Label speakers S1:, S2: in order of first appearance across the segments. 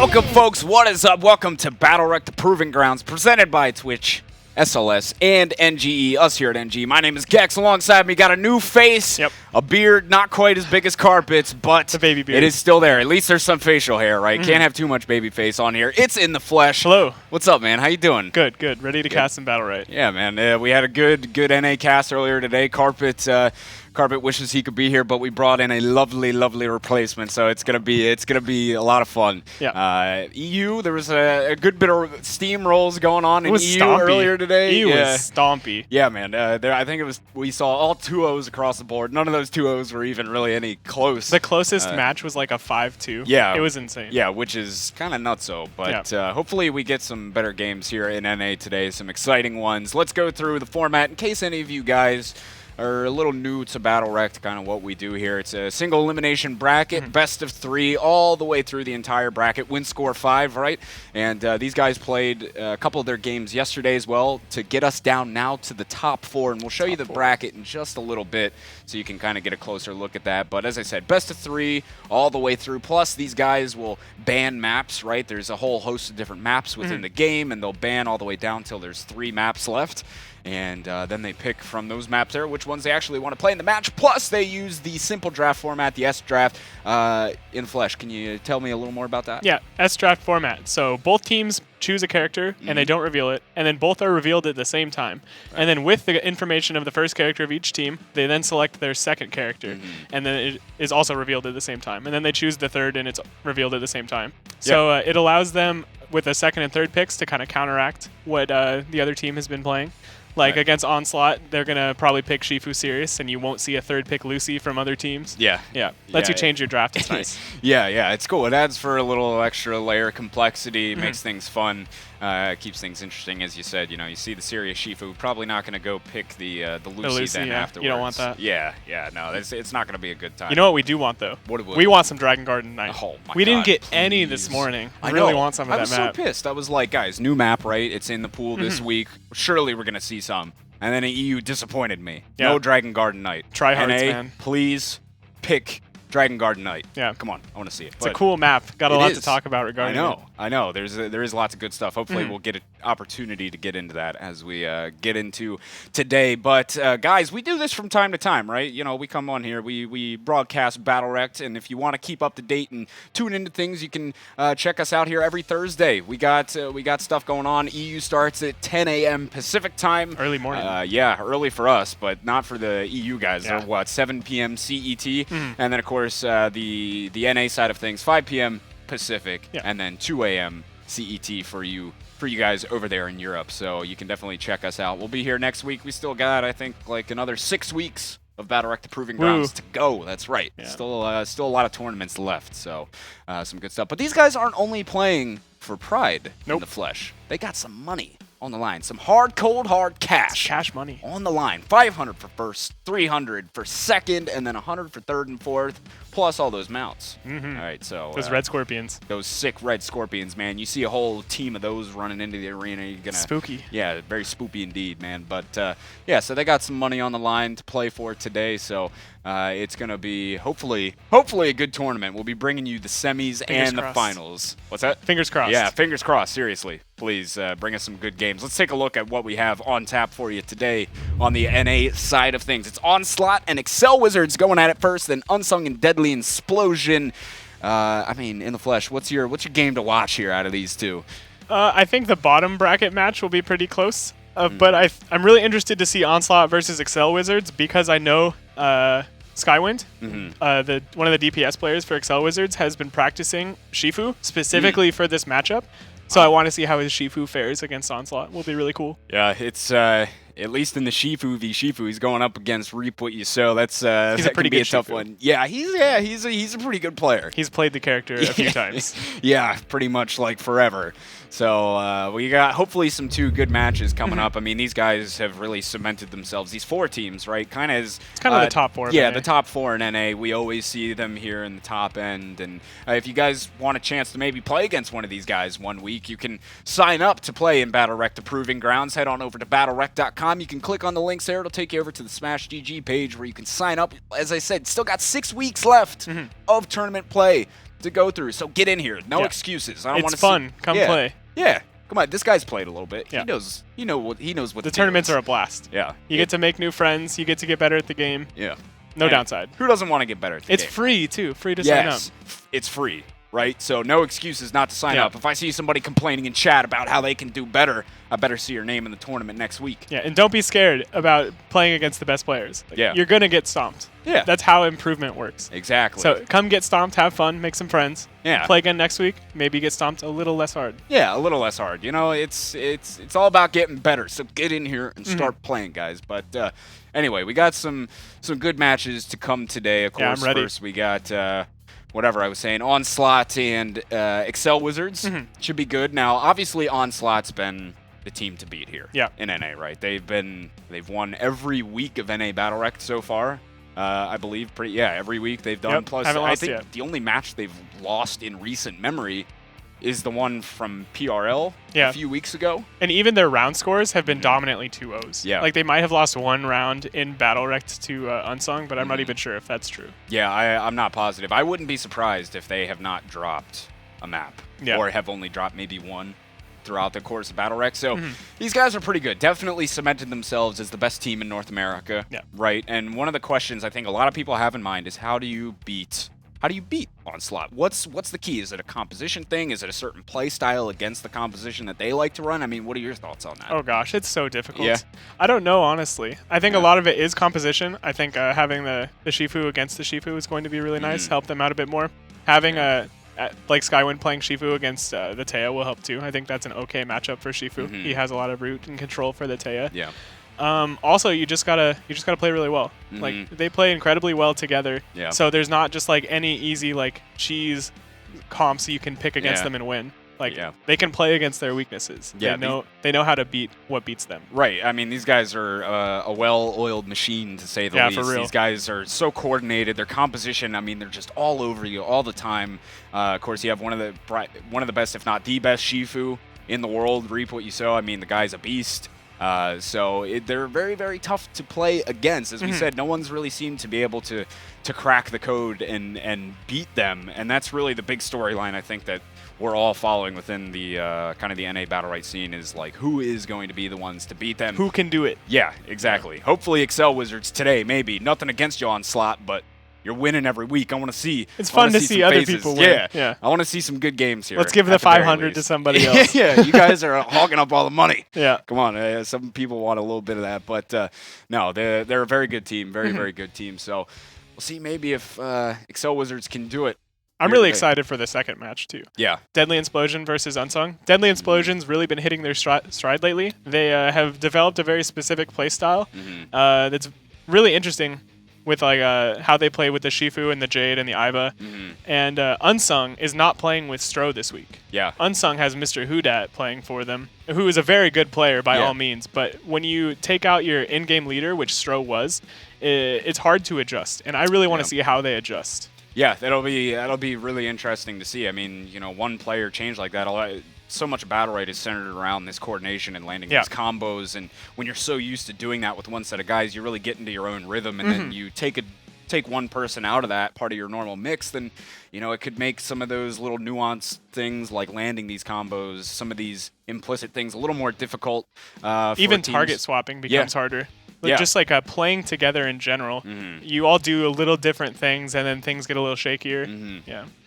S1: Welcome, folks. What is up? Welcome to BattleRekt, the Proving Grounds, presented by Twitch, SLS, and NGE, us here at NGE. My name is Gex. Alongside me, got a new face, a beard, not quite as big as Carpet's, but
S2: the baby beard.
S1: It is still there. At least there's some facial hair, right? Can't have too much baby face on here. It's in the flesh.
S2: Hello.
S1: What's up, man? How you doing?
S2: Good, good. Ready to cast some BattleRekt.
S1: Yeah, man. We had a good NA cast earlier today. Carpet wishes he could be here, but we brought in a lovely replacement, so it's gonna be a lot of fun.
S2: Yeah.
S1: EU, there was a good bit of steamrolls going on in EU
S2: stompy.
S1: Earlier today.
S2: EU was stompy.
S1: Yeah, man. I think we saw all 2-0s across the board. None of those 2-0s were even really any close.
S2: The closest match was like a 5-2.
S1: Yeah.
S2: It was insane.
S1: Yeah, which is kind of nutso, but hopefully we get some better games here in NA today, some exciting ones. Let's go through the format in case any of you guys are a little new to BattleRekt, kind of what we do here. It's a single elimination bracket, best of 3, all the way through the entire bracket, win score 5, right? And these guys played a couple of their games yesterday as well to get us down now to the top 4, and we'll show you the bracket in just a little bit so you can kind of get a closer look at that. But as I said, best of 3 all the way through, plus these guys will ban maps, right? There's a whole host of different maps within the game, and they'll ban all the way down till there's 3 maps left. And then they pick from those maps there which ones they actually want to play in the match. Plus, they use the simple draft format, the S draft, in flesh. Can you tell me a little more about that?
S2: Yeah, S draft format. So both teams choose a character and they don't reveal it, and then both are revealed at the same time. Right. And then with the information of the first character of each team, they then select their second character, and then it is also revealed at the same time. And then they choose the third, and it's revealed at the same time. So it allows them, with the second and third picks, to kind of counteract what the other team has been playing. Like against Onslaught, they're going to probably pick Shifu Sirius, and you won't see a third pick Lucy from other teams. Yeah. Lets you change your draft. It's nice.
S1: Yeah, it's cool. It adds for a little extra layer of complexity, makes things fun, keeps things interesting. As you said, you see the Sirius Shifu, probably not going to go pick the Lucy then afterwards.
S2: You don't want that.
S1: Yeah, no, it's not going to be a good time.
S2: You know what we do want, though?
S1: What
S2: we want some Dragon Garden Knight.
S1: Oh, my
S2: we
S1: God,
S2: didn't get
S1: please.
S2: any this morning.
S1: I
S2: really want some of that map.
S1: I was so pissed. I was like, guys, new map, right? It's in the pool this week. Surely we're going to see some. And then EU disappointed me. Yeah. No Dragon Garden Knight.
S2: Try hards,
S1: NA,
S2: man.
S1: Please pick Dragon Garden Knight.
S2: Yeah.
S1: Come on, I want to see it.
S2: It's a cool map. Got a lot to talk about regarding it.
S1: I know. There is lots of good stuff. Hopefully we'll get an opportunity to get into that as we get into today. But guys, we do this from time to time, right? We come on here, we broadcast BattleRekt, and if you want to keep up to date and tune into things, you can check us out here every Thursday. We got stuff going on. EU starts at 10 a.m. Pacific time.
S2: Early morning.
S1: Yeah, early for us, but not for the EU guys.
S2: Yeah.
S1: They're what, 7 p.m. CET, and then of course the NA side of things, 5 p.m. Pacific, and then 2 a.m. CET for you guys over there in Europe. So you can definitely check us out. We'll be here next week. We still got, I think, like another 6 weeks of BattleRekt, the Proving Grounds to go. That's right. Yeah. Still a lot of tournaments left. So some good stuff. But these guys aren't only playing for pride in the flesh. They got some money on the line. Some hard cash.
S2: It's cash money.
S1: On the line. 500 for first, 300 for second, and then 100 for third and fourth, plus all those mounts. All right, so
S2: those red scorpions.
S1: Those sick red scorpions, man. You see a whole team of those running into the arena. You're gonna
S2: spooky.
S1: Yeah, very spooky indeed, man. But yeah, so they got some money on the line to play for today. So it's gonna be hopefully a good tournament. We'll be bringing you the semis and the finals. What's that?
S2: Fingers crossed.
S1: Yeah, fingers crossed. Seriously, please bring us some good games. Let's take a look at what we have on tap for you today on the NA side of things. It's Onslaught and Excel Wizards going at it first, then Unsung and Deadly Explosion. I mean, in the flesh, what's your game to watch here out of these two?
S2: I think the bottom bracket match will be pretty close. But I'm really interested to see Onslaught versus Excel Wizards because I know Skywind, one of the DPS players for Excel Wizards, has been practicing Shifu specifically for this matchup. So I want to see how his Shifu fares against Onslaught. Will be really cool.
S1: Yeah, it's at least in the Shifu v Shifu, he's going up against Reap What You Sow. That could be a tough one. Yeah, he's a pretty good player.
S2: He's played the character a few times.
S1: Yeah, pretty much like forever. So we got hopefully some 2 good matches coming up. I mean, these guys have really cemented themselves. These 4 teams, right? It's kind of
S2: the top 4.
S1: Yeah, the top 4 in NA. We always see them here in the top end. And if you guys want a chance to maybe play against one of these guys one week, you can sign up to play in BattleRekt, the Proving Grounds. Head on over to BattleRekt.com. You can click on the links there. It'll take you over to the Smash GG page where you can sign up. As I said, still got 6 weeks left of tournament play. to go through. So get in here. No excuses. I don't want to.
S2: It's fun. Come play.
S1: Yeah. Come on, this guy's played a little bit.
S2: Yeah.
S1: He knows what
S2: the tournaments are a blast.
S1: Yeah.
S2: You get to make new friends. You get to get better at the game.
S1: Yeah.
S2: No downside.
S1: Who doesn't want to get better at the game?
S2: It's free too. Free to sign up.
S1: It's free, right? So no excuses not to sign
S2: Yeah.
S1: up. If I see somebody complaining in chat about how they can do better, I better see your name in the tournament next week.
S2: Yeah, and don't be scared about playing against the best players.
S1: Yeah.
S2: You're gonna get stomped.
S1: Yeah.
S2: That's how improvement works.
S1: Exactly.
S2: So come get stomped, have fun, make some friends.
S1: Yeah.
S2: Play again next week. Maybe get stomped a little less hard.
S1: Yeah, a little less hard. You know, it's all about getting better. So get in here and start playing, guys. But anyway, we got some good matches to come today. Of course,
S2: I'm ready.
S1: First we got whatever I was saying, Onslaught and Excel Wizards. Should be good. Now, obviously, Onslaught's been the team to beat here in NA, right? They've won every week of NA BattleRekt so far. I believe every week they've done.
S2: Yep,
S1: Plus,
S2: haven't
S1: I
S2: lost
S1: think
S2: yet.
S1: the only match they've lost in recent memory is the one from PRL a few weeks ago.
S2: And even their round scores have been dominantly 2-0s.
S1: Yeah.
S2: Like they might have lost one round in BattleRekt to Unsung, but I'm not even sure if that's true.
S1: Yeah, I'm not positive. I wouldn't be surprised if they have not dropped a map or have only dropped maybe one throughout the course of BattleRekt. So these guys are pretty good. Definitely cemented themselves as the best team in North America, right? And one of the questions I think a lot of people have in mind is how do you beat Onslaught? What's the key? Is it a composition thing? Is it a certain play style against the composition that they like to run? I mean, what are your thoughts on that?
S2: Oh gosh, it's so difficult.
S1: Yeah.
S2: I don't know, honestly. I think a lot of it is composition. I think having the Shifu against the Shifu is going to be really nice, help them out a bit more. Having like Skywind playing Shifu against the Taya will help too. I think that's an okay matchup for Shifu. He has a lot of root and control for the Taya.
S1: Yeah.
S2: Also, you just gotta play really well. Like they play incredibly well together.
S1: Yeah.
S2: So there's not just like any easy like cheese comps you can pick against them and win. Like they can play against their weaknesses.
S1: Yeah,
S2: they know how to beat what beats them.
S1: Right. I mean, these guys are a well-oiled machine, to say the least.
S2: For real.
S1: These guys are so coordinated. Their composition, I mean, they're just all over you all the time. Of course, you have one of the best, if not the best, Shifu in the world. Reap what you sow. I mean, the guy's a beast. So they're very, very tough to play against. As we said, no one's really seemed to be able to crack the code and beat them. And that's really the big storyline, I think, that we're all following within the kind of the NA BattleRekt scene is like, who is going to be the ones to beat them?
S2: Who can do it?
S1: Yeah, exactly. Yeah. Hopefully Excel Wizards today, maybe. Nothing against you Onslaught, but you're winning every week. I want to see.
S2: It's fun to see other people win.
S1: Yeah. I want to see some good games here.
S2: Let's give the 500 to somebody else.
S1: Yeah, you guys are hogging up all the money.
S2: Yeah.
S1: Come on. Some people want a little bit of that, but no, they're a very good team. Very, very good team. So we'll see maybe if Excel Wizards can do it.
S2: I'm really excited for the second match, too.
S1: Yeah.
S2: Deadly Explosion versus Unsung. Deadly Explosion's really been hitting their stride lately. They have developed a very specific play style that's really interesting with like how they play with the Shifu and the Jade and the Aiba. And Unsung is not playing with Stro this week.
S1: Yeah.
S2: Unsung has Mr. Hudat playing for them, who is a very good player by all means. But when you take out your in-game leader, which Stro was, it's hard to adjust. And I really want to see how they adjust.
S1: Yeah, that'll be really interesting to see. I mean, you know, one player change like that. So much of BattleRekt is centered around this coordination and landing these combos. And when you're so used to doing that with one set of guys, you really get into your own rhythm. And then you take one person out of that part of your normal mix, then you know it could make some of those little nuanced things like landing these combos, some of these implicit things, a little more difficult.
S2: Even target swapping becomes harder. Just like playing together in general, you all do a little different things, and then things get a little shakier.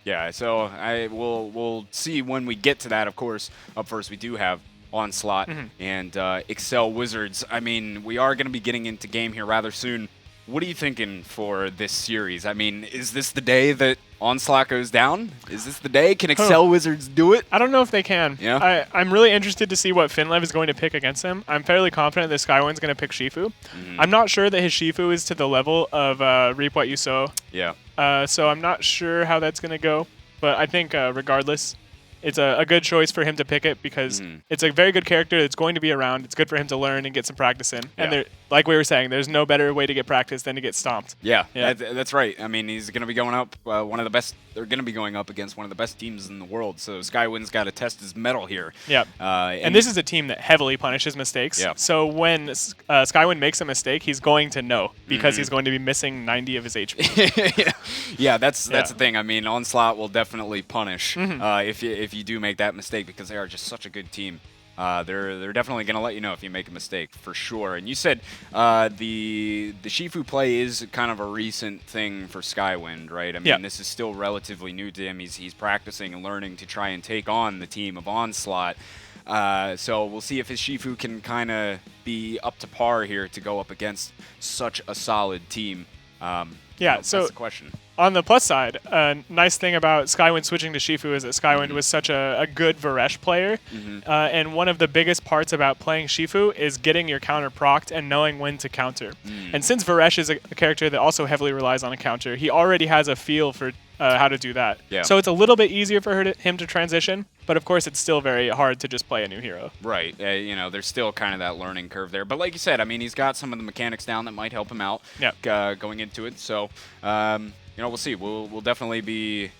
S1: Yeah. So we'll see when we get to that. Of course, up first we do have Onslaught and Excel Wizards. I mean, we are going to be getting into game here rather soon. What are you thinking for this series? I mean, is this the day that Onslaught goes down? Is this the day? Can Excel Wizards do it?
S2: I don't know if they can.
S1: Yeah.
S2: I'm really interested to see what Finlev is going to pick against him. I'm fairly confident that Skywind's going to pick Shifu. I'm not sure that his Shifu is to the level of Reap What You Sow.
S1: Yeah.
S2: So I'm not sure how that's going to go. But I think regardless, it's a good choice for him to pick it because it's a very good character that's going to be around. It's good for him to learn and get some practice in. And like we were saying, there's no better way to get practice than to get stomped.
S1: Yeah,
S2: Yeah.
S1: that's right. I mean, he's going to be going up one of the best. They're going to be going up against one of the best teams in the world. So Skywind's got to test his mettle here.
S2: Yeah. And this is a team that heavily punishes mistakes.
S1: Yeah.
S2: So when Skywind makes a mistake, he's going to know because he's going to be missing 90 of his HP.
S1: Yeah, that's the thing. I mean, Onslaught will definitely punish if you do make that mistake because they are just such a good team. They're definitely going to let you know if you make a mistake, for sure. And you said the Shifu play is kind of a recent thing for Skywind, right? I mean, this is still relatively new to him. He's practicing and learning to try and take on the team of Onslaught. So we'll see if his Shifu can kind of be up to par here to go up against such a solid team.
S2: So
S1: that's the question.
S2: On the plus side, a nice thing about Skywind switching to Shifu is that Skywind was such a good Varesh player. And one of the biggest parts about playing Shifu is getting your counter procced and knowing when to counter. And since Varesh is a character that also heavily relies on a counter, he already has a feel for how to do that.
S1: Yeah.
S2: So it's a little bit easier for him to transition, but of course it's still very hard to just play a new hero.
S1: Right. There's still kind of that learning curve there. But like you said, I mean, he's got some of the mechanics down that might help him out going into it. So, we'll see. We'll definitely be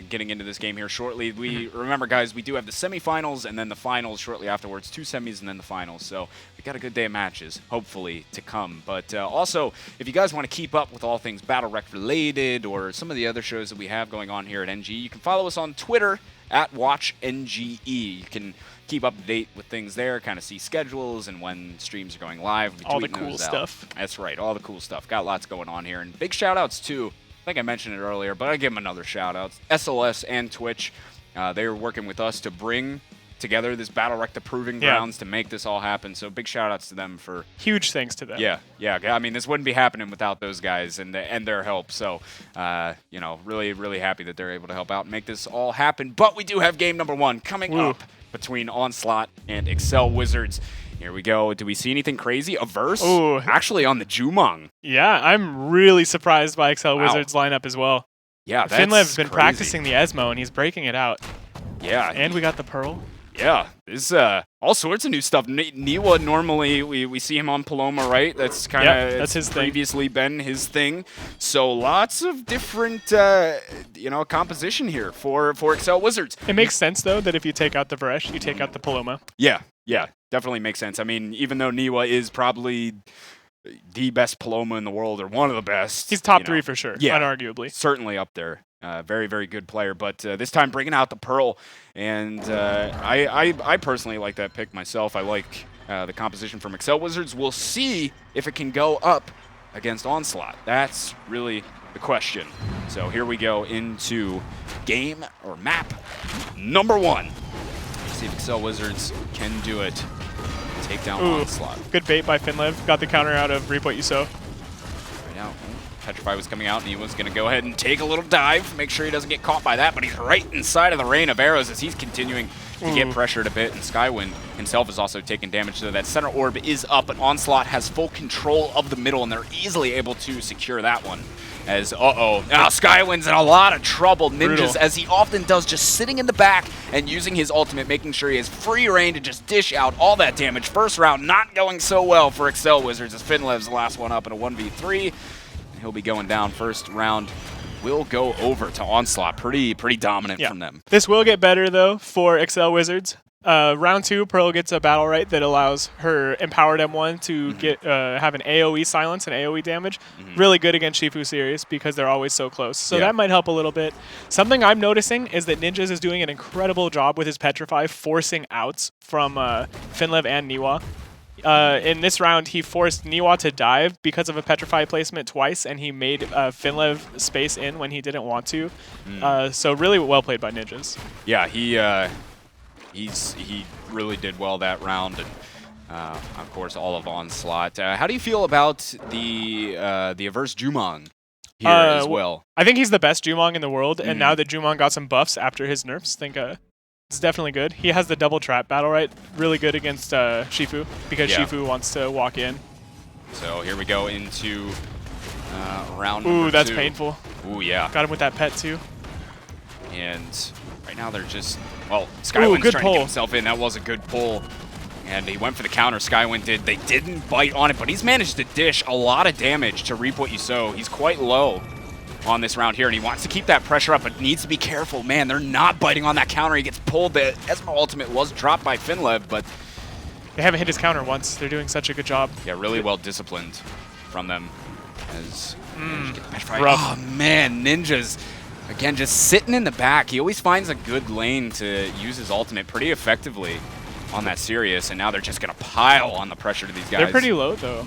S1: getting into this game here shortly. We remember, guys, we do have the semifinals and then the finals shortly afterwards. 2 semis and then the finals. So we got a good day of matches, hopefully, to come. But also, if you guys want to keep up with all things BattleRekt related or some of the other shows that we have going on here at NG, you can follow us on Twitter at WatchNGE. You can keep up to date with things there, kind of see schedules and when streams are going live.
S2: All the cool stuff.
S1: That's right, all the cool stuff. Got lots going on here. And big shout-outs, too. I think I mentioned it earlier, but I give them another shout-out. SLS and Twitch, they were working with us to bring together this BattleRekt Proving Grounds to make this all happen. So big shout-outs to them for...
S2: Huge thanks to them.
S1: Yeah. I mean, this wouldn't be happening without those guys and their help. So, really, really happy that they're able to help out and make this all happen. But we do have game number 1 coming up between Onslaught and Excel Wizards. Here we go. Do we see anything crazy? A verse?
S2: Ooh.
S1: Actually on the Jumong.
S2: Yeah, I'm really surprised by Excel Wizards lineup as well.
S1: Yeah, that's
S2: Finlev's been
S1: crazy.
S2: practicing the Esmo, and he's breaking it out.
S1: Yeah.
S2: And we got the Pearl.
S1: Yeah, there's all sorts of new stuff. Niwa, normally we see him on Paloma, right? That's kind of
S2: that's his
S1: previously been his thing. So lots of different, composition here for Excel Wizards.
S2: It makes sense, though, that if you take out the Varesh, you take out the Paloma.
S1: Yeah, definitely makes sense. I mean, even though Niwa is probably the best Paloma in the world, or one of the best.
S2: He's top 3 for sure, unarguably.
S1: Certainly up there. Very, very good player, but this time bringing out the Pearl, and I personally like that pick myself. I like the composition from Excel Wizards. We'll see if it can go up against Onslaught. That's really the question. So here we go into game or map number 1. See if Excel Wizards can do it. Take down Onslaught.
S2: Good bait by Finlev. Got the counter out of Reap What You Sow.
S1: Right now, Petrify was coming out, and he was going to go ahead and take a little dive, make sure he doesn't get caught by that, but he's right inside of the rain of arrows as he's continuing to get pressured a bit, and Skywind himself is also taking damage, so that center orb is up, but Onslaught has full control of the middle, and they're easily able to secure that one. As, now Skywind's in a lot of trouble. Ninjas, as he often does, just sitting in the back and using his ultimate, making sure he has free reign to just dish out all that damage. First round not going so well for Excel Wizards as Finlev's the last one up in a 1v3. He'll be going down. First round will go over to Onslaught. Pretty dominant from them.
S2: This will get better, though, for Excel Wizards. Round 2, Pearl gets a BattleRekt that allows her empowered M1 to get have an AoE silence and AoE damage. Really good against Shifu series because they're always so close. So that might help a little bit. Something I'm noticing is that Ninjas is doing an incredible job with his Petrify, forcing outs from Finlev and Niwa. In this round, he forced Niwa to dive because of a Petrify placement twice, and he made Finlev space in when he didn't want to. So really well played by Ninjas.
S1: Yeah, he really did well that round, and of course all of Onslaught. How do you feel about the Averse Jumong here as well?
S2: I think he's the best Jumong in the world, and now that Jumong got some buffs after his nerfs, I think it's definitely good. He has the double trap BattleRekt, really good against Shifu because Shifu wants to walk in.
S1: So here we go into round number 2.
S2: That's painful.
S1: Ooh, yeah.
S2: Got him with that pet too.
S1: And right now they're just, Skywind's trying to get himself in. That was a good pull. And he went for the counter, Skywind did. They didn't bite on it, but he's managed to dish a lot of damage to reap what you sow. He's quite low on this round here, and he wants to keep that pressure up, but needs to be careful. Man, they're not biting on that counter. He gets pulled. The Esmo ultimate was dropped by Finlev, but
S2: they haven't hit his counter once. They're doing such a good job.
S1: yeah, really well disciplined from them. As
S2: rough.
S1: Oh man, Ninja's again just sitting in the back. He always finds a good lane to use his ultimate pretty effectively on that Sirius, and now they're just gonna pile on the pressure to these guys.
S2: They're pretty low though.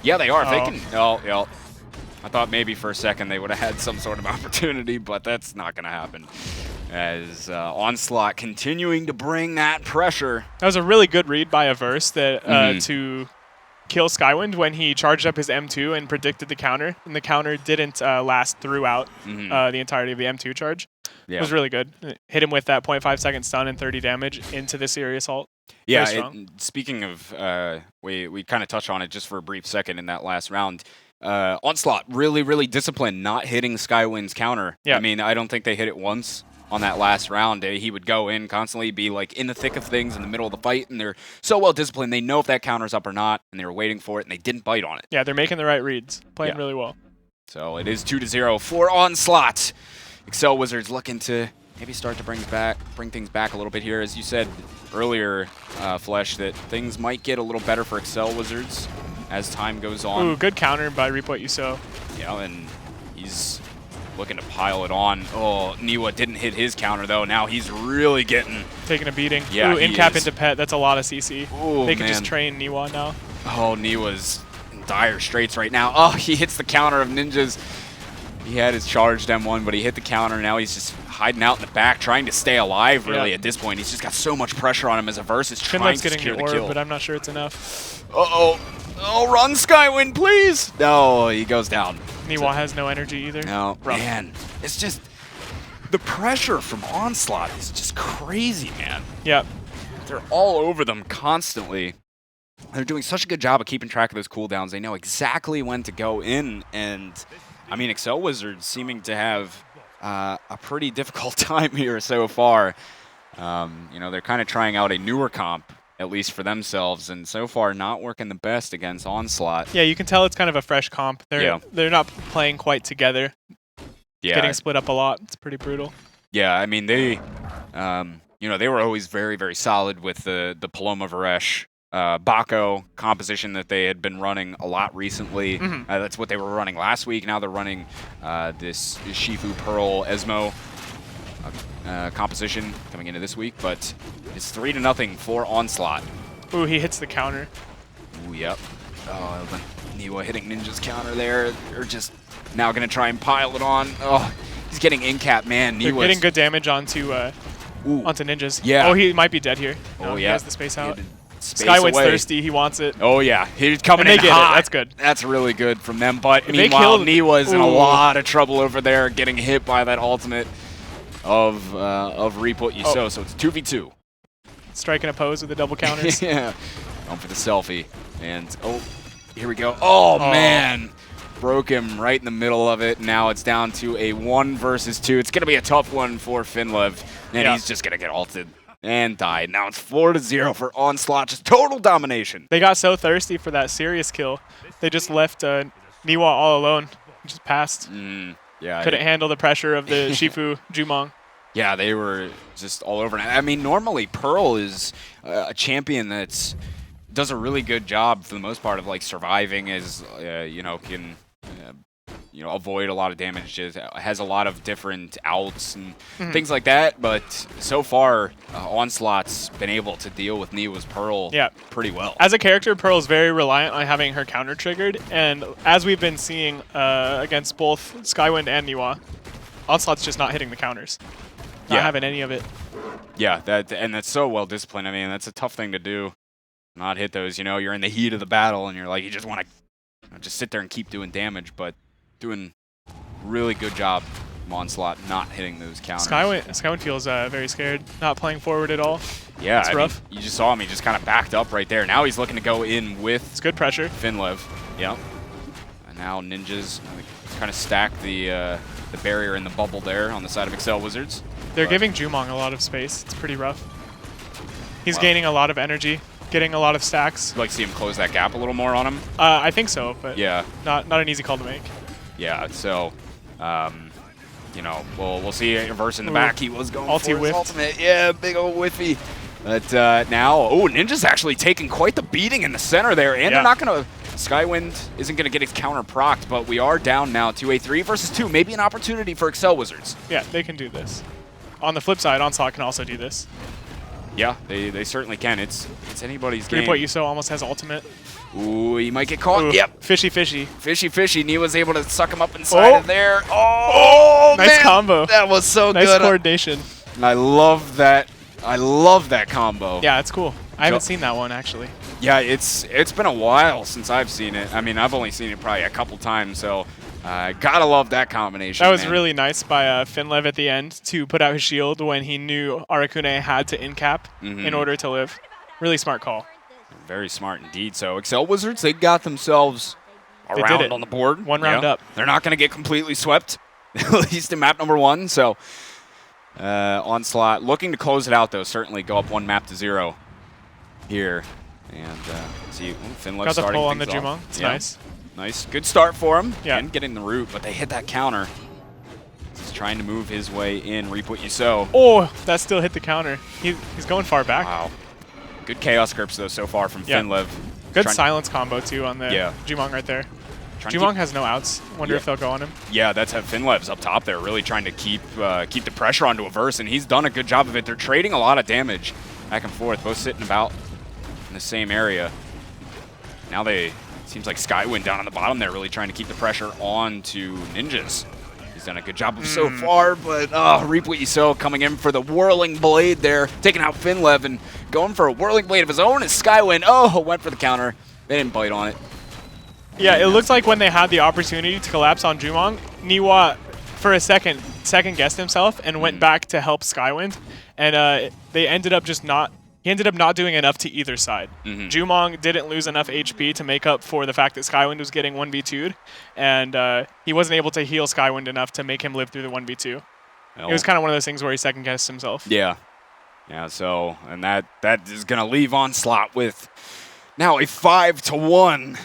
S1: Yeah, they are. If they can. Oh, yeah. I thought maybe for a second they would have had some sort of opportunity, but that's not gonna happen. As Onslaught continuing to bring that pressure.
S2: That was a really good read by Averse that to kill Skywind when he charged up his M2 and predicted the counter, and the counter didn't last throughout the entirety of the M2 charge.
S1: Yeah.
S2: It was really good. Hit him with that 0.5-second stun and 30 damage into the Sirius ult.
S1: Yeah, speaking of, we kind of touched on it just for a brief second in that last round. Onslaught really, really disciplined, not hitting Skywind's counter.
S2: Yeah.
S1: I mean, I don't think they hit it once on that last round. He would go in constantly, be like in the thick of things in the middle of the fight, and they're so well disciplined. They know if that counter's up or not, and they were waiting for it, and they didn't bite on it.
S2: Yeah, they're making the right reads, playing really well.
S1: So it is 2-0 for Onslaught. Excel Wizards looking to maybe start to bring things back a little bit here. As you said earlier, Flesh, that things might get a little better for Excel Wizards as time goes on.
S2: Ooh, good counter by Reap What You Sow.
S1: Yeah, and he's looking to pile it on. Oh, Niwa didn't hit his counter, though. Now he's really taking
S2: a beating.
S1: Yeah,
S2: ooh, in-cap into pet. That's a lot of CC.
S1: Ooh,
S2: they can just train Niwa now.
S1: Oh, Niwa's in dire straits right now. Oh, he hits the counter of Ninja's. He had his charged M1, but he hit the counter. Now he's just hiding out in the back, trying to stay alive, really, at this point. He's just got so much pressure on him as Averse is trying to secure the kill.
S2: But I'm not sure it's enough.
S1: Uh-oh. Oh, run, Skywind, please! No, he goes down.
S2: Niwa has no energy either.
S1: No, man. It's just... The pressure from Onslaught is just crazy, man.
S2: Yep.
S1: They're all over them constantly. They're doing such a good job of keeping track of those cooldowns. They know exactly when to go in, and... I mean, Excel Wizards seeming to have a pretty difficult time here so far. You know, they're kind of trying out a newer comp, at least for themselves, and so far not working the best against Onslaught.
S2: Yeah, you can tell it's kind of a fresh comp. They're not playing quite together.
S1: Yeah.
S2: Getting split up a lot. It's pretty brutal.
S1: Yeah, I mean, they, you know, they were always very, very solid with the Paloma Varesh Bako composition that they had been running a lot recently. That's what they were running last week. Now they're running this Shifu Pearl Esmo composition coming into this week, but it's 3-0 for Onslaught.
S2: Ooh, he hits the counter.
S1: Ooh, yep. Oh, Niwa hitting Ninja's counter there. They're just now going to try and pile it on. Oh, he's getting in-cap, man.
S2: They're getting good damage onto Ninjas.
S1: Yeah.
S2: Oh, he might be dead here.
S1: No,
S2: he has the space out.
S1: Skywind's
S2: thirsty. He wants it.
S1: Oh, yeah. He's coming in hot.
S2: That's good.
S1: That's really good from them. But meanwhile, Niwa's in a lot of trouble over there, getting hit by that ultimate of Reap What You Sow. So it's 2v2.
S2: Striking a pose with the double counters.
S1: Yeah. Going for the selfie. And, here we go. Oh, man. Broke him right in the middle of it. Now it's down to a 1 versus 2. It's going to be a tough one for Finlev. And he's just going to get ulted and died. Now it's 4-0 for Onslaught. Just total domination.
S2: They got so thirsty for that serious kill. They just left Niwa all alone. Just passed.
S1: Yeah.
S2: Couldn't handle the pressure of the Shifu Jumong.
S1: Yeah, they were just all over. I mean, normally Pearl is a champion that's does a really good job for the most part of like surviving, as you know, can avoid a lot of damage. Has a lot of different outs and things like that. But so far, Onslaught's been able to deal with Niwa's Pearl pretty well.
S2: As a character, Pearl's very reliant on having her counter triggered, and as we've been seeing against both Skywind and Niwa, Onslaught's just not hitting the counters. Not having any of it.
S1: Yeah, that's so well disciplined. I mean, that's a tough thing to do. Not hit those, you know, you're in the heat of the battle and you're like, you just want to just sit there and keep doing damage, but doing really good job from Onslaught not hitting those counters.
S2: Skywind feels very scared, not playing forward at all.
S1: Yeah,
S2: it's rough.
S1: You just saw him, he just kind of backed up right there. Now he's looking to go in with
S2: it's good pressure.
S1: Finlev. Yep. And now Ninjas kind of stack the barrier in the bubble there on the side of Excel Wizards.
S2: They're giving Jumong a lot of space. It's pretty rough. He's gaining a lot of energy. getting a lot of stacks.
S1: You'd like to see him close that gap a little more on him?
S2: I think so, but
S1: yeah,
S2: not an easy call to make.
S1: Yeah, so, you know, we'll see Verse in the back. He was going for his ultimate. Yeah, big old whiffy. But now, Ninja's actually taking quite the beating in the center there, and they're not going to... Skywind isn't going to get his counter procced, but we are down now 2-3 versus 2. Maybe an opportunity for Excel Wizards.
S2: Yeah, they can do this. On the flip side, Onslaught can also do this.
S1: Yeah, they certainly can. It's anybody's game.
S2: 3.uso almost has ultimate.
S1: Ooh, he might get caught.
S2: Ooh,
S1: yep.
S2: Fishy, fishy.
S1: Fishy, fishy. Nia was able to suck him up inside of there. Oh,
S2: nice
S1: man.
S2: Combo.
S1: That was so
S2: nice
S1: good.
S2: Nice coordination.
S1: I love that. I love that combo.
S2: Yeah, it's cool. I haven't seen that one, actually.
S1: Yeah, it's been a while since I've seen it. I mean, I've only seen it probably a couple times, so gotta love that combination.
S2: That was really nice by Finlev at the end to put out his shield when he knew Arakune had to in-cap in order to live. Really smart call.
S1: Very smart indeed. So Excel Wizards, they got themselves a round on the board.
S2: One round up.
S1: They're not going to get completely swept, at least in map number 1. So Onslaught looking to close it out, though. Certainly go up 1 map to 0 here. And see, Finlev
S2: got the
S1: starting
S2: pull on the
S1: things
S2: Jumong.
S1: off.
S2: It's nice.
S1: Nice. Good start for him.
S2: Yeah.
S1: And getting the root, but they hit that counter. He's trying to move his way in. Reap what you sow.
S2: Oh, that still hit the counter. He's going far back.
S1: Wow. Good Chaos Grips, though, so far from Finlev.
S2: Good silence combo, too, on the Jumong right there. Jumong has no outs. Wonder if they'll go on him.
S1: Yeah, that's how Finlev's up top there, really trying to keep the pressure onto a Verse, and he's done a good job of it. They're trading a lot of damage back and forth, both sitting about in the same area. Now seems like Skywind down on the bottom there, really trying to keep the pressure on to Ninjas. He's done a good job of so far, but Reap What You Sow coming in for the Whirling Blade there, taking out Finlev and going for a Whirling Blade of his own as Skywind, went for the counter. They didn't bite on it.
S2: Yeah, it looks like when they had the opportunity to collapse on Jumong, Niwa, for a second guessed himself and went back to help Skywind, and they ended up he ended up not doing enough to either side. Jumong didn't lose enough HP to make up for the fact that Skywind was getting 1v2'd, and he wasn't able to heal Skywind enough to make him live through the 1v2. It was kind of one of those things where he second-guessed himself.
S1: Yeah. Yeah, so, and that is going to leave Onslaught with now a 5-1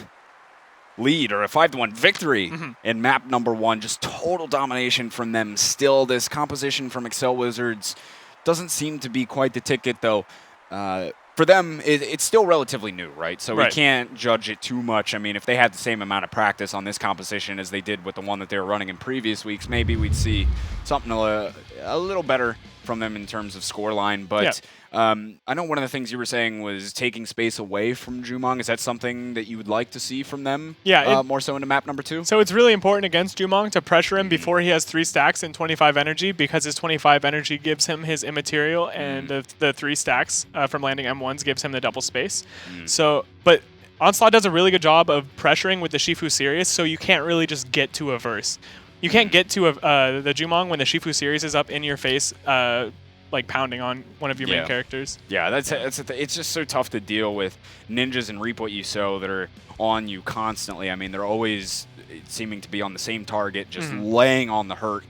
S1: lead, or a 5-1 victory in map number 1. Just total domination from them. Still, this composition from Excel Wizards doesn't seem to be quite the ticket, though. For them, it's still relatively new, right? So we can't judge it too much. I mean, if they had the same amount of practice on this composition as they did with the one that they were running in previous weeks, maybe we'd see something a little better from them in terms of scoreline. But I know one of the things you were saying was taking space away from Jumong. Is that something that you would like to see from them?
S2: Yeah,
S1: more so into map number 2?
S2: So it's really important against Jumong to pressure him before he has 3 stacks and 25 energy, because his 25 energy gives him his immaterial, and the 3 stacks from landing M1s gives him the double space. So, but Onslaught does a really good job of pressuring with the Shifu Sirius, so you can't really just get to a Verse. You can't get to the Jumong when the Shifu Sirius is up in your face, like pounding on one of your main characters. Yeah,
S1: it's just so tough to deal with Ninjas and Reap What You Sow that are on you constantly. I mean, they're always seeming to be on the same target, just laying on the hurt.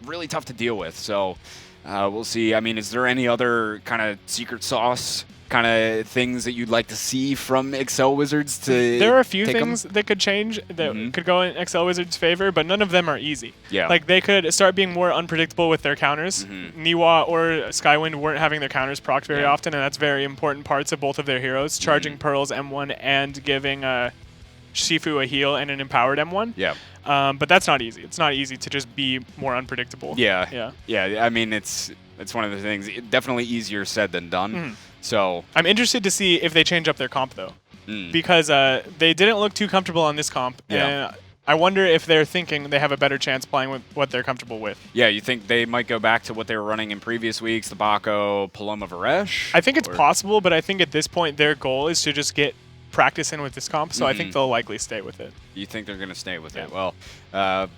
S1: Really tough to deal with. So we'll see. I mean, is there any other kind of secret sauce kind of things that you'd like to see from Excel Wizards to
S2: There are a few things that could change that could go in Excel Wizards' favor, but none of them are easy.
S1: Yeah.
S2: Like, they could start being more unpredictable with their counters. Niwa or Skywind weren't having their counters procced very often, and that's very important parts of both of their heroes, charging Pearls M1 and giving Shifu a heal and an empowered M1.
S1: Yeah.
S2: But that's not easy. It's not easy to just be more unpredictable.
S1: Yeah. I mean, it's one of the things. Definitely easier said than done. So
S2: I'm interested to see if they change up their comp, though, because they didn't look too comfortable on this comp. And I wonder if they're thinking they have a better chance playing with what they're comfortable with.
S1: Yeah, you think they might go back to what they were running in previous weeks, the Bako, Paloma Varesh?
S2: I think it's possible, but I think at this point their goal is to just get practice in with this comp, so I think they'll likely stay with it.
S1: You think they're going to stay with it? Well,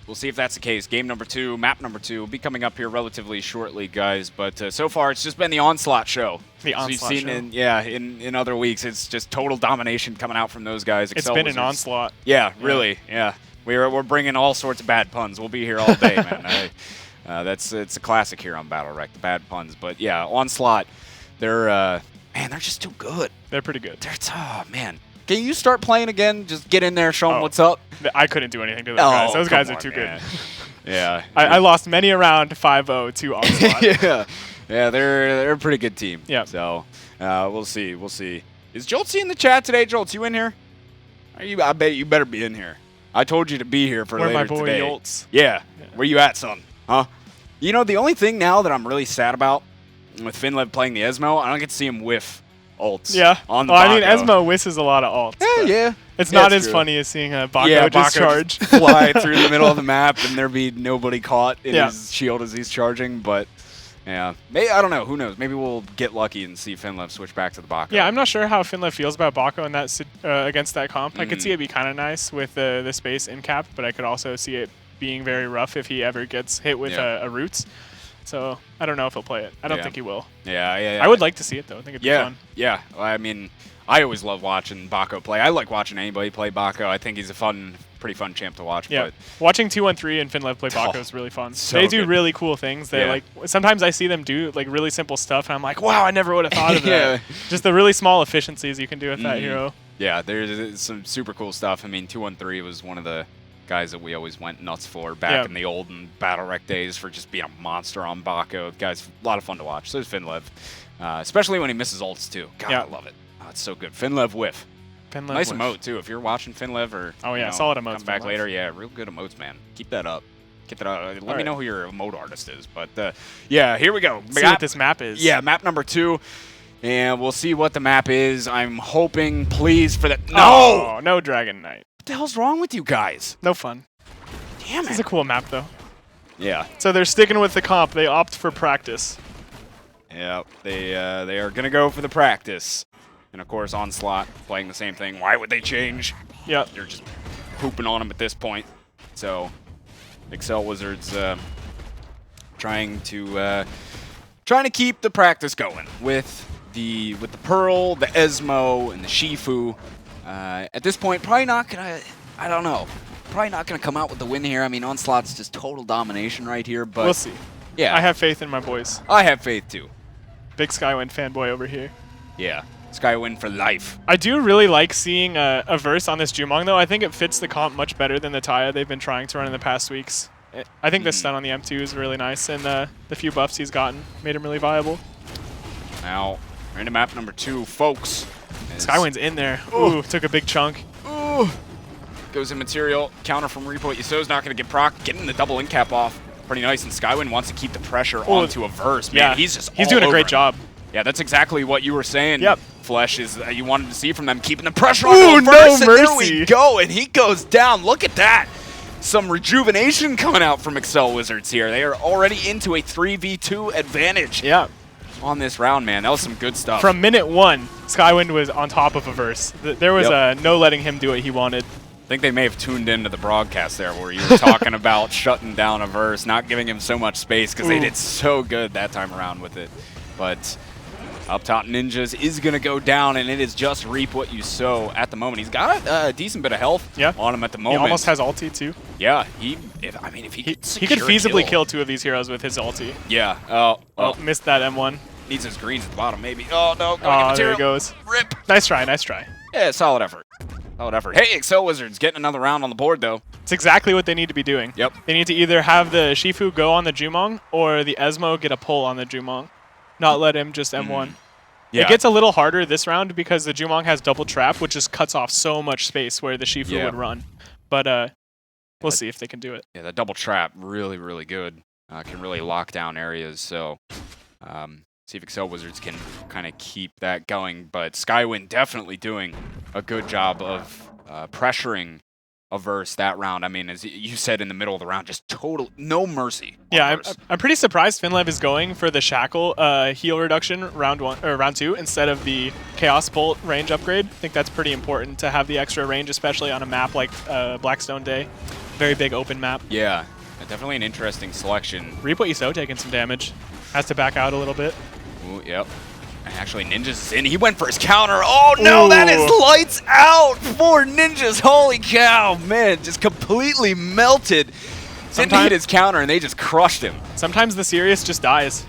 S1: we'll see if that's the case. Game number 2, map number 2 will be coming up here relatively shortly, guys. But so far, it's just been the Onslaught show.
S2: The Onslaught show.
S1: In other weeks, it's just total domination coming out from those guys.
S2: It's been an onslaught.
S1: Yeah, really. Yeah, we're bringing all sorts of bad puns. We'll be here all day, man. It's a classic here on BattleRekt, the bad puns. But yeah, Onslaught, they're Man, they're just too good.
S2: They're pretty good.
S1: Oh, man. Can you start playing again? Just get in there, show them what's up.
S2: I couldn't do anything to those guys. Those guys are too good.
S1: Yeah.
S2: I lost many a round 5-0 to Onslaught.
S1: Yeah, they're a pretty good team.
S2: Yeah.
S1: So we'll see. Is Joltsy in the chat today? Jolts, you in here? I bet you better be in here. I told you to be here for
S2: Where
S1: later
S2: my boy
S1: today.
S2: Jolts?
S1: Yeah. Where you at, son? Huh? You know, the only thing now that I'm really sad about with Finlev playing the Esmo, I don't get to see him whiff ults.
S2: Yeah.
S1: On the
S2: I mean,
S1: Bako.
S2: Esmo whistles a lot of ults.
S1: Yeah.
S2: It's not as funny as seeing a Bako just charge.
S1: Just fly through the middle of the map and there be nobody caught in his shield as he's charging. But yeah, maybe, I don't know. Who knows? Maybe we'll get lucky and see Finlev switch back to the Bako.
S2: Yeah, I'm not sure how Finlev feels about Bako in that against that comp. I could see it be kind of nice with the space in cap, but I could also see it being very rough if he ever gets hit with a roots. So I don't know if he'll play it. I don't think he will.
S1: Yeah.
S2: I would like to see it though. I think it'd be fun.
S1: Yeah. I mean, I always love watching Bako play. I like watching anybody play Bako. I think he's a pretty fun champ to watch.
S2: Yeah.
S1: But
S2: watching 213 and Finlev play Bako is really fun.
S1: So
S2: they do
S1: good.
S2: really cool things. They like sometimes I see them do like really simple stuff and I'm like, wow, I never would have thought of that. Just the really small efficiencies you can do with that hero.
S1: Yeah, there's some super cool stuff. I mean, 213 was one of the guys that we always went nuts for back in the olden BattleRekt days for just being a monster on Bako. Guy's a lot of fun to watch. So is Finlev, especially when he misses ults too. God, I love it. Oh, it's so good. Finlev whiff. Nice emote too. If you're watching Finlev or
S2: solid emotes.
S1: Come back later. Yeah, real good emotes, man. Keep that up. Get that up. Let me know who your emote artist is. But yeah, here we go.
S2: See what this map is.
S1: Yeah, map number 2. And we'll see what the map is. I'm hoping, please, for that.
S2: No! No Dragon Knight.
S1: What the hell's wrong with you guys?
S2: No fun.
S1: Damn it.
S2: This is a cool map, though.
S1: Yeah.
S2: So they're sticking with the comp. They opt for practice.
S1: Yeah, they are going to go for the practice. And, of course, Onslaught playing the same thing. Why would they change?
S2: Yeah.
S1: You're just pooping on them at this point. So, Excel Wizards trying to keep the practice going with the Pearl, the Esmo, and the Shifu. At this point, probably not gonna. I don't know. Probably not gonna come out with the win here. I mean, Onslaught's just total domination right here. But
S2: we'll see.
S1: Yeah,
S2: I have faith in my boys.
S1: I have faith too.
S2: Big Skywind fanboy over here.
S1: Yeah, Skywind for life.
S2: I do really like seeing a verse on this Jumong though. I think it fits the comp much better than the Taya they've been trying to run in the past weeks. I think the stun on the M2 is really nice, and the few buffs he's gotten made him really viable.
S1: Now, we're into map number 2, folks.
S2: Skywind's in there. Ooh, took a big chunk.
S1: Ooh. Goes in material. Counter from Repo. Yasuo's not going to get proc. Getting the double in cap off. Pretty nice. And Skywind wants to keep the pressure onto a verse. Man, he's
S2: doing a great job.
S1: Yeah, that's exactly what you were saying.
S2: Yep.
S1: Flesh is you wanted to see from them, keeping the pressure on the verse.
S2: No
S1: and
S2: mercy.
S1: there we go. And he goes down. Look at that. Some rejuvenation coming out from Excel Wizards here. They are already into a 3v2 advantage.
S2: Yeah.
S1: On this round, man. That was some good stuff.
S2: From minute 1, Skywind was on top of a verse. There was no letting him do what he wanted.
S1: I think they may have tuned into the broadcast there where you were talking about shutting down a verse, not giving him so much space because they did so good that time around with it. But up top, Ninjas is going to go down, and it is just reap what you sow at the moment. He's got a decent bit of health on him at the moment.
S2: He almost has ulti, too.
S1: Yeah, if he
S2: could feasibly kill 2 of these heroes with his ulti.
S1: Yeah.
S2: Oh, missed that M1.
S1: Needs his greens at the bottom, maybe. Oh, no.
S2: Oh, there he goes.
S1: Rip.
S2: Nice try, nice try.
S1: Yeah, solid effort. Solid effort. Hey, Excel Wizards getting another round on the board, though.
S2: It's exactly what they need to be doing.
S1: Yep.
S2: They need to either have the Shifu go on the Jumong or the Esmo get a pull on the Jumong. Not let him just M1.
S1: Yeah.
S2: It gets a little harder this round because the Jumong has double trap, which just cuts off so much space where the Shifu would run. But we'll see if they can do it.
S1: Yeah, that double trap, really, really good. Can really lock down areas. So see if Excel Wizards can kind of keep that going. But Skywind definitely doing a good job of pressuring a verse that round. I mean, as you said in the middle of the round, just total, no mercy.
S2: Yeah, I'm pretty surprised Finlev is going for the Shackle heal reduction round 2 instead of the Chaos Bolt range upgrade. I think that's pretty important to have the extra range, especially on a map like Blackstone Day. Very big open map.
S1: Yeah, definitely an interesting selection.
S2: Repo Iso taking some damage. Has to back out a little bit.
S1: Ooh, yep. And actually, Ninjas is in. He went for his counter. Oh, no, that is lights out for Ninjas. Holy cow, man, just completely melted. Didn't hit his counter, and they just crushed him.
S2: Sometimes the Sirius just dies.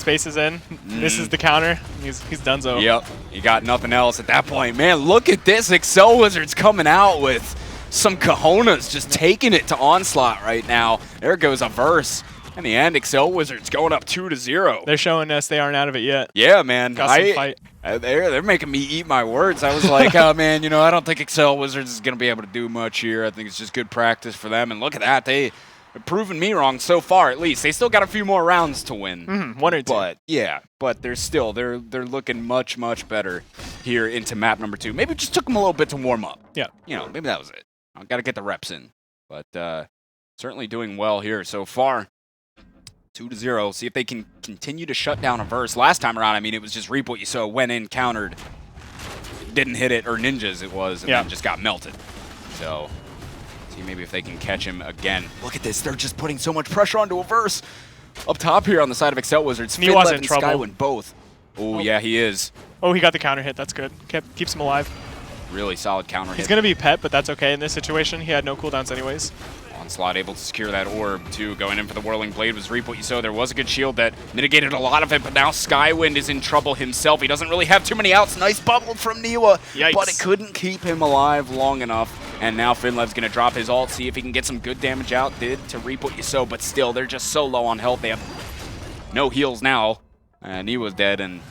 S2: spaces in, misses the counter. He's donezo.
S1: Yep, he got nothing else at that point. Man, look at this. Excel Wizards coming out with some cojones, just taking it to Onslaught right now. There goes a verse. In the end, Excel Wizards going up 2-0.
S2: They're showing us they aren't out of it yet.
S1: Yeah, man.
S2: Got some fight.
S1: They're making me eat my words. I was like, oh, man, you know, I don't think Excel Wizards is going to be able to do much here. I think it's just good practice for them. And look at that. They have proven me wrong so far, at least. They still got a few more rounds to win.
S2: 1 or 2.
S1: But, yeah, but they're looking much, much better here into map number 2. Maybe it just took them a little bit to warm up.
S2: Yeah.
S1: You know, maybe that was it. I've got to get the reps in. But certainly doing well here so far. 2-0. See if they can continue to shut down a verse. Last time around, I mean, it was just Reap What You Sow, went in, countered, didn't hit it, or Ninjas it was, and then just got melted. So, see maybe if they can catch him again. Look at this. They're just putting so much pressure onto a verse. Up top here on the side of Excel Wizards.
S2: Niwa's in trouble.
S1: Skywin both. Oh, yeah, he is.
S2: Oh, he got the counter hit. That's good. Keeps him alive.
S1: Really solid counter hit.
S2: He's going to be pet, but that's okay in this situation. He had no cooldowns anyways.
S1: Onslaught able to secure that orb, too. Going in for the Whirling Blade was Reap What You Sow. There was a good shield that mitigated a lot of it, but now Skywind is in trouble himself. He doesn't really have too many outs. Nice bubble from Niwa, but it couldn't keep him alive long enough. And now Finlev's going to drop his ult, see if he can get some good damage out. Did to Reap What You Sow, but still, they're just so low on health. They have no heals now. Niwa's dead, and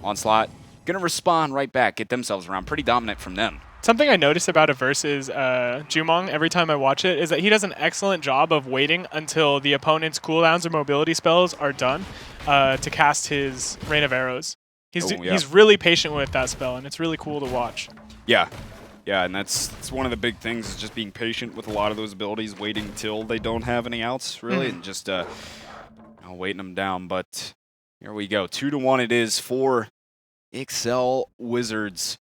S1: Onslaught going to respawn right back, get themselves around. Pretty dominant from them.
S2: Something I noticed about a versus Jumong every time I watch it is that he does an excellent job of waiting until the opponent's cooldowns or mobility spells are done to cast his Rain of Arrows. He's really patient with that spell, and it's really cool to watch.
S1: Yeah. Yeah, and that's one of the big things is just being patient with a lot of those abilities, waiting till they don't have any outs, really, and just waiting them down. But here we go. 2-1 it is for Excel Wizards.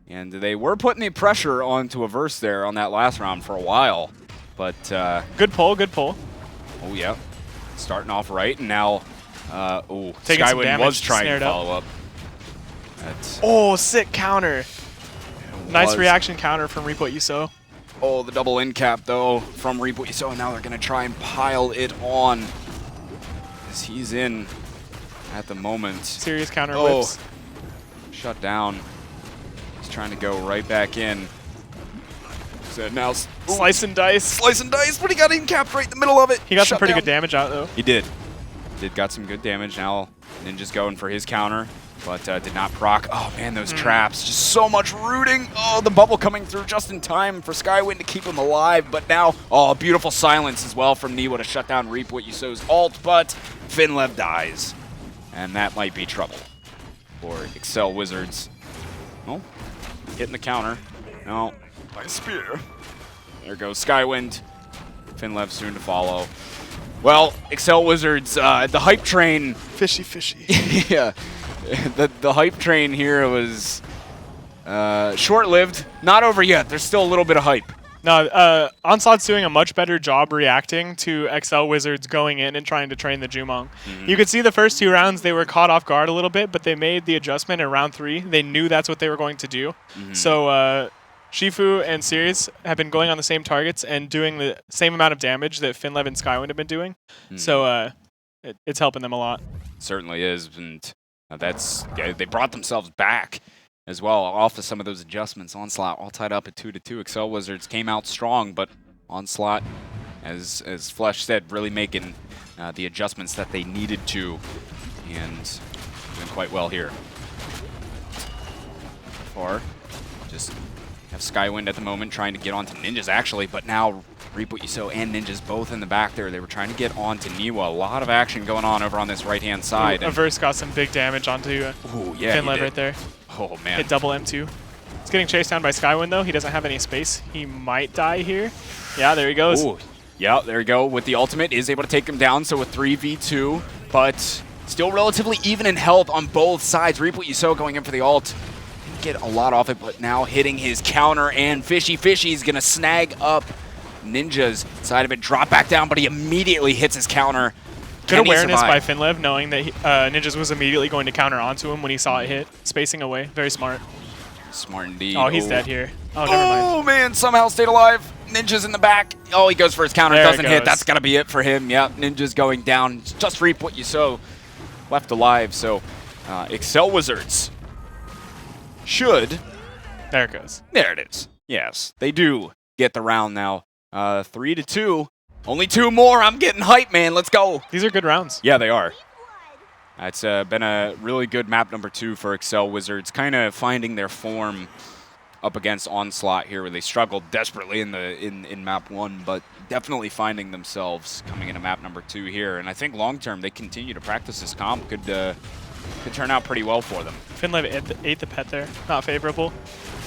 S1: And they were putting the pressure onto a verse there on that last round for a while. But
S2: good pull, good pull.
S1: Oh, yeah. Starting off right, and now
S2: Skywin
S1: was trying to follow up.
S2: Oh, sick counter. Nice reaction counter from Reap What You Sow.
S1: Oh, the double in cap, though, from Reap What You Sow. And now they're going to try and pile it on as he's in at the moment.
S2: Serious counter whips.
S1: Shut down. Trying to go right back in. So now
S2: slice and dice.
S1: Slice and dice, but he got in capped right in the middle of it.
S2: He got some pretty good damage out, though.
S1: He did. Got some good damage. Now Ninja's going for his counter, but did not proc. Oh, man, those traps. Just so much rooting. Oh, the bubble coming through just in time for Skywind to keep him alive. But now, beautiful silence as well from Niwa to shut down Reap What You Sow's ult, but Finlev dies. And that might be trouble for Excel Wizards. Oh. Hitting the counter. No. By a spear. There goes Skywind. Finlev soon to follow. Well, Excel Wizards, the hype train.
S2: Fishy.
S1: Yeah. The hype train here was short-lived. Not over yet. There's still a little bit of hype.
S2: No, Onslaught's doing a much better job reacting to Excel Wizards going in and trying to train the Jumong. You could see the first 2 rounds they were caught off guard a little bit, but they made the adjustment in round 3. They knew that's what they were going to do. So Shifu and Sirius have been going on the same targets and doing the same amount of damage that Finlev and Skywind have been doing. So it's helping them a lot.
S1: Certainly is, and they brought themselves back as well off of some of those adjustments. Onslaught all tied up at 2-2. Excel Wizards came out strong, but Onslaught, as Flesh said, really making the adjustments that they needed to, and doing quite well here. Or just have Skywind at the moment trying to get onto Ninjas actually, but now Reap What You Sow and Ninjas both in the back there. They were trying to get onto Niwa. A lot of action going on over on this right-hand side.
S2: Averse got some big damage onto Finlev right there.
S1: Oh, man.
S2: Hit double M2. He's getting chased down by Skywind, though. He doesn't have any space. He might die here. Yeah, there he goes.
S1: Ooh. Yeah, there you go. With the ultimate, is able to take him down. So a 3v2, but still relatively even in health on both sides. Reap What You Sow going in for the ult. Didn't get a lot off it, but now hitting his counter, and Fishy's going to snag up Ninja's side of it. Drop back down, but he immediately hits his counter.
S2: Good awareness by Finlev, knowing that Ninjas was immediately going to counter onto him when he saw it hit. Spacing away. Very smart.
S1: Smart indeed.
S2: Oh, he's dead here. Oh, never mind.
S1: Oh, man. Somehow stayed alive. Ninja's in the back. Oh, he goes for his counter. Doesn't hit. That's got to be it for him. Yep. Ninja's going down. Just Reap What You Sow left alive. So Excel Wizards should.
S2: There it goes.
S1: There it is. Yes, they do get the round now. 3-2. Only 2 more. I'm getting hyped, man. Let's go.
S2: These are good rounds.
S1: Yeah, they are. It's been a really good map number 2 for Excel Wizards, kind of finding their form up against Onslaught here, where they struggled desperately in map 1, but definitely finding themselves coming into map number 2 here. And I think long term they continue to practice this comp could turn out pretty well for them.
S2: Finlev ate the pet there. Not favorable.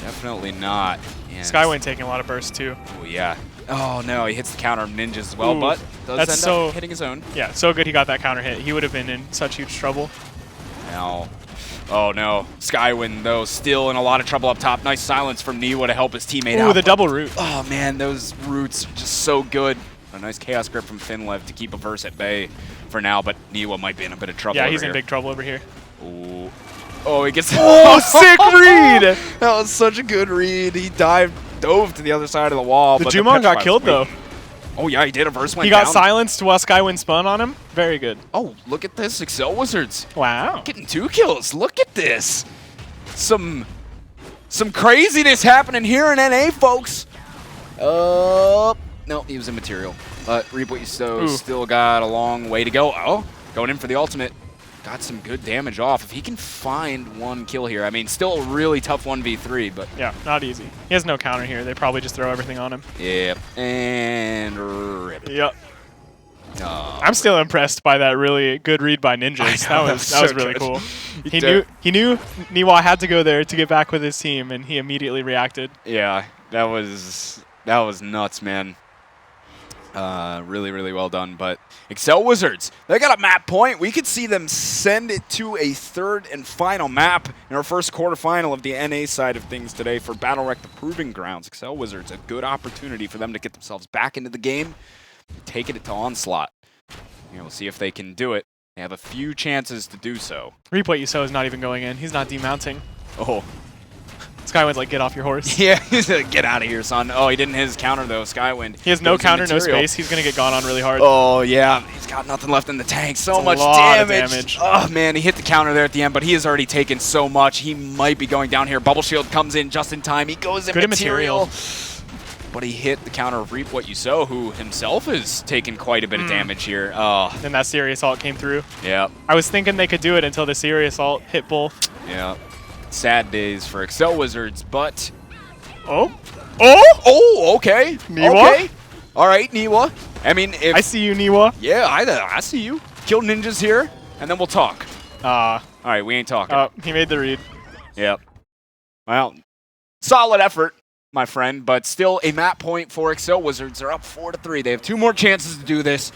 S1: Definitely not. And
S2: Skywin taking a lot of bursts too.
S1: Oh yeah. Oh no, he hits the counter of ninjas as well, but does end up hitting his own.
S2: Yeah, so good he got that counter hit. He would have been in such huge trouble.
S1: Now, oh no, Skywin though still in a lot of trouble up top. Nice silence from Niwa to help his teammate out.
S2: Ooh, the double root.
S1: Oh man, those roots are just so good. A nice chaos grip from Finlev to keep a verse at bay for now, but Niwa might be in a bit of trouble.
S2: Yeah, he's in big trouble over here.
S1: Ooh. Oh, he gets
S2: sick read!
S1: That was such a good read. He dove to the other side of the wall.
S2: The Jumon got killed though.
S1: Oh yeah, he did. A verse went
S2: He got
S1: down.
S2: silenced while Skywin spun on him. Very good.
S1: Oh, look at this, Excel Wizards.
S2: Wow.
S1: Getting 2 kills. Look at this. Some craziness happening here in NA, folks. No, he was immaterial. But Reap What You Sow still got a long way to go. Oh, going in for the ultimate. Got some good damage off. If he can find 1 kill here, I mean, still a really tough 1v3, but...
S2: Yeah, not easy. He has no counter here. They probably just throw everything on him.
S1: Yep. And rip.
S2: Yep. I'm still impressed by that really good read by Ninjas. That was really cool. He knew Niwa had to go there to get back with his team, and he immediately reacted.
S1: Yeah, that was nuts, man. Really, really well done. But Excel Wizards, they got a map point. We could see them send it to a 3rd and final map in our first quarterfinal of the NA side of things today for BattleRekt, the Proving Grounds. Excel Wizards, a good opportunity for them to get themselves back into the game, taking it to Onslaught. We'll see if they can do it. They have a few chances to do so.
S2: Reap What You Sow is not even going in. He's not demounting.
S1: Oh.
S2: Skywind's like, get off your horse.
S1: Yeah, he's like, get out of here, son. Oh, he didn't hit his counter, though, Skywind.
S2: He has no counter, no space. He's going to get gone on really hard.
S1: Oh, yeah. He's got nothing left in the tank. So much damage. Oh, man, he hit the counter there at the end, but he has already taken so much. He might be going down here. Bubble Shield comes in just in time. He goes in material. But he hit the counter of Reap What You Sow, who himself has taken quite a bit of damage here. Oh.
S2: And that serious ult came through.
S1: Yeah.
S2: I was thinking they could do it until the serious ult hit both.
S1: Yeah. Sad days for Excel Wizards, but...
S2: Oh?
S1: Okay.
S2: Niwa?
S1: Okay. All right, Niwa. I mean, if...
S2: I see you, Niwa.
S1: Yeah, I see you. Kill ninjas here, and then we'll talk. All right, we ain't talking.
S2: He made the read.
S1: Yep. Well, solid effort, my friend, but still a map point for Excel Wizards. They're up 4-3. They have 2 more chances to do this.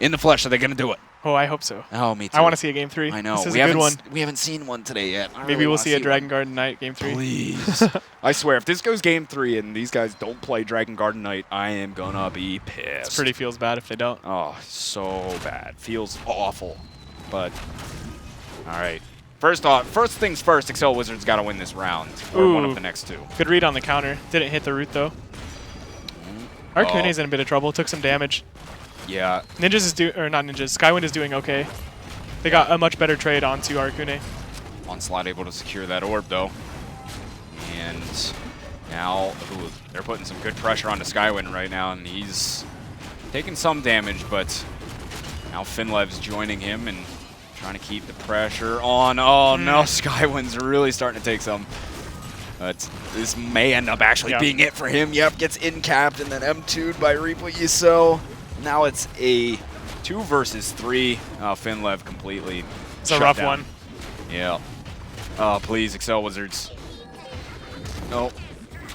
S1: In the flesh, are they going to do it?
S2: Oh, I hope so.
S1: Oh, me too.
S2: I want to see a Game 3.
S1: I know.
S2: This is a good one.
S1: We haven't seen one today yet.
S2: Maybe we'll see a Dragon Garden Knight Game 3.
S1: Please. I swear, if this goes Game 3 and these guys don't play Dragon Garden Knight, I am going to be pissed.
S2: It pretty feels bad if they don't.
S1: Oh, so bad. Feels awful. But, all right. First things first, Excel Wizards got to win this round. Or one of the next 2.
S2: Good read on the counter. Didn't hit the root, though. Arcune's in a bit of trouble. Took some damage.
S1: Yeah.
S2: Ninjas is not Ninjas. Skywind is doing okay. They got a much better trade onto Arcune.
S1: Onslaught able to secure that orb, though. And now, they're putting some good pressure onto Skywind right now, and he's taking some damage, but now Finlev's joining him and trying to keep the pressure on. Oh, no, Skywind's really starting to take some. But this may end up actually being it for him. Yep, gets in-capped and then M2'd by Reap What You Sow. Now it's a 2 versus 3. Finlev completely
S2: It's a rough one.
S1: Yeah. Oh, please, Excel Wizards. Nope.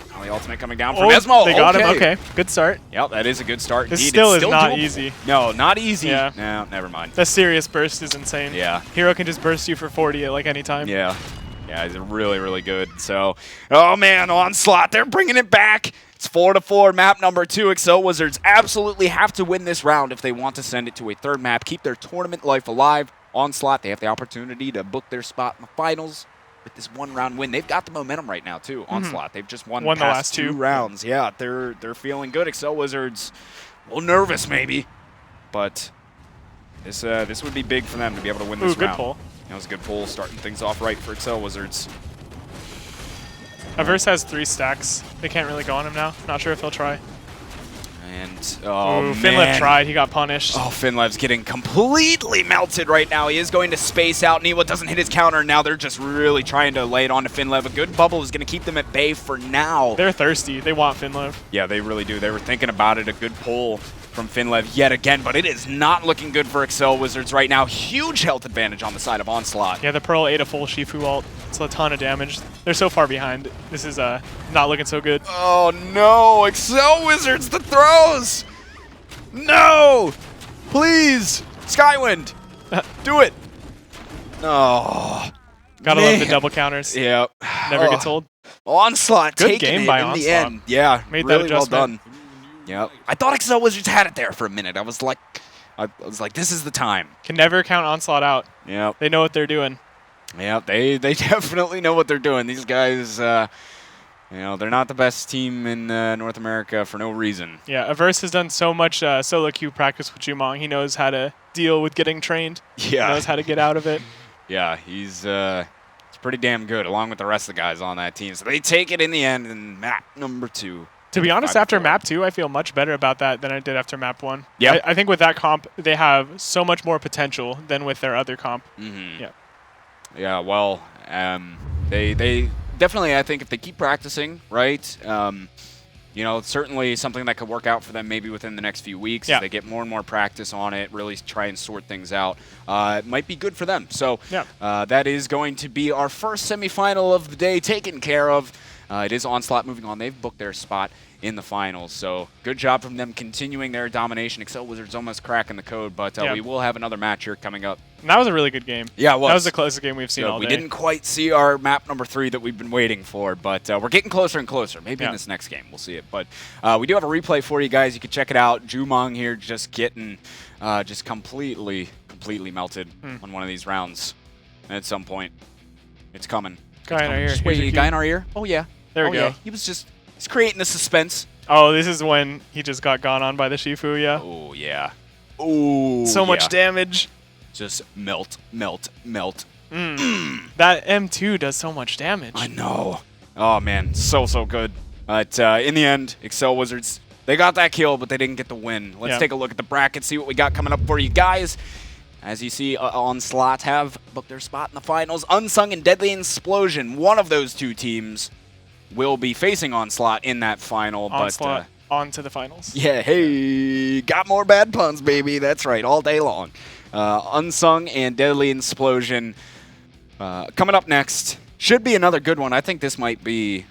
S1: Now the ultimate coming down from Esmo.
S2: They got him. Okay, good start.
S1: Yep, that is a good start.
S2: This
S1: Indeed.
S2: still
S1: It's
S2: is not
S1: doable.
S2: easy.
S1: No, not easy.
S2: Yeah.
S1: No, never mind.
S2: The serious burst is insane.
S1: Yeah.
S2: Hero can just burst you for 40 at like any time.
S1: Yeah. Yeah, he's really, really good. So, oh man, Onslaught, they're bringing it back. It's 4-4, map number 2. Excel Wizards absolutely have to win this round if they want to send it to a 3rd map, keep their tournament life alive. Onslaught, they have the opportunity to book their spot in the finals with this 1-round win. They've got the momentum right now, too. Onslaught, they've just won the
S2: last 2
S1: rounds. Yeah, they're feeling good. Excel Wizards, a little nervous maybe, but This would be big for them to be able to win this
S2: Ooh, good
S1: round.
S2: pull.
S1: That was a good pull, starting things off right for Excel Wizards.
S2: Averse has 3 stacks. They can't really go on him now. Not sure if they'll try.
S1: And, oh,
S2: Ooh,
S1: man.
S2: Finlev tried. He got punished.
S1: Oh, Finlev's getting completely melted right now. He is going to space out. Niwa doesn't hit his counter. Now they're just really trying to lay it on to Finlev. A good bubble is going to keep them at bay for now.
S2: They're thirsty. They want Finlev.
S1: Yeah, they really do. They were thinking about it. A good pull from Finlev yet again, but it is not looking good for Excel Wizards right now. Huge health advantage on the side of Onslaught.
S2: Yeah, the Pearl ate a full Shifu ult. It's a ton of damage. They're so far behind. This is not looking so good.
S1: Oh, no. Excel Wizards, the throws. No! Please! Skywind! Do it! Oh.
S2: Gotta love the double counters.
S1: Yep.
S2: Never gets old.
S1: Onslaught
S2: Good
S1: taking
S2: game
S1: it
S2: by
S1: in the
S2: Onslaught.
S1: end. Yeah,
S2: Made that
S1: really well
S2: adjustment.
S1: done. Yep. I thought Excel Wizards had it there for a minute. I was like, this is the time.
S2: Can never count Onslaught out.
S1: Yep.
S2: They know what they're doing.
S1: Yep. They definitely know what they're doing. These guys, they're not the best team in North America for no reason.
S2: Yeah, Averse has done so much solo queue practice with Jumong. He knows how to deal with getting trained.
S1: Yeah.
S2: He knows how to get out of it.
S1: Yeah, he's pretty damn good, along with the rest of the guys on that team. So they take it in the end in map number 2.
S2: To be honest, after map 2, I feel much better about that than I did after map 1.
S1: Yep.
S2: I think with that comp, they have so much more potential than with their other comp.
S1: Mm-hmm.
S2: Yeah.
S1: Yeah, well, they definitely, I think if they keep practicing, right, certainly something that could work out for them maybe within the next few weeks.
S2: Yeah.
S1: As they get more and more practice on it, really try and sort things out. It might be good for them. So
S2: Yeah.
S1: that is going to be our first semifinal of the day taken care of. It is Onslaught moving on. They've booked their spot in the finals. So good job from them continuing their domination. Excel Wizards almost cracking the code, but
S2: Yeah.
S1: we will have another match here coming up.
S2: And that was a really good game.
S1: Yeah, it was.
S2: That was the closest game we've seen all
S1: We
S2: day.
S1: didn't quite see our map number 3 that we've been waiting for, but we're getting closer and closer. Maybe in this next game we'll see it. But we do have a replay for you guys. You can check it out. Jumong here just getting just completely melted on one of these rounds. And at some point, it's coming.
S2: Guy in our ear.
S1: Just
S2: Here's
S1: wait,
S2: your
S1: a
S2: cue.
S1: guy in our ear? Oh, yeah.
S2: There we
S1: Oh,
S2: go.
S1: yeah. He's creating the suspense.
S2: Oh, this is when he just got gone on by the Shifu, yeah.
S1: Oh, yeah. Oh,
S2: So much damage.
S1: Just melt, melt, melt.
S2: That M2 does so much damage.
S1: I know. Oh, man. So good. But in the end, Excel Wizards, they got that kill, but they didn't get the win. Let's take a look at the bracket, see what we got coming up for you guys. As you see, Onslaught have booked their spot in the finals. Unsung and Deadly Explosion, one of those two teams, will be facing Onslaught in that final.
S2: Onslaught on to the finals.
S1: Yeah, hey, got more bad puns, baby. That's right, all day long. Unsung and Deadly Explosion coming up next. Should be another good one. I think this might be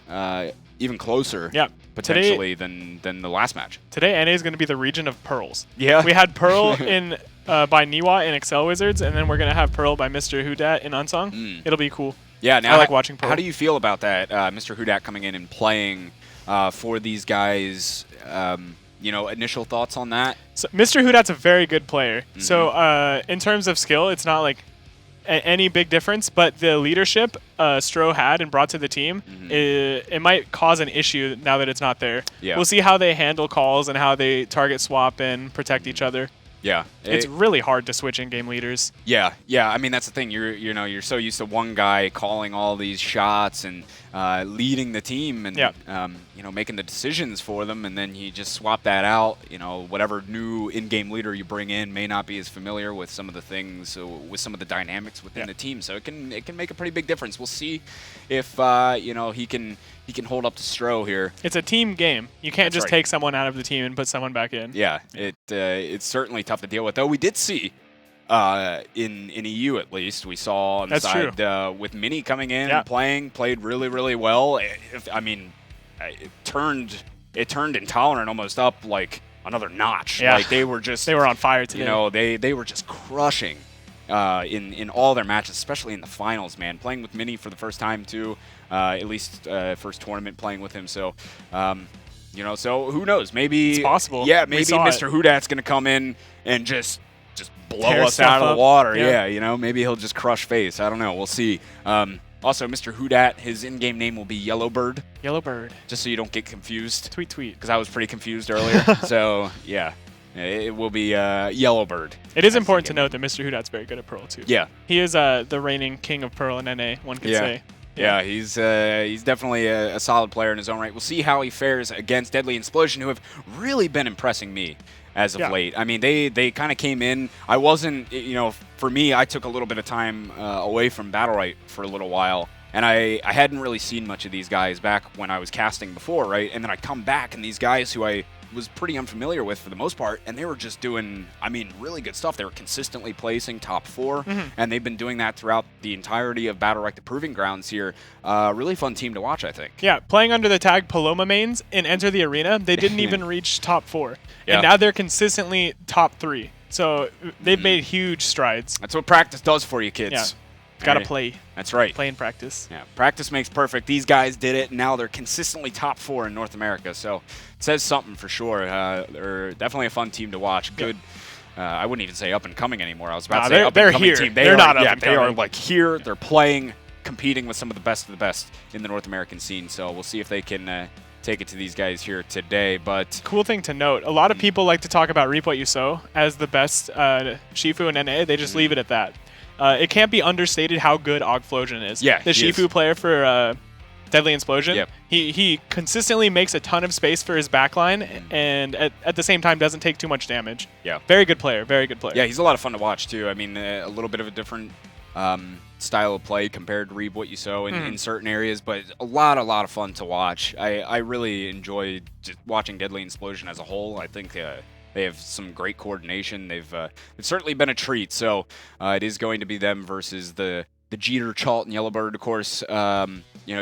S1: even closer, potentially, than the last match.
S2: Today, NA is going to be the region of Pearls.
S1: Yeah.
S2: We had Pearl in by Niwa in Excel Wizards, and then we're going to have Pearl by Mr. Hudat in Unsung. It'll be cool.
S1: Yeah, now
S2: I like watching Pearl.
S1: How do you feel about that, Mr. Hudat coming in and playing for these guys? Initial thoughts on that?
S2: So Mr. Hudat's a very good player. So in terms of skill, it's not like any big difference, but the leadership Stro had and brought to the team, it might cause an issue now that it's not there.
S1: Yeah.
S2: We'll see how they handle calls and how they target swap and protect each other.
S1: Yeah,
S2: It's really hard to switch in-game leaders.
S1: Yeah. I mean, that's the thing. You're so used to one guy calling all these shots and leading the team and making the decisions for them, and then you just swap that out. Whatever new in-game leader you bring in may not be as familiar with some of the things, with some of the dynamics within the team. So it can make a pretty big difference. We'll see if he can hold up to Stro here.
S2: It's a team game. You can't
S1: That's
S2: just
S1: right.
S2: take someone out of the team and put someone back in.
S1: Yeah, it's certainly tough to deal with. Though we did see in EU at least, we saw on the side with Mini coming in and played really, really well. It turned Intolerant almost up like another notch.
S2: Yeah.
S1: Like they were
S2: on fire today.
S1: They were just crushing in all their matches, especially in the finals, man. Playing with Mini for the first time too, at least first tournament playing with him. So, so who knows? Maybe
S2: it's possible.
S1: Yeah, maybe Mr. Hudat's gonna come in and just blow
S2: Tear
S1: us out of the
S2: up.
S1: water.
S2: Yeah.
S1: Yeah, maybe he'll just crush face. I don't know. We'll see. Also, Mr. Hudat, his in-game name will be Yellowbird.
S2: Yellowbird.
S1: Just so you don't get confused.
S2: Tweet.
S1: Because I was pretty confused earlier. So, yeah. It will be Yellowbird.
S2: It is important to note that Mr. Hudat's very good at Pearl, too.
S1: Yeah.
S2: He is the reigning king of Pearl in NA, one could say.
S1: Yeah, he's definitely a solid player in his own right. We'll see how he fares against Deadly Explosion, who have really been impressing me as of late. I mean, they kind of came in. I wasn't, for me, I took a little bit of time away from BattleRekt for a little while, and I hadn't really seen much of these guys back when I was casting before, right? And then I come back, and these guys who I was pretty unfamiliar with for the most part, and they were just doing, really good stuff. They were consistently placing top 4, and they've been doing that throughout the entirety of BattleRekt the Proving Grounds here. Really fun team to watch, I think.
S2: Yeah, playing under the tag Paloma mains in Enter the Arena, they didn't even reach top 4.
S1: Yeah.
S2: And now they're consistently top 3. So they've made huge strides.
S1: That's what practice does for you, kids.
S2: Yeah. Gotta play.
S1: That's right.
S2: Play in practice.
S1: Yeah, practice makes perfect. These guys did it, and now they're consistently top 4 in North America. So it says something for sure. They're definitely a fun team to watch. Good. I wouldn't even say up and coming anymore. I was about to say up and coming team.
S2: They're not up and
S1: They
S2: coming.
S1: are like here. They're playing, competing with some of the best in the North American scene. So we'll see if they can take it to these guys here today. But
S2: cool thing to note, a lot of people like to talk about Reap What You Sow as the best Shifu in NA. They just leave it at that. It can't be understated how good Ogflosion is.
S1: Yeah,
S2: the Shifu player for Deadly Explosion.
S1: Yep.
S2: He consistently makes a ton of space for his backline, and at the same time doesn't take too much damage.
S1: Yeah.
S2: Very good player. Very good player.
S1: Yeah, he's a lot of fun to watch too. I mean, a little bit of a different style of play compared to Reap What You Sow in certain areas, but a lot of fun to watch. I really enjoy just watching Deadly Explosion as a whole. I think they have some great coordination. They've certainly been a treat. So it is going to be them versus the Jeter, Chalt, and Yellowbird, of course.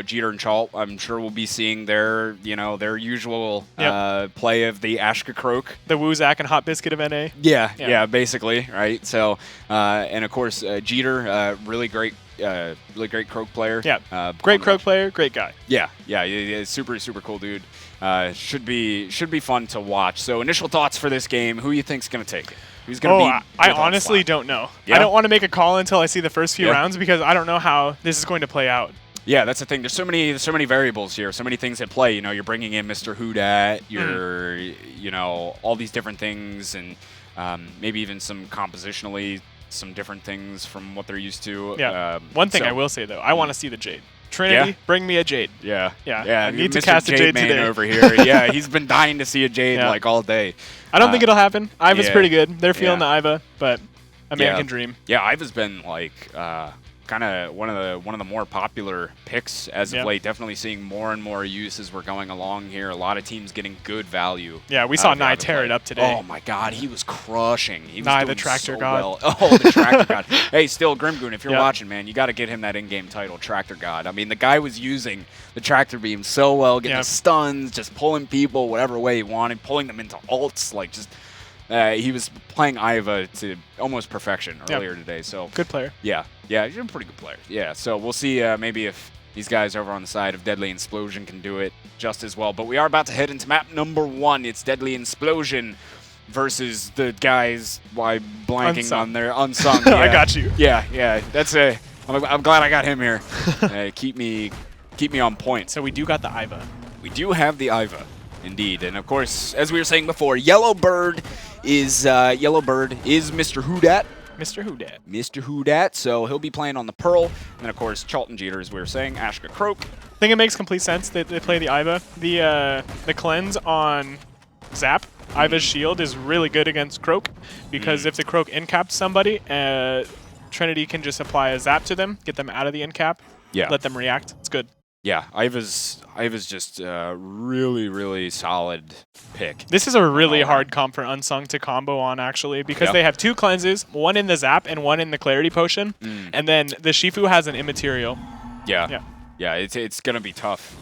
S1: Jeter and Chalt, I'm sure we'll be seeing their usual play of the Ashka Croak.
S2: The Woozak and Hot Biscuit of NA.
S1: Yeah, basically, right? So, and of course, Jeter, really great Croak player.
S2: Yeah, great Croak player, great guy.
S1: Yeah, super cool dude. Should be fun to watch. So, initial thoughts for this game. Who you think's gonna take it? Who's gonna be?
S2: I honestly don't know.
S1: Yeah?
S2: I don't want to make a call until I see the first few rounds because I don't know how this is going to play out.
S1: Yeah, that's the thing. There's so many variables here, so many things at play. You're bringing in Mr. Hudat, all these different things, and maybe even some compositionally, some different things from what they're used to.
S2: Yeah. One thing I will say though, I want to see the Jade. Trinity, bring me a Jade.
S1: Yeah.
S2: I need to
S1: Mr.
S2: cast a Jade
S1: man
S2: today.
S1: over here. Yeah, he's been dying to see a Jade like all day.
S2: I don't think it'll happen. Iva's pretty good. They're feeling the Iva, but a man can dream.
S1: Yeah, Iva's been like kind of one of the more popular picks as of late. Definitely seeing more and more use as we're going along here. A lot of teams getting good value.
S2: Yeah, we saw Nye tear it up today.
S1: Oh my God, he was crushing. He was
S2: Nye
S1: doing
S2: the Tractor
S1: so
S2: God.
S1: well. Oh, the Tractor God. Hey, still Grimgoon, if you're watching, man, you got to get him that in-game title, Tractor God. I mean, the guy was using the Tractor Beam so well, getting the stuns, just pulling people whatever way he wanted, pulling them into ults, like just. He was playing Iva to almost perfection earlier today. So
S2: good player.
S1: Yeah, he's a pretty good player. Yeah, so we'll see maybe if these guys over on the side of Deadly Explosion can do it just as well. But we are about to head into map number 1. It's Deadly Explosion versus the guys blanking
S2: Unsung.
S1: on their Unsung.
S2: I got you.
S1: Yeah. That's I'm glad I got him here. Keep me on point.
S2: So we do got the Iva.
S1: We do have the Iva. Indeed, and of course, as we were saying before, Yellowbird is Mr. Hudat. Mr. Hudat, so he'll be playing on the Pearl, and of course, Charlton Jeter, as we were saying, Ashka Croak.
S2: I think it makes complete sense that they play the Iva. The cleanse on Zap, Iva's shield, is really good against Croak, because if the Croak incaps somebody, Trinity can just apply a Zap to them, get them out of the incap, let them react. It's good.
S1: Yeah, Iva's just a really solid pick.
S2: This is a really hard comp for Unsung to combo on, actually, because they have 2 cleanses, one in the Zap and one in the Clarity Potion, and then the Shifu has an Immaterial.
S1: Yeah, it's going to be tough,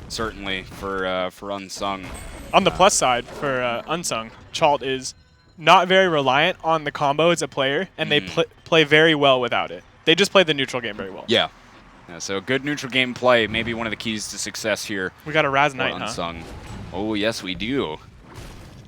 S1: certainly, for Unsung.
S2: On the plus side, for Unsung, Chalt is not very reliant on the combo as a player, and they play very well without it. They just play the neutral game very well.
S1: Yeah, so good neutral game play, maybe one of the keys to success here.
S2: We got a Raz Knight,
S1: Unsung. Oh, yes, we do.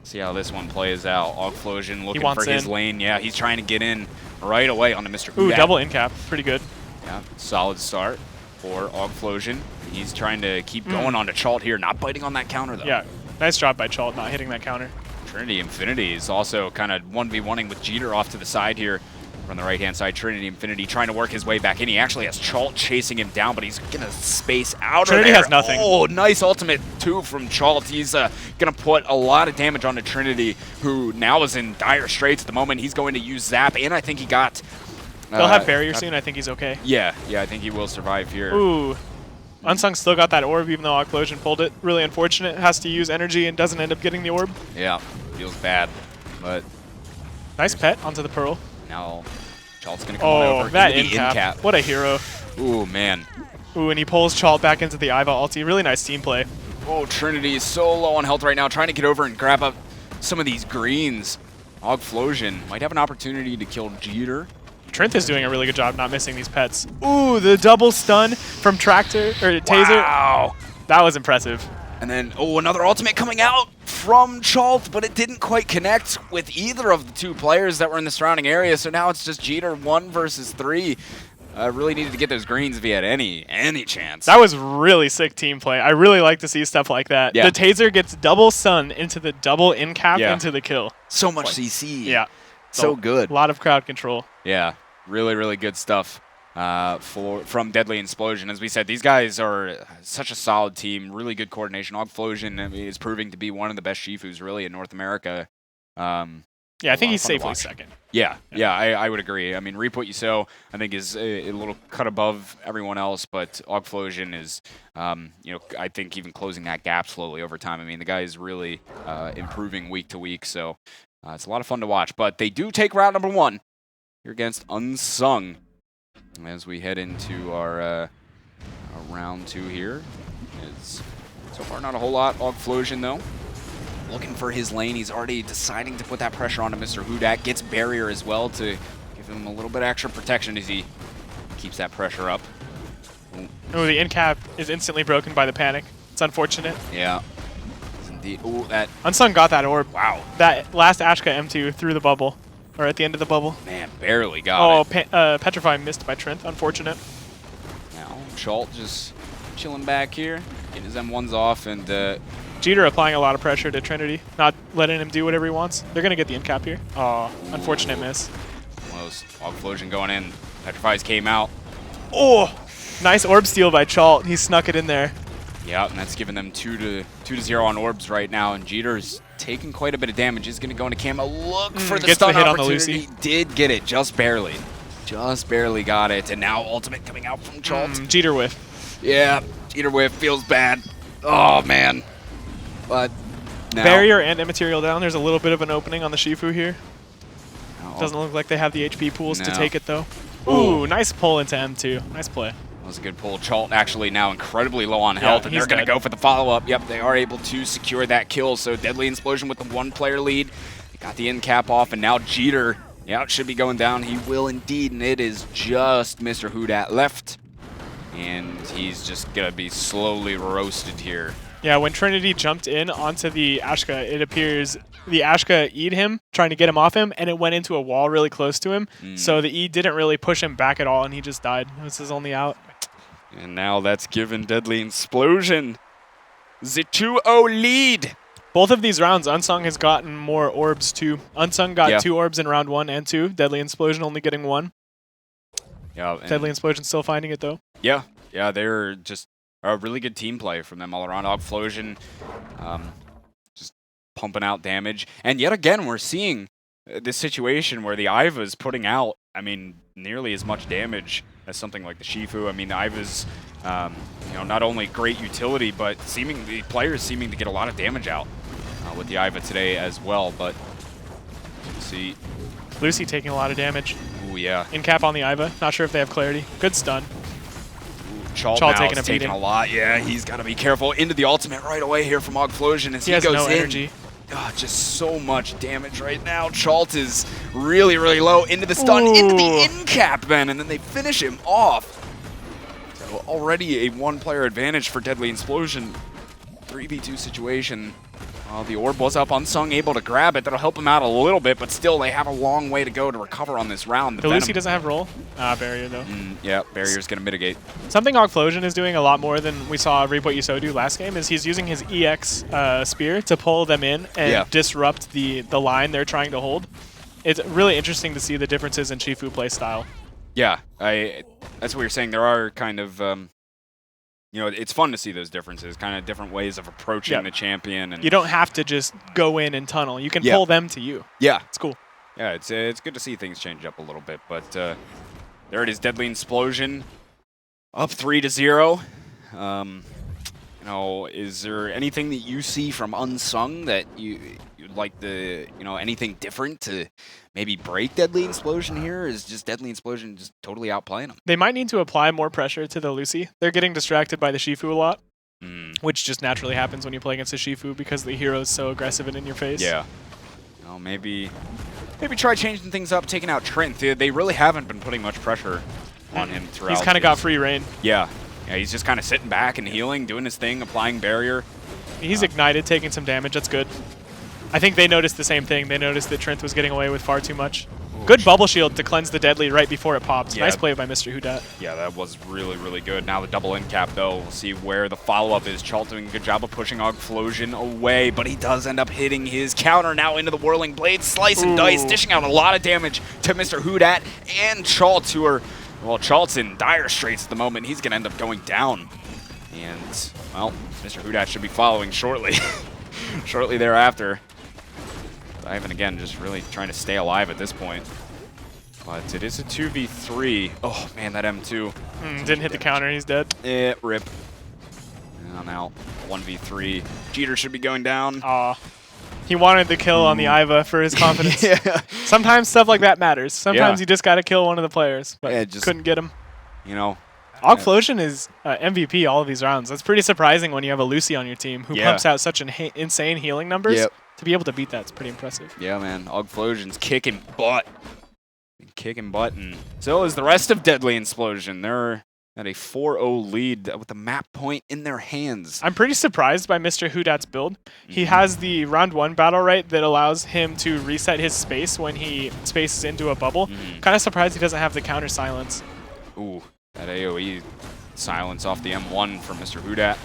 S1: See how this one plays out. Ogflosion looking for his lane. Yeah, he's trying to get in right away on the Mr. Hudat.
S2: Ooh, double incap. Pretty good.
S1: Yeah, solid start for Ogflosion. He's trying to keep going on to Chalt here, not biting on that counter, though.
S2: Yeah, nice job by Chalt not hitting that counter.
S1: Trinity Infinity is also kind of 1v1ing with Jeter off to the side here. On the right-hand side, Trinity Infinity trying to work his way back in. He actually has Chalt chasing him down, but he's going to space out
S2: Trinity
S1: of there.
S2: has nothing.
S1: Oh, nice ultimate, too, from Chalt. He's going to put a lot of damage onto Trinity, who now is in dire straits at the moment. He's going to use Zap, and I think he got...
S2: They'll have barrier soon. I think he's okay.
S1: Yeah, I think he will survive here.
S2: Ooh. Unsung still got that orb, even though Occlusion pulled it. Really unfortunate. Has to use energy and doesn't end up getting the orb.
S1: Yeah, feels bad, but...
S2: Nice pet onto the Pearl.
S1: Now... Chalt's gonna come on over.
S2: That in-cap. What a hero.
S1: Ooh, man.
S2: Ooh, and he pulls Chalt back into the Iva ulti. Really nice team play.
S1: Oh, Trinity is so low on health right now, trying to get over and grab up some of these greens. Ogflosion might have an opportunity to kill Jeter.
S2: Trinth is doing a really good job not missing these pets. Ooh, the double stun from Tractor, or Taser.
S1: Wow.
S2: That was impressive.
S1: And then, another ultimate coming out from Chalt, but it didn't quite connect with either of the two players that were in the surrounding area, so now it's just Jeter 1 versus 3. Really needed to get those greens if he had any chance.
S2: That was really sick team play. I really like to see stuff like that.
S1: Yeah.
S2: The Taser gets double stun into the double in cap into the kill.
S1: So much CC.
S2: Yeah.
S1: So good.
S2: A lot of crowd control.
S1: Yeah, really, really good stuff. From Deadly Explosion. As we said, these guys are such a solid team, really good coordination. Ogflosion is proving to be one of the best Shifus really in North America.
S2: Yeah, I think he's safely second.
S1: Yeah, I would agree. I mean, Reap What You Sow, I think, is a little cut above everyone else, but Ogflosion is, I think even closing that gap slowly over time. I mean, the guy is really improving week to week, so it's a lot of fun to watch. But they do take round number 1 here against Unsung. As we head into our round 2 here. It's so far not a whole lot. Ogflosion, though, looking for his lane. He's already deciding to put that pressure onto Mr. Hudak. Gets barrier as well to give him a little bit extra protection as he keeps that pressure up.
S2: Oh, the in cap is instantly broken by the panic. It's unfortunate.
S1: Yeah. Indeed. Ooh, that
S2: Unsung got that orb.
S1: Wow.
S2: That last Ashka M2 through the bubble. Or at the end of the bubble.
S1: Man, barely got it.
S2: Petrify missed by Trinth. Unfortunate.
S1: Now, Chalt just chilling back here, getting his M1s off, and
S2: Jeter applying a lot of pressure to Trinity, not letting him do whatever he wants. They're going to get the in cap here. Oh, unfortunate miss.
S1: Almost. Ogflosion going in. Petrify's came out.
S2: Oh, nice orb steal by Chalt. He snuck it in there.
S1: Yeah, and that's giving them 2 to 0 on orbs right now, and Jeter's taking quite a bit of damage. He's going to go into camo. Look for the stun
S2: hit
S1: opportunity.
S2: On the Lucy.
S1: Did get it, just barely. Just barely got it, and now ultimate coming out from Chalt.
S2: Jeter whiff.
S1: Yeah, Jeter whiff feels bad. Oh, man. But now...
S2: Barrier and immaterial down. There's a little bit of an opening on the Shifu here. Doesn't look like they have the HP pools to take it, though. Ooh, nice pull into M2. Nice play.
S1: That was a good pull. Chalt actually now incredibly low on health, and they're going to go for the follow-up. Yep, they are able to secure that kill, so Deadly Explosion with the 1-player lead. They got the end cap off, and now Jeter, it should be going down. He will indeed, and it is just Mr. Hudat left. And he's just going to be slowly roasted here.
S2: Yeah, when Trinity jumped in onto the Ashka, it appears the Ashka E'd him, trying to get him off him, and it went into a wall really close to him. So the E didn't really push him back at all, and he just died. This was his only out.
S1: And now that's given Deadly Explosion the 2-0 lead.
S2: Both of these rounds, Unsung has gotten more orbs too. Unsung got 2 orbs in round 1 and 2. Deadly Explosion only getting 1.
S1: Yeah.
S2: Deadly Explosion still finding it though.
S1: Yeah, they're just a really good team play from them all around. Ogflosion just pumping out damage. And yet again, we're seeing this situation where the Iva is putting out, I mean, nearly as much damage as something like the Shifu. I mean, the Iva's, not only great utility, but the players seeming to get a lot of damage out with the Iva today as well. But let's see.
S2: Lucy taking a lot of damage.
S1: Ooh, yeah.
S2: In cap on the Iva. Not sure if they have clarity. Good stun.
S1: Chalt now taking a lot. Yeah, he's got to be careful. Into the ultimate right away here from Ogflosion as he
S2: has
S1: goes
S2: no
S1: in.
S2: Energy.
S1: Oh, just so much damage right now. Chalt is really, really low. Into the stun, into the in-cap then, and then they finish him off. So already a 1-player advantage for Deadly Explosion. 3v2 situation. Well, the orb was up. Unsung able to grab it. That'll help him out a little bit, but still they have a long way to go to recover on this round.
S2: The Lucy doesn't have roll. Barrier, though.
S1: Yeah, Barrier's going to mitigate.
S2: Something Ogflosion is doing a lot more than we saw Reap What You Sow do last game is he's using his EX spear to pull them in and disrupt the line they're trying to hold. It's really interesting to see the differences in Shifu play style.
S1: Yeah, that's what you're saying. There are kind of... you know, it's fun to see those differences, kind of different ways of approaching the champion. And
S2: you don't have to just go in and tunnel. You can pull them to you.
S1: Yeah.
S2: It's cool.
S1: Yeah, it's good to see things change up a little bit. But there it is, Deadly Explosion, up 3-0. You know, is there anything that you see from Unsung that you'd like to, you know, anything different to maybe break Deadly Explosion here? Is just Deadly Explosion just totally outplaying them?
S2: They might need to apply more pressure to the Lucy. They're getting distracted by the Shifu a lot, which just naturally happens when you play against a Shifu because the hero is so aggressive and in your face.
S1: Yeah. You know, maybe try changing things up, taking out Trent. They really haven't been putting much pressure on him throughout.
S2: He's kind of got free reign.
S1: Yeah. Yeah, he's just kind of sitting back and healing, doing his thing, applying barrier.
S2: He's ignited, taking some damage. That's good. I think they noticed the same thing. They noticed that Trent was getting away with far too much. Good bubble shield to cleanse the deadly right before it pops.
S1: Yeah.
S2: Nice play by Mr. Hudat.
S1: Yeah, that was really, really good. Now the double end cap, though. We'll see where the follow-up is. Chalt doing a good job of pushing Ogflosion away, but he does end up hitting his counter now into the Whirling Blade. Slice and dice, dishing out a lot of damage to Mr. Hudat and Chalt, who are... Well, Chalt's in dire straits at the moment. He's going to end up going down. And, well, Mr. Hudat should be following shortly. Shortly thereafter. Ivan, again, just really trying to stay alive at this point. But it is a 2v3. Oh, man, that M2.
S2: Didn't hit the counter. He's dead.
S1: Yeah, rip. Now 1v3. Jeter should be going down.
S2: Aw. He wanted the kill on the Iva for his confidence.
S1: Yeah.
S2: Sometimes stuff like that matters. Sometimes you just got to kill one of the players, but
S1: just
S2: couldn't get him.
S1: You know.
S2: Ogflosion is MVP all of these rounds. That's pretty surprising when you have a Lucy on your team who pumps out such insane healing numbers.
S1: Yep.
S2: To be able to beat that's pretty impressive.
S1: Yeah, man. Ogflosion's kicking butt. Kicking butt. And so is the rest of Deadly Explosion. They're at a 4-0 lead with the map point in their hands.
S2: I'm pretty surprised by Mr. Hudat's build. He has the round 1 BattleRekt that allows him to reset his space when he spaces into a bubble. Kind of surprised he doesn't have the counter silence.
S1: Ooh, that AoE silence off the M1 from Mr. Hudat.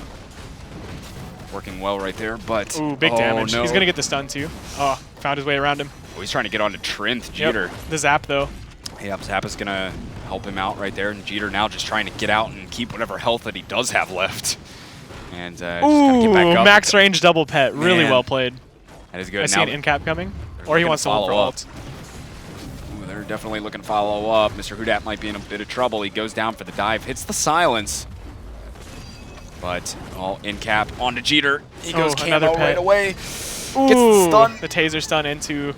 S1: Working well right there, but...
S2: Ooh, big damage.
S1: No.
S2: He's going to get the stun too. Oh, found his way around him.
S1: Oh, he's trying to get onto Trent, Jeter.
S2: Yep. The zap though.
S1: Yep, Zap is going to help him out right there, and Jeter now just trying to get out and keep whatever health that he does have left. And just get back up.
S2: Max range double pet. Really well played.
S1: That is good.
S2: I see an in cap coming. Or he wants to hold for ult.
S1: Ooh, they're definitely looking to follow up. Mr. Hudat might be in a bit of trouble. He goes down for the dive, hits the silence. But, in cap onto Jeter. He goes camo right away. Gets the stun.
S2: The taser stun into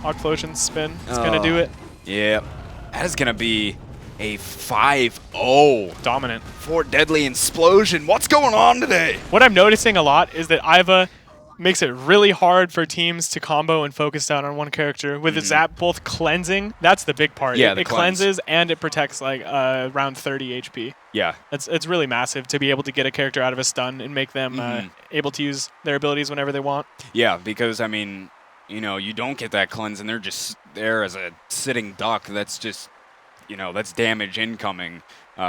S2: Ogflosion's spin. It's going to do it.
S1: Yeah. That is going to be a 5-0.
S2: Dominant.
S1: For Deadly Explosion. What's going on today?
S2: What I'm noticing a lot is that Iva makes it really hard for teams to combo and focus down on one character. With the Zap both cleansing, that's the big part.
S1: Yeah,
S2: it cleanses and it protects like around 30 HP.
S1: Yeah.
S2: It's really massive to be able to get a character out of a stun and make them able to use their abilities whenever they want.
S1: Yeah, because, I mean, you know, you don't get that cleanse and they're just there as a sitting duck. That's just, you know, that's damage incoming. You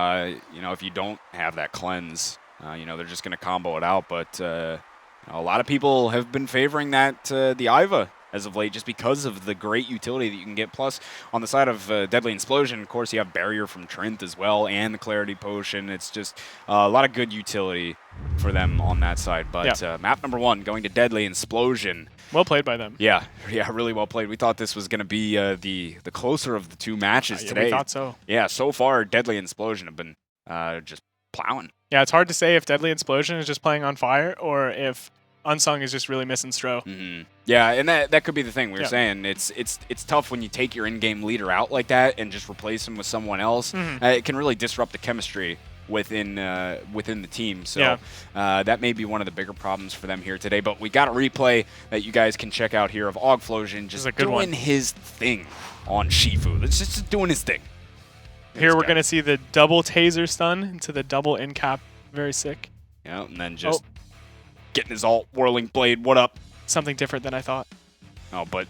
S1: know, if you don't have that cleanse, you know, they're just going to combo it out. But a lot of people have been favoring that the Iva as of late just because of the great utility that you can get. Plus, on the side of Deadly Explosion, of course, you have Barrier from Trent as well and the Clarity Potion. It's just a lot of good utility for them on that side. But map number 1 going to Deadly Explosion.
S2: Well played by them.
S1: Yeah, really well played. We thought this was going to be the closer of the two matches today.
S2: We thought so.
S1: Yeah, so far, Deadly Explosion have been just plowing.
S2: Yeah, it's hard to say if Deadly Explosion is just playing on fire or if Unsung is just really missing Stro.
S1: Yeah, and that could be the thing we were saying. It's tough when you take your in-game leader out like that and just replace him with someone else. It can really disrupt the chemistry within the team. So that may be one of the bigger problems for them here today. But we got a replay that you guys can check out here of Ogflosion just doing his thing on Shifu. It's just doing his thing.
S2: Here we're going to see the double taser stun into the double in cap. Very sick.
S1: Yeah, and then just getting his ult, whirling blade. What up?
S2: Something different than I thought.
S1: Oh, but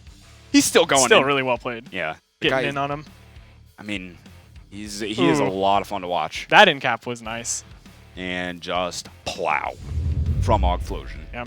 S1: he's still going.
S2: Still
S1: in.
S2: really well played.
S1: Yeah,
S2: Getting in on him.
S1: I mean, he is a lot of fun to watch.
S2: That in cap was nice.
S1: And just plow from Augflosion.
S2: Yeah.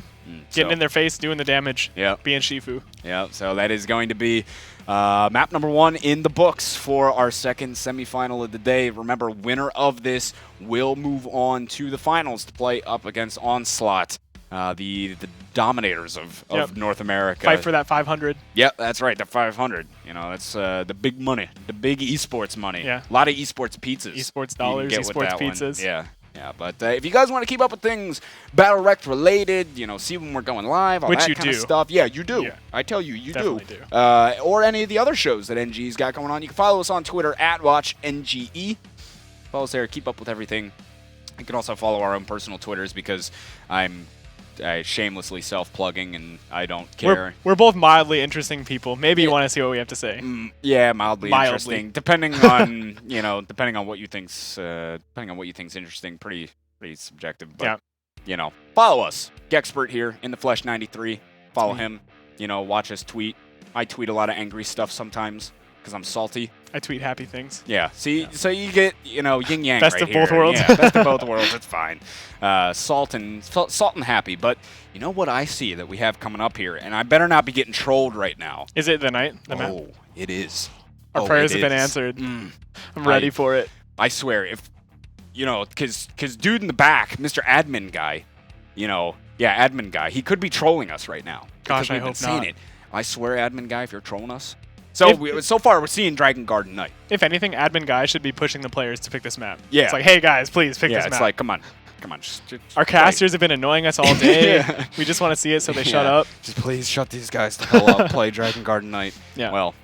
S2: Getting in their face, doing the damage.
S1: Yeah.
S2: Being Shifu.
S1: Yeah. So that is going to be map number 1 in the books for our second semifinal of the day. Remember, winner of this will move on to the finals to play up against Onslaught, the dominators of North America.
S2: Fight for that 500.
S1: Yep, that's right, the 500. You know, that's the big money, the big esports money.
S2: Yeah.
S1: A lot of esports pizzas.
S2: Esports dollars, esports pizzas.
S1: Yeah. Yeah, but if you guys want to keep up with things BattleRekt related, you know, see when we're going live, all
S2: Which
S1: that
S2: you
S1: kind of
S2: do.
S1: stuff. Yeah, you do.
S2: Yeah.
S1: I tell you, you
S2: Definitely
S1: do.
S2: do.
S1: Or any of the other shows that NG's got going on. You can follow us on Twitter @WatchNGE. Follow us there. Keep up with everything. You can also follow our own personal Twitters because I'm shamelessly self-plugging and I don't care.
S2: We're both mildly interesting people. Maybe you want to see what we have to say.
S1: Yeah, mildly interesting. Depending on depending on what you think's interesting. Pretty subjective. But follow us. Gexpert here in the Flesh 93. Follow him. Watch us tweet. I tweet a lot of angry stuff sometimes because I'm salty.
S2: I tweet happy things.
S1: Yeah. See, so you get yin yang.
S2: Best
S1: right
S2: of both
S1: here.
S2: worlds.
S1: Yeah, best of both worlds. It's fine. Salt and happy. But you know what I see that we have coming up here, and I better not be getting trolled right now.
S2: Is it the night? The map?
S1: It is.
S2: Our prayers have been answered. I'm ready for it.
S1: I swear, because dude in the back, Mr. Admin guy, admin guy, he could be trolling us right now.
S2: Gosh, I
S1: we've been
S2: hope
S1: seeing
S2: not.
S1: it. I swear, admin guy, if you're trolling us. So far, we're seeing Dragon Garden Knight.
S2: If anything, admin guy should be pushing the players to pick this map.
S1: Yeah.
S2: It's like, hey guys, please pick this map.
S1: It's like, come on. Just
S2: our casters have been annoying us all day. We just want to see it, so they shut up.
S1: Just please shut these guys the hell up. Play Dragon Garden Knight.
S2: Yeah.
S1: Well,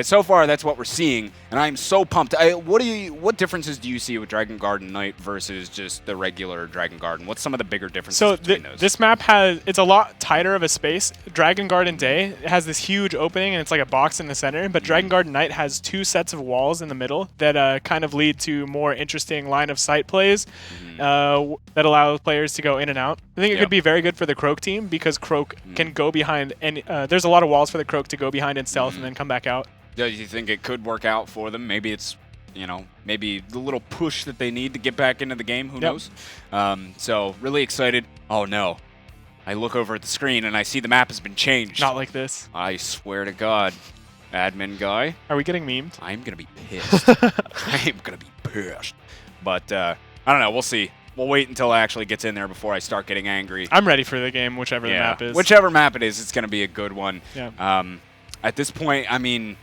S1: so far that's what we're seeing, and I'm so pumped. What differences do you see with Dragon Garden Knight versus just the regular Dragon Garden? What's some of the bigger differences between those?
S2: This map it's a lot tighter of a space. Dragon Garden Day has this huge opening, and it's like a box in the center. But Dragon Garden Knight has 2 sets of walls in the middle that kind of lead to more interesting line of sight plays that allow players to go in and out. I think it could be very good for the Croak team because Croak can go behind, and there's a lot of walls for the Croak to go behind in stealth and then come back out.
S1: Do you think it could work out for them? Maybe it's, maybe the little push that they need to get back into the game. Who knows? So really excited. Oh, no. I look over at the screen and I see the map has been changed.
S2: Not like this.
S1: I swear to God. Admin guy.
S2: Are we getting memed?
S1: I'm going to be pissed. I'm going to be pissed. But I don't know. We'll see. We'll wait until it actually gets in there before I start getting angry.
S2: I'm ready for the game, whichever the map is.
S1: Whichever map it is, it's going to be a good one.
S2: Yeah.
S1: At this point, I mean,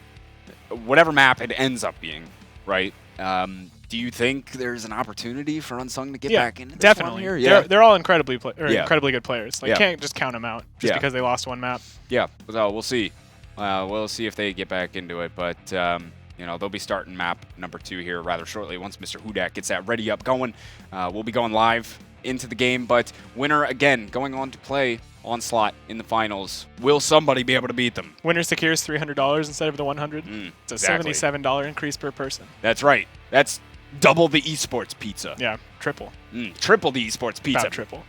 S1: whatever map it ends up being, right? Do you think there's an opportunity for Unsung to get back into this
S2: definitely.
S1: one here?
S2: They're all incredibly good players. Like, can't just count them out just because they lost one map.
S1: Yeah, so we'll see. We'll see if they get back into it, but they'll be starting map number 2 here rather shortly once Mr. Hudak gets that ready up going. We'll be going live into the game, but winner again going on to play Onslaught in the finals. Will somebody be able to beat them?
S2: Winner secures $300 instead of the $100. It's a $77 increase per person.
S1: That's right. That's double the esports pizza.
S2: Yeah, triple.
S1: Triple the esports pizza.
S2: About triple.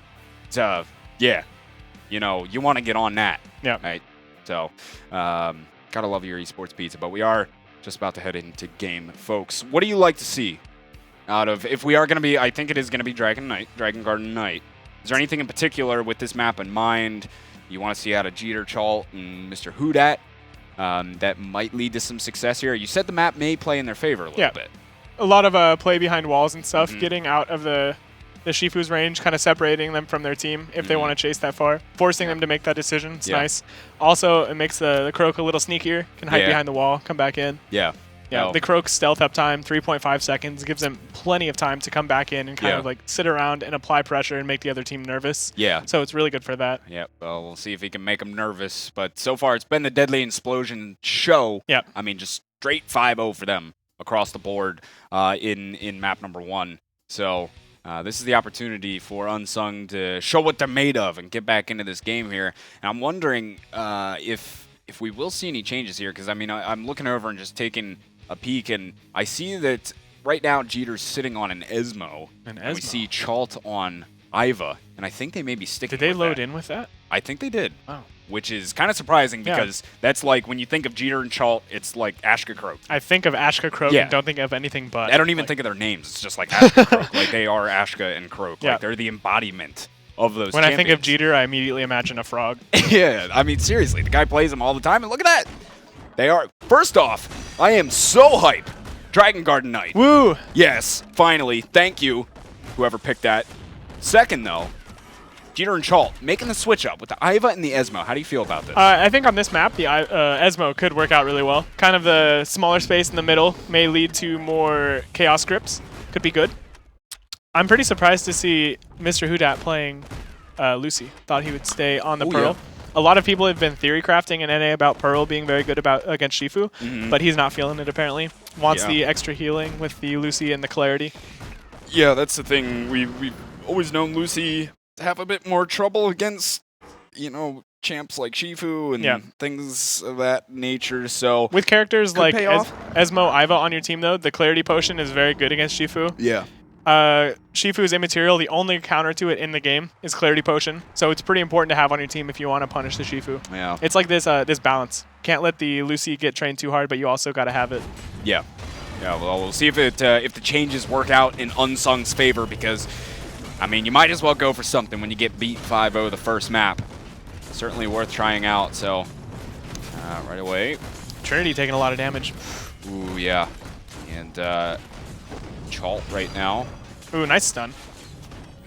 S1: So, yeah. You want to get on that.
S2: Yeah.
S1: Right. So, gotta love your esports pizza, but we are just about to head into game, folks. What do you like to see out of, if we are going to be, I think it is going to be Dragon Garden Knight. Is there anything in particular with this map in mind you want to see out of Jeter, Chalt, and Mr. Hudat that might lead to some success here? You said the map may play in their favor a little bit.
S2: A lot of play behind walls and stuff, getting out of the Shifu's range, kind of separating them from their team if they want to chase that far, forcing them to make that decision. It's nice. Also, it makes the Croak a little sneakier, can hide behind the wall, come back in.
S1: Yeah.
S2: Yeah, the Croak's stealth up time, 3.5 seconds, gives them plenty of time to come back in and kind of like sit around and apply pressure and make the other team nervous.
S1: Yeah.
S2: So it's really good for that.
S1: Yeah, well, we'll see if he can make them nervous. But so far, it's been the Deadly Explosion show.
S2: Yeah.
S1: I mean, just straight 5-0 for them across the board in map number 1. So this is the opportunity for Unsung to show what they're made of and get back into this game here. And I'm wondering if we will see any changes here, because I mean, I'm looking over and just taking a peek, and I see that right now Jeter's sitting on an Esmo. And we see Chalt on Iva, and I think they may be sticking
S2: Did they
S1: with
S2: load
S1: that.
S2: in with that?
S1: I think they did.
S2: Wow.
S1: Which is kind of surprising because that's like when you think of Jeter and Chalt, it's like Ashka Croak.
S2: I think of Ashka Croak
S1: Yeah.
S2: and don't think of anything but.
S1: I don't even think of their names. It's just like Ashka Croak. Like they are Ashka and Croak.
S2: Yeah.
S1: Like they're the embodiment of those
S2: When I think of
S1: champions.
S2: Jeter, I immediately imagine a frog.
S1: Yeah, I mean, seriously, the guy plays them all the time, and look at that. They are, first off, I am so hype. Dragon Garden Knight.
S2: Woo!
S1: Yes, finally. Thank you, whoever picked that. Second, though, Jeter and Chalt making the switch up with the Iva and the Esmo. How do you feel about this?
S2: I think on this map, the Esmo could work out really well. Kind of the smaller space in the middle may lead to more chaos grips. Could be good. I'm pretty surprised to see Mr. Hudat playing Lucy. Thought he would stay on the Pearl.
S1: Yeah.
S2: A lot of people have been theory crafting in NA about Pearl being very good against Shifu, but he's not feeling it apparently. Wants the extra healing with the Lucy and the clarity.
S1: Yeah, that's the thing. We've always known Lucy to have a bit more trouble against, you know, champs like Shifu and things of that nature. So
S2: with characters like
S1: pay off.
S2: Esmo, Iva on your team, though, the clarity potion is very good against Shifu.
S1: Yeah.
S2: Shifu is immaterial. The only counter to it in the game is Clarity Potion, so it's pretty important to have on your team if you want to punish the Shifu.
S1: Yeah.
S2: It's like this this balance. Can't let the Lucy get trained too hard, but you also got to have it.
S1: Yeah. Yeah, well, we'll see if the changes work out in Unsung's favor because, I mean, you might as well go for something when you get beat 5-0 the first map. Certainly worth trying out, so right away.
S2: Trinity taking a lot of damage.
S1: Ooh, yeah. And Chalt right now.
S2: Ooh, nice stun.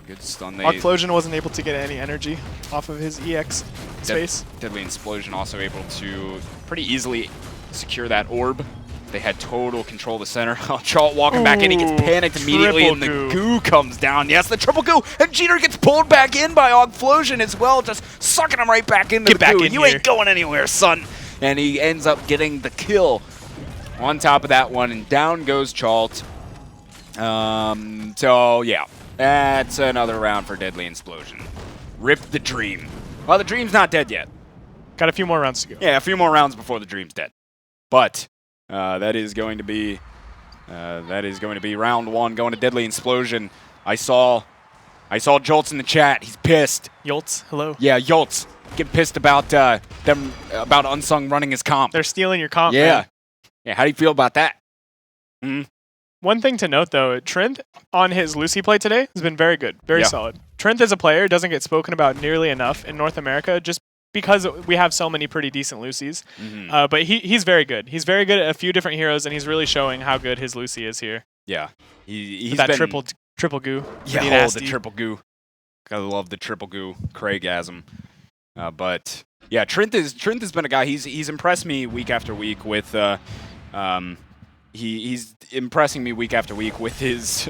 S1: Good stun.
S2: Explosion wasn't able to get any energy off of his EX space.
S1: Deadly Explosion also able to pretty easily secure that orb. They had total control of the center. Chalt walking back in, he gets panicked immediately, and the goo comes down. Yes, the triple goo, and Jeter gets pulled back in by Explosion as well, just sucking him right back into the goo. You ain't going anywhere, son. And he ends up getting the kill on top of that one, and down goes Chalt. So yeah, that's another round for Deadly Explosion. Rip the Dream. Well, the Dream's not dead yet.
S2: Got a few more rounds to go.
S1: Yeah, a few more rounds before the Dream's dead. But that is going to be round one going to Deadly Explosion. I saw Jolts in the chat. He's pissed.
S2: Yolts, hello.
S1: Yeah, Jolts getting pissed about about Unsung running his comp.
S2: They're stealing your comp.
S1: Yeah.
S2: Man.
S1: Yeah. How do you feel about that?
S2: One thing to note, though, Trent on his Lucy play today has been very good, very solid. Trent as a player doesn't get spoken about nearly enough in North America just because we have so many pretty decent Lucies. But he's very good. He's very good at a few different heroes, and he's really showing how good his Lucy is here.
S1: Yeah. He's
S2: that
S1: been,
S2: triple goo.
S1: Yeah, the triple goo. Gotta love the triple goo. Craigasm. But yeah, Trent has been a guy. He's impressed me week after week with he's impressing me week after week with his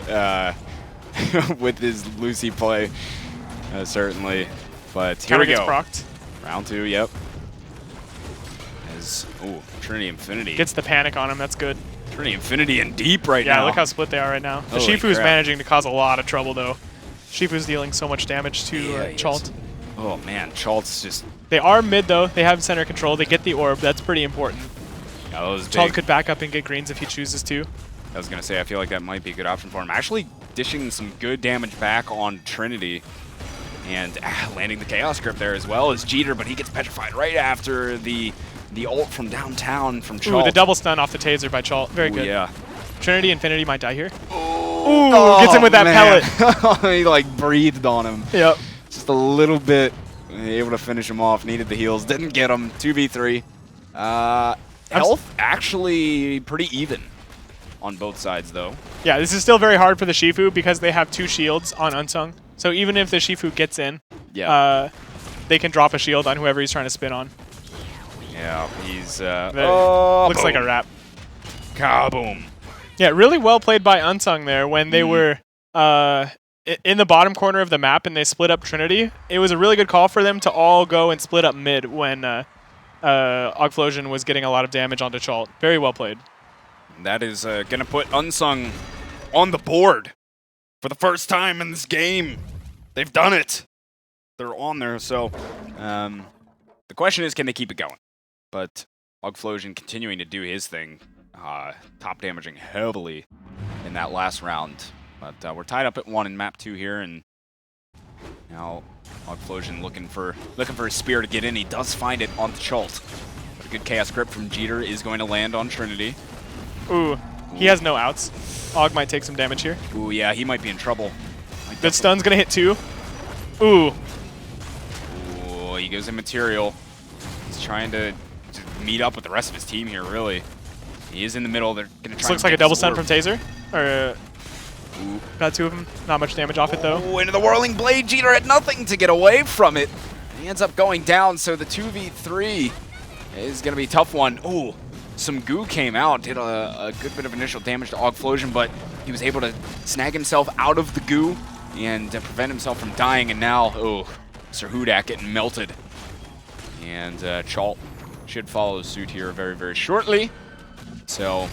S1: with his Lucy play, certainly. But here we go.
S2: Procced.
S1: Round two, yep. Trinity Infinity.
S2: Gets the panic on him, that's good.
S1: Trinity Infinity and deep right now.
S2: Yeah, look how split they are right now. The Shifu's managing to cause a lot of trouble, though. Shifu's dealing so much damage to Chalt.
S1: Oh, man, Chalt's just...
S2: They are mid, though. They have center control. They get the orb. That's pretty important.
S1: Yeah, that was
S2: Chalt
S1: big.
S2: could back up and get greens if he chooses to.
S1: I was going to say, I feel like that might be a good option for him. Actually dishing some good damage back on Trinity. And landing the Chaos Grip there as well as Jeter, but he gets petrified right after the ult from downtown from Chalt.
S2: Ooh, the double stun off the taser by Chalt. Very good.
S1: Yeah.
S2: Trinity Infinity might die here.
S1: Ooh,
S2: gets him with that pellet.
S1: He like breathed on him.
S2: Yep.
S1: Just a little bit. Able to finish him off. Needed the heals. Didn't get him. 2v3. Health actually pretty even on both sides though.
S2: Yeah, this is still very hard for the Shifu because they have 2 shields on Unsung. So even if the Shifu gets in, they can drop a shield on whoever he's trying to spin on.
S1: Yeah, he's...
S2: looks like a wrap.
S1: Kaboom.
S2: Yeah, really well played by Unsung there when they were in the bottom corner of the map and they split up Trinity. It was a really good call for them to all go and split up mid when Ogflosion was getting a lot of damage onto Chalt. Very well played.
S1: That is going to put Unsung on the board. For the first time in this game, they've done it. They're on there, so the question is, can they keep it going? But Ogflosion continuing to do his thing, top damaging heavily in that last round. But we're tied up at 1 in map 2 here, and Now, Ogflosion looking for a spear to get in. He does find it on the Chult. But a good Chaos Grip from Jeter is going to land on Trinity.
S2: Ooh, he has no outs. Og might take some damage here.
S1: Ooh, yeah, he might be in trouble.
S2: Good stun's gonna hit too. Ooh.
S1: Ooh, he goes in material. He's trying to meet up with the rest of his team here, really. He is in the middle. They're going to try.
S2: This looks like a double stun from Taser. Or, got two of them. Not much damage off it, though.
S1: Ooh, into the Whirling Blade. Jeter had nothing to get away from it. He ends up going down, so the 2v3 is going to be a tough one. Ooh, some goo came out, did a good bit of initial damage to Ogflosion, but he was able to snag himself out of the goo and prevent himself from dying, and now, oh, Sir Hudak getting melted. And Chult should follow suit here very, very shortly. So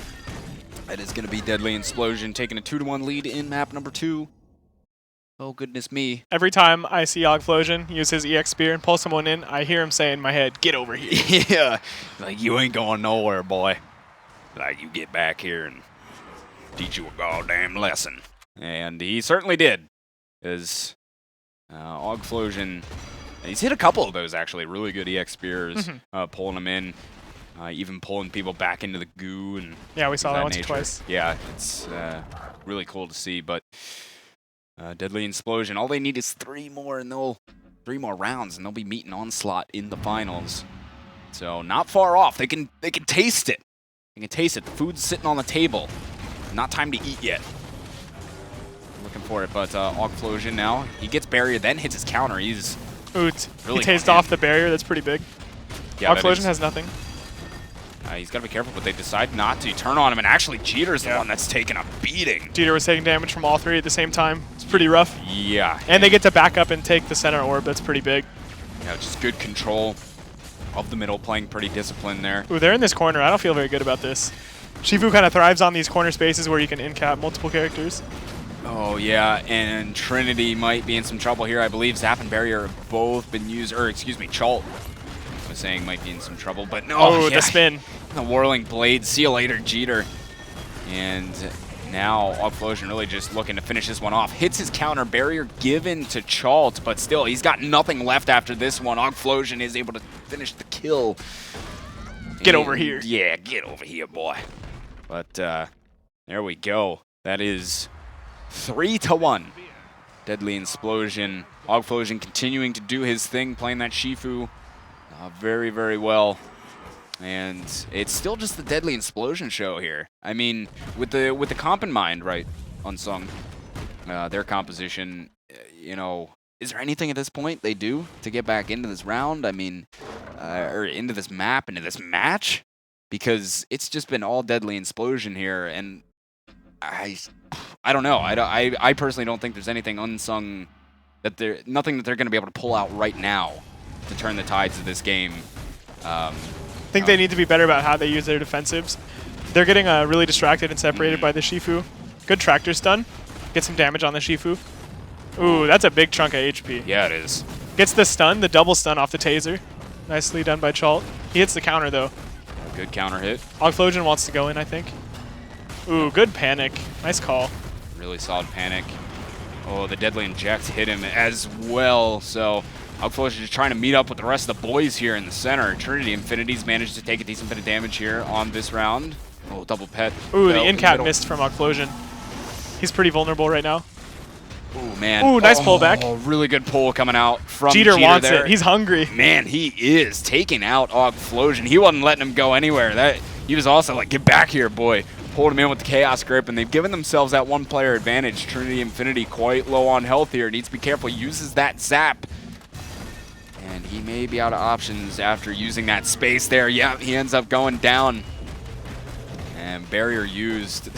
S1: that is going to be Deadly Explosion taking a 2-1 lead in map number 2. Oh, goodness me.
S2: Every time I see Ogflosion use his EX Spear and pull someone in, I hear him say in my head, "Get over here."
S1: Yeah, like, you ain't going nowhere, boy. Like, you get back here and teach you a goddamn lesson. And he certainly did. Because Ogflosion, he's hit a couple of those, actually, really good EX Spears, pulling them in. Even pulling people back into the goo. And
S2: yeah, we saw that once or twice.
S1: Yeah, it's really cool to see. But Deadly Explosion, all they need is 3 more rounds, and they'll be meeting Onslaught in the finals. So not far off. They can taste it. They can taste it. The food's sitting on the table. Not time to eat yet. Looking for it, but Ogflosion now, he gets barrier, then hits his counter. He's
S2: really he tased off the barrier. That's pretty big. Yeah, Ogflosion has nothing.
S1: He's got to be careful, but they decide not to turn on him, and actually Jeter's the one that's taking a beating.
S2: Jeter was taking damage from all 3 at the same time. It's pretty rough.
S1: Yeah.
S2: And they get to back up and take the center orb. That's pretty big.
S1: Yeah, just good control of the middle, playing pretty disciplined there.
S2: Ooh, they're in this corner. I don't feel very good about this. Shifu kind of thrives on these corner spaces where you can in-cap multiple characters.
S1: Oh, yeah, and Trinity might be in some trouble here. I believe Zap and Barrier have both been used, or excuse me, Chult was saying might be in some trouble, but no.
S2: Oh, the spin.
S1: The Whirling Blade. See you later, Jeter. And now Ogflosion really just looking to finish this one off. Hits his counter, barrier given to Chult, but still, he's got nothing left after this one. Ogflosion is able to finish the kill.
S2: Get over here.
S1: Yeah, get over here, boy. But there we go. That is 3-1. Deadly Explosion. Ogflosion continuing to do his thing, playing that Shifu very, very well. And it's still just the Deadly Explosion show here. I mean, with the comp in mind, right, Unsung, their composition, you know, is there anything at this point they do to get back into this round? I mean, or into this map, into this match? Because it's just been all Deadly Explosion here, and I don't know. I personally don't think there's anything Unsung nothing that they're going to be able to pull out right now to turn the tides of this game.
S2: I think they need to be better about how they use their defensives. They're getting really distracted and separated by the Shifu. Good tractor stun. Get some damage on the Shifu. Ooh, that's a big chunk of HP.
S1: Yeah, it is.
S2: Gets the stun, the double stun off the Taser. Nicely done by Chult. He hits the counter, though.
S1: Good counter hit.
S2: Ogflosion wants to go in, I think. Ooh, good panic. Nice call.
S1: Really solid panic. Oh, the Deadly Inject hit him as well, so Ogflosion just trying to meet up with the rest of the boys here in the center. Trinity Infinity's managed to take a decent bit of damage here on this round. Oh, double pet.
S2: Ooh, the in-cap missed from Ogflosion. He's pretty vulnerable right now.
S1: Ooh, man.
S2: Ooh, nice pullback.
S1: Oh, really good pull coming out from
S2: Jeter wants
S1: there.
S2: it. He's hungry.
S1: Man, he is taking out Ogflosion. He wasn't letting him go anywhere. He was also like, get back here, boy. Pulled him in with the Chaos Grip, and they've given themselves that one-player advantage. Trinity Infinity quite low on health here. Needs to be careful. Uses that Zap. And he may be out of options after using that space there. Yeah, he ends up going down. And barrier used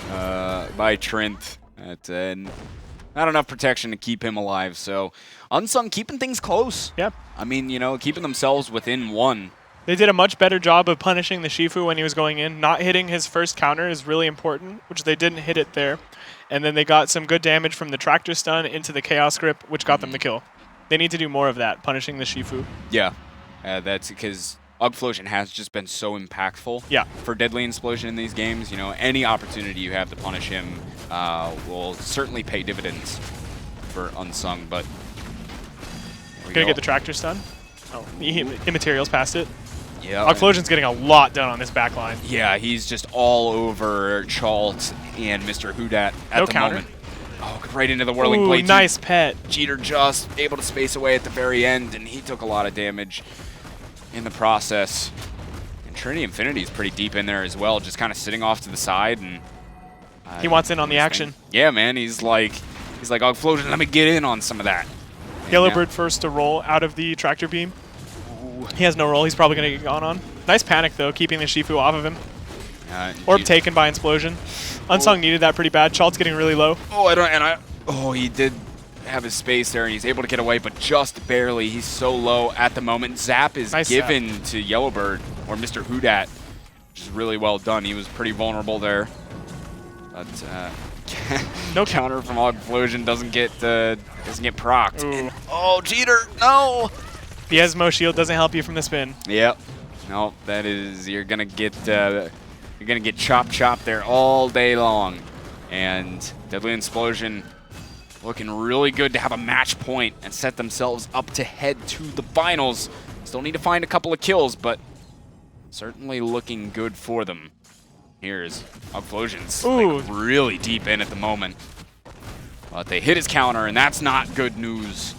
S1: by Trent. Not enough protection to keep him alive. So Unsung keeping things close.
S2: Yep.
S1: I mean, you know, keeping themselves within 1.
S2: They did a much better job of punishing the Shifu when he was going in. Not hitting his first counter is really important, which they didn't hit it there. And then they got some good damage from the tractor stun into the Chaos Grip, which got them the kill. They need to do more of that, punishing the Shifu.
S1: Yeah, that's because Ogflosion has just been so impactful for Deadly Explosion in these games. You know, any opportunity you have to punish him will certainly pay dividends. for Unsung, but
S2: Gonna get the tractor stun. Oh, Immaterial's past it.
S1: Yeah.
S2: Ogflosion's getting a lot done on this back line.
S1: Yeah, he's just all over Chalt and Mr. Houdat at the moment. Oh, right into the whirling blade.
S2: Nice pet.
S1: Jeter just able to space away at the very end, and he took a lot of damage in the process. And Trinity Infinity is pretty deep in there as well, just kind of sitting off to the side. And
S2: he wants in on the action.
S1: Yeah, man. He's like, Ogflosion, let me get in on some of that.
S2: Yellowbird first to roll out of the tractor beam. Ooh. He has no roll. He's probably going to get gone on. Nice panic, though, keeping the Shifu off of him. Orb taken by Explosion. Unsung needed that pretty bad. Chalt's getting really low.
S1: Oh, he did have his space there, and he's able to get away, but just barely. He's so low at the moment. Zap is given to Yellowbird, or Mr. Houdat, which is really well done. He was pretty vulnerable there. But
S2: no
S1: counter from Ogflosion doesn't get procced. And, oh, Jeter, no!
S2: The Esmo shield doesn't help you from the spin.
S1: Yep. No, that is, you're gonna get chop there all day long. And Deadly Explosion looking really good to have a match point and set themselves up to head to the finals. Still need to find a couple of kills, but certainly looking good for them. Here's Ogflosion's like really deep in at the moment. But they hit his counter, and that's not good news.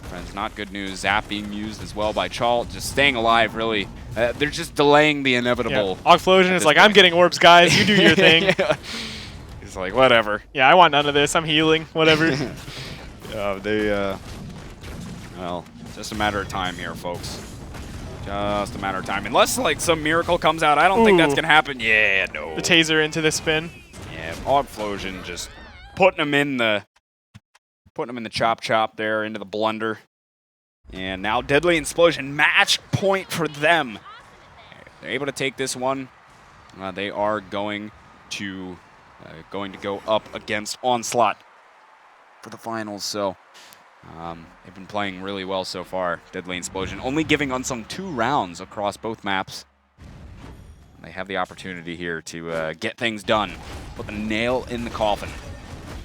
S1: Friends, not good news. Zap being used as well by Chalt, just staying alive, really. They're just delaying the inevitable.
S2: Yeah. Ogflosion is like, I'm getting orbs, guys. You do your thing.
S1: Yeah. He's like, whatever.
S2: Yeah, I want none of this. I'm healing. Whatever.
S1: Well, just a matter of time here, folks. Just a matter of time. Unless, like, some miracle comes out. I don't think that's going to happen. Yeah, no.
S2: The taser into the spin.
S1: Yeah, Ogflosion just putting him in the chop there, into the blunder. And now Deadly Explosion, match point for them. They're able to take this one. They are going to go up against Onslaught for the finals. So they've been playing really well so far. Deadly Explosion only giving Unsung 2 rounds across both maps. They have the opportunity here to get things done, put the nail in the coffin.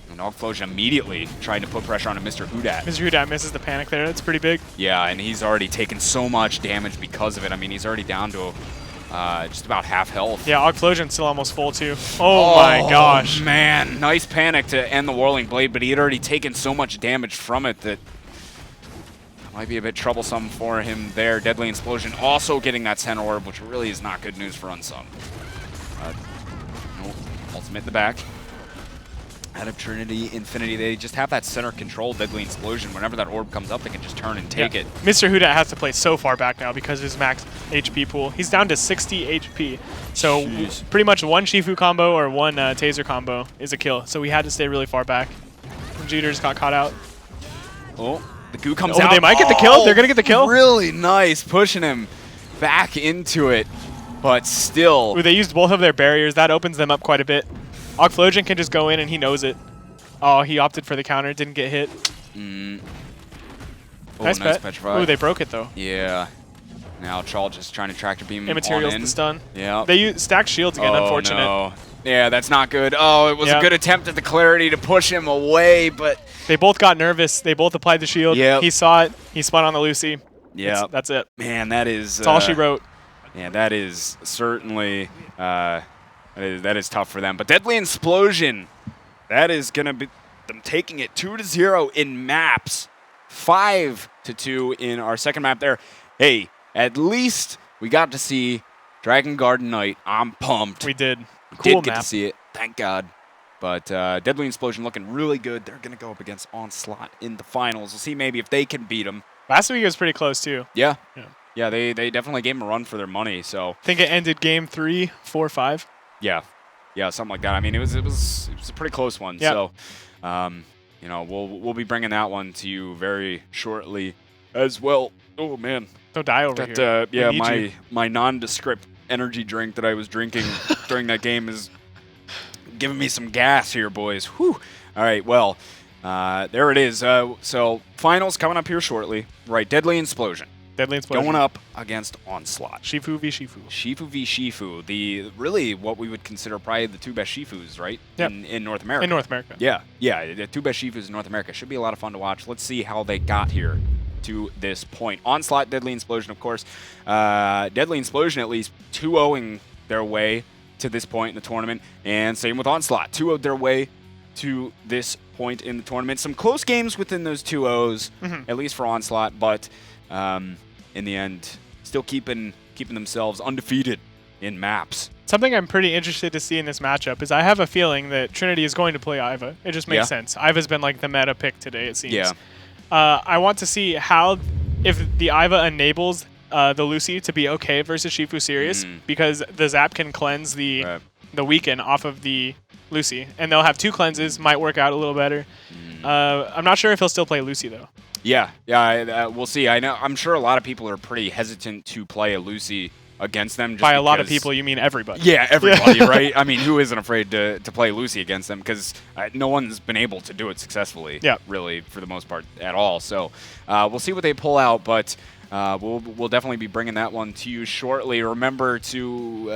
S1: And Ogflosion immediately trying to put pressure on Mr. Houdat.
S2: Mr. Houdat misses the panic there. That's pretty big.
S1: Yeah, and he's already taken so much damage because of it. I mean, he's already down to just about half health.
S2: Yeah, Ogflosion's still almost full, too. Oh my gosh.
S1: Man, nice panic to end the Whirling Blade, but he had already taken so much damage from it that might be a bit troublesome for him there. Deadly Explosion also getting that center orb, which really is not good news for Unsung. Ultimate in the back. Out of Trinity Infinity, they just have that center control Deadly Explosion. Whenever that orb comes up, they can just turn and take it.
S2: Mr. Houdat has to play so far back now because of his max HP pool. He's down to 60 HP. So pretty much one Shifu combo or one taser combo is a kill. So we had to stay really far back. And Jeter just got caught out.
S1: Oh, the goo comes out.
S2: They might get the kill. They're going to get the kill.
S1: Really nice, pushing him back into it. But still.
S2: Ooh, they used both of their barriers. That opens them up quite a bit. Ogflosion can just go in, and he knows it. Oh, he opted for the counter. Didn't get hit.
S1: Oh,
S2: nice pet.
S1: Petrify.
S2: Ooh, they broke it, though.
S1: Yeah. Now Chalt just trying to tractor beam
S2: Immaterial's the stun.
S1: Yeah.
S2: They stacked shields again, unfortunate.
S1: No. Yeah, that's not good. Oh, it was a good attempt at the clarity to push him away, but...
S2: They both got nervous. They both applied the shield.
S1: Yep.
S2: He saw it. He spun on the Lucy.
S1: Yeah.
S2: That's it.
S1: Man, that is...
S2: That's all she wrote.
S1: Yeah, that is certainly... That is tough for them. But Deadly Explosion, that is going to be them taking it 2-0 in maps. 5-2 in our second map there. Hey, at least we got to see Dragon Garden Knight. I'm pumped.
S2: We did.
S1: Cool get to see it. Thank God. But Deadly Explosion looking really good. They're going to go up against Onslaught in the finals. We'll see maybe if they can beat them.
S2: Last week it was pretty close, too.
S1: Yeah. Yeah, they definitely gave them a run for their money. So
S2: I think it ended game 3, 4, 5.
S1: Yeah, something like that. I mean, it was a pretty close one.
S2: Yeah.
S1: So, you know, we'll be bringing that one to you very shortly as well. Oh man,
S2: don't die over here.
S1: Yeah, my nondescript energy drink that I was drinking during that game is giving me some gas here, boys. Whew. All right, well, there it is. So finals coming up here shortly. Right, Deadly Explosion
S2: Deadly Explosion.
S1: going up against Onslaught.
S2: Shifu v Shifu.
S1: Shifu v Shifu, really what we would consider probably the two best Shifus, right?
S2: Yep.
S1: In North America.
S2: In North America.
S1: Yeah, the two best Shifus in North America. Should be a lot of fun to watch. Let's see how they got here to this point. Onslaught, Deadly Explosion, of course. Deadly Explosion at least 2-0ing their way to this point in the tournament, and same with Onslaught, 2-0'd their way to this point in the tournament. Some close games within those 2-0s, at least for Onslaught, but in the end, still keeping themselves undefeated in maps.
S2: Something I'm pretty interested to see in this matchup is I have a feeling that Trinity is going to play Iva. It just makes sense. Iva's been like the meta pick today, it seems.
S1: Yeah.
S2: I want to see if the Iva enables the Lucy to be okay versus Shifu Sirius, because the Zap can cleanse the weaken off of the Lucy, and they'll have 2 cleanses, might work out a little better. I'm not sure if he'll still play Lucy though.
S1: Yeah, we'll see. I'm sure a lot of people are pretty hesitant to play a Lucy against them. Just
S2: By a lot of people, you mean everybody.
S1: Yeah, everybody, right? I mean, who isn't afraid to play Lucy against them? Because no one's been able to do it successfully, really, for the most part, at all. So we'll see what they pull out, but we'll definitely be bringing that one to you shortly. Remember to,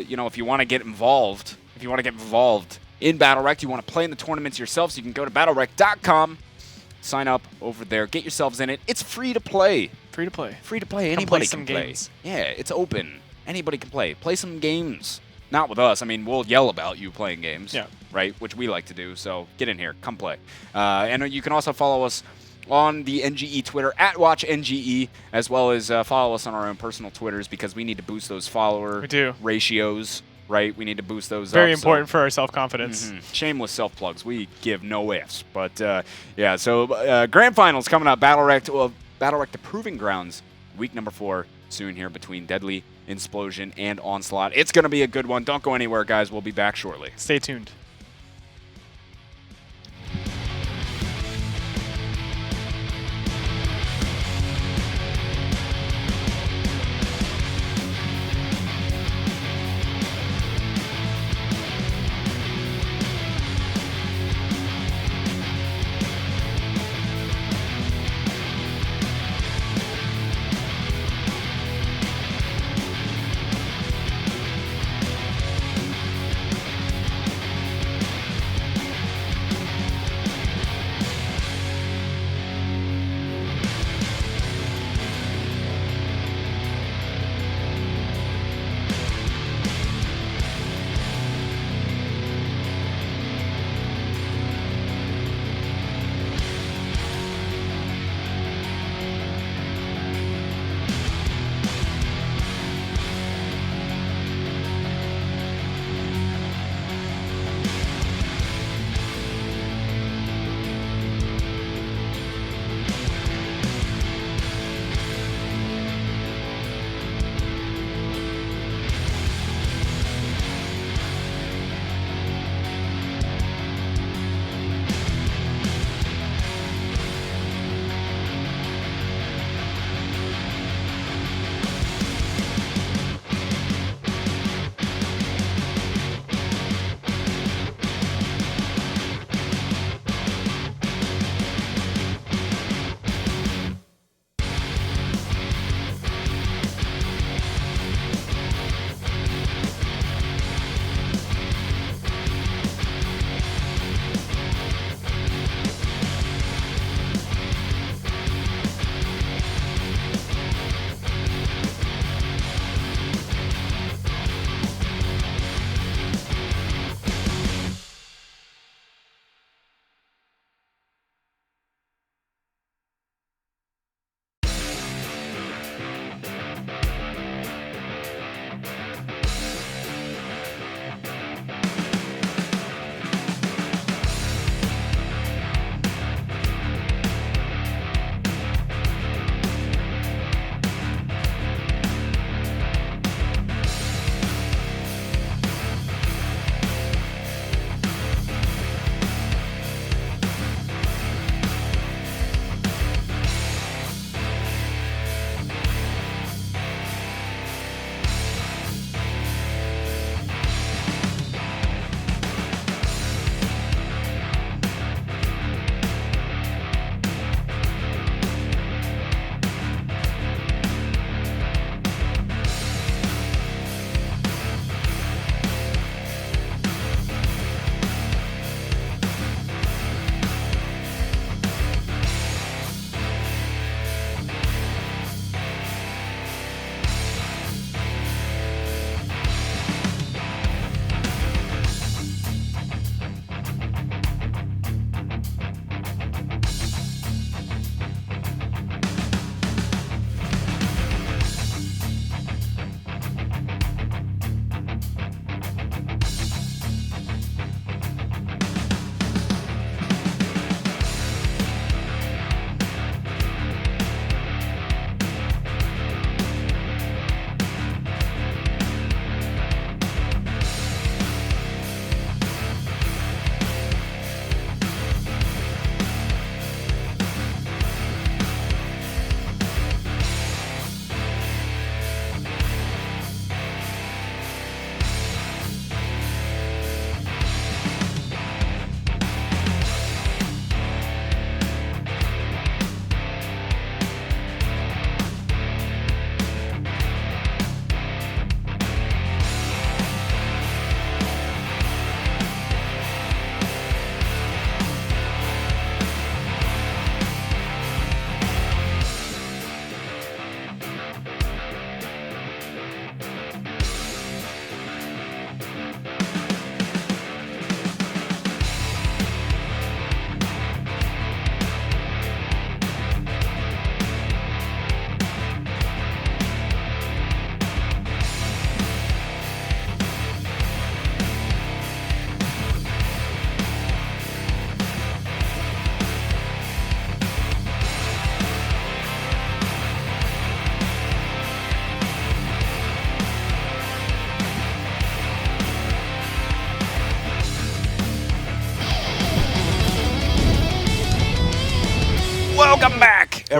S1: if you want to get involved, in BattleRekt, you want to play in the tournaments yourself, so you can go to BattleRekt.com, sign up over there, get yourselves in it. It's free to play.
S2: Free to play.
S1: Free to play.
S2: Come
S1: Anybody
S2: play some
S1: can play.
S2: games.
S1: Yeah, it's open. Anybody can play. Play some games. Not with us. I mean, we'll yell about you playing games, right? Which we like to do. So get in here. Come play. And you can also follow us on the NGE Twitter, @WatchNGE, as well as follow us on our own personal Twitters, because we need to boost those follower ratios, right? We need to boost those
S2: Very
S1: up,
S2: important for our self-confidence.
S1: Shameless self-plugs. We give no ifs. But, so Grand Finals coming up. BattleRekt, the Proving Grounds, week number 4, soon here between Deadly Explosion and Onslaught. It's going to be a good one. Don't go anywhere, guys. We'll be back shortly.
S2: Stay tuned.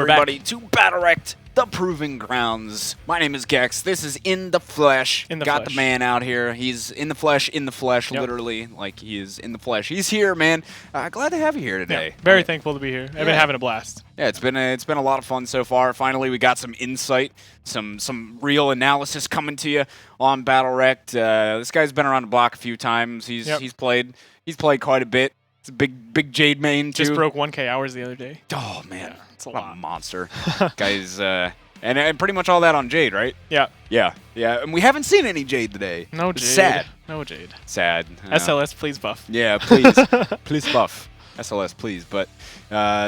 S1: everybody to BattleRekt, the Proving Grounds. My name is Gex. This is In the Flesh. Got the man out here. He's in the flesh, yep. Literally, like he is in the flesh. He's here, man. Glad to have you here today.
S2: Yeah, very thankful to be here. I've been having a blast.
S1: Yeah, it's been a lot of fun so far. Finally, we got some insight, some real analysis coming to you on BattleRekt. This guy's been around the block a few times. He's played quite a bit. It's a big Jade main too.
S2: Just broke 1K hours the other day.
S1: Oh man,
S2: it's a lot.
S1: Monster. Guys, and pretty much all that on Jade, right?
S2: Yeah.
S1: Yeah. And we haven't seen any Jade today.
S2: No Jade.
S1: Sad.
S2: No Jade.
S1: Sad.
S2: SLS, please buff.
S1: Yeah, please. Please buff. SLS, please. But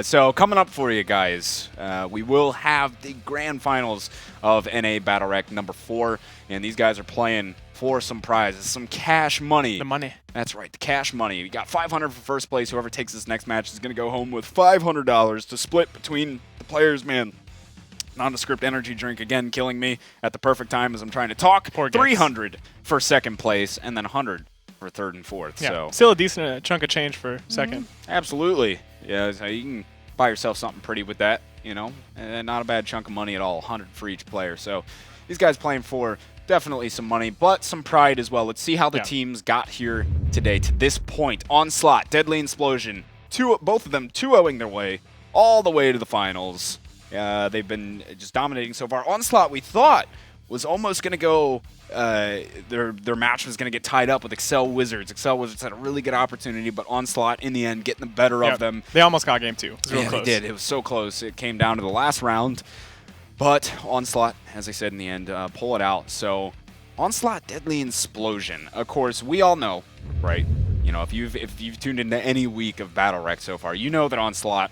S1: so coming up for you guys, we will have the grand finals of NA BattleRekt number 4, and these guys are playing for some prizes, some cash money.
S2: The money.
S1: That's right, the cash money. We got $500 for first place. Whoever takes this next match is going to go home with $500 to split between the players, man. Nondescript energy drink again killing me at the perfect time as I'm trying to talk.
S2: Poor
S1: $300 for second place, and then $100 for third and fourth.
S2: Yeah,
S1: so
S2: still a decent chunk of change for second.
S1: Absolutely. Yeah, so you can buy yourself something pretty with that, you know, and not a bad chunk of money at all, $100 for each player. So these guys playing for definitely some money, but some pride as well. Let's see how the teams got here today to this point. Onslaught, Deadly Explosion, both of them 2-0ing their way all the way to the finals. They've been just dominating so far. Onslaught, we thought, was almost going to go, their match was going to get tied up with Excel Wizards. Excel Wizards had a really good opportunity, but Onslaught, in the end, getting the better of them.
S2: They almost got game 2. It was real close.
S1: They did. It was so close. It came down to the last round. But Onslaught, as I said in the end, pull it out. So Onslaught, Deadly Explosion. Of course, we all know, right? You know, if you've tuned into any week of BattleRekt so far, you know that Onslaught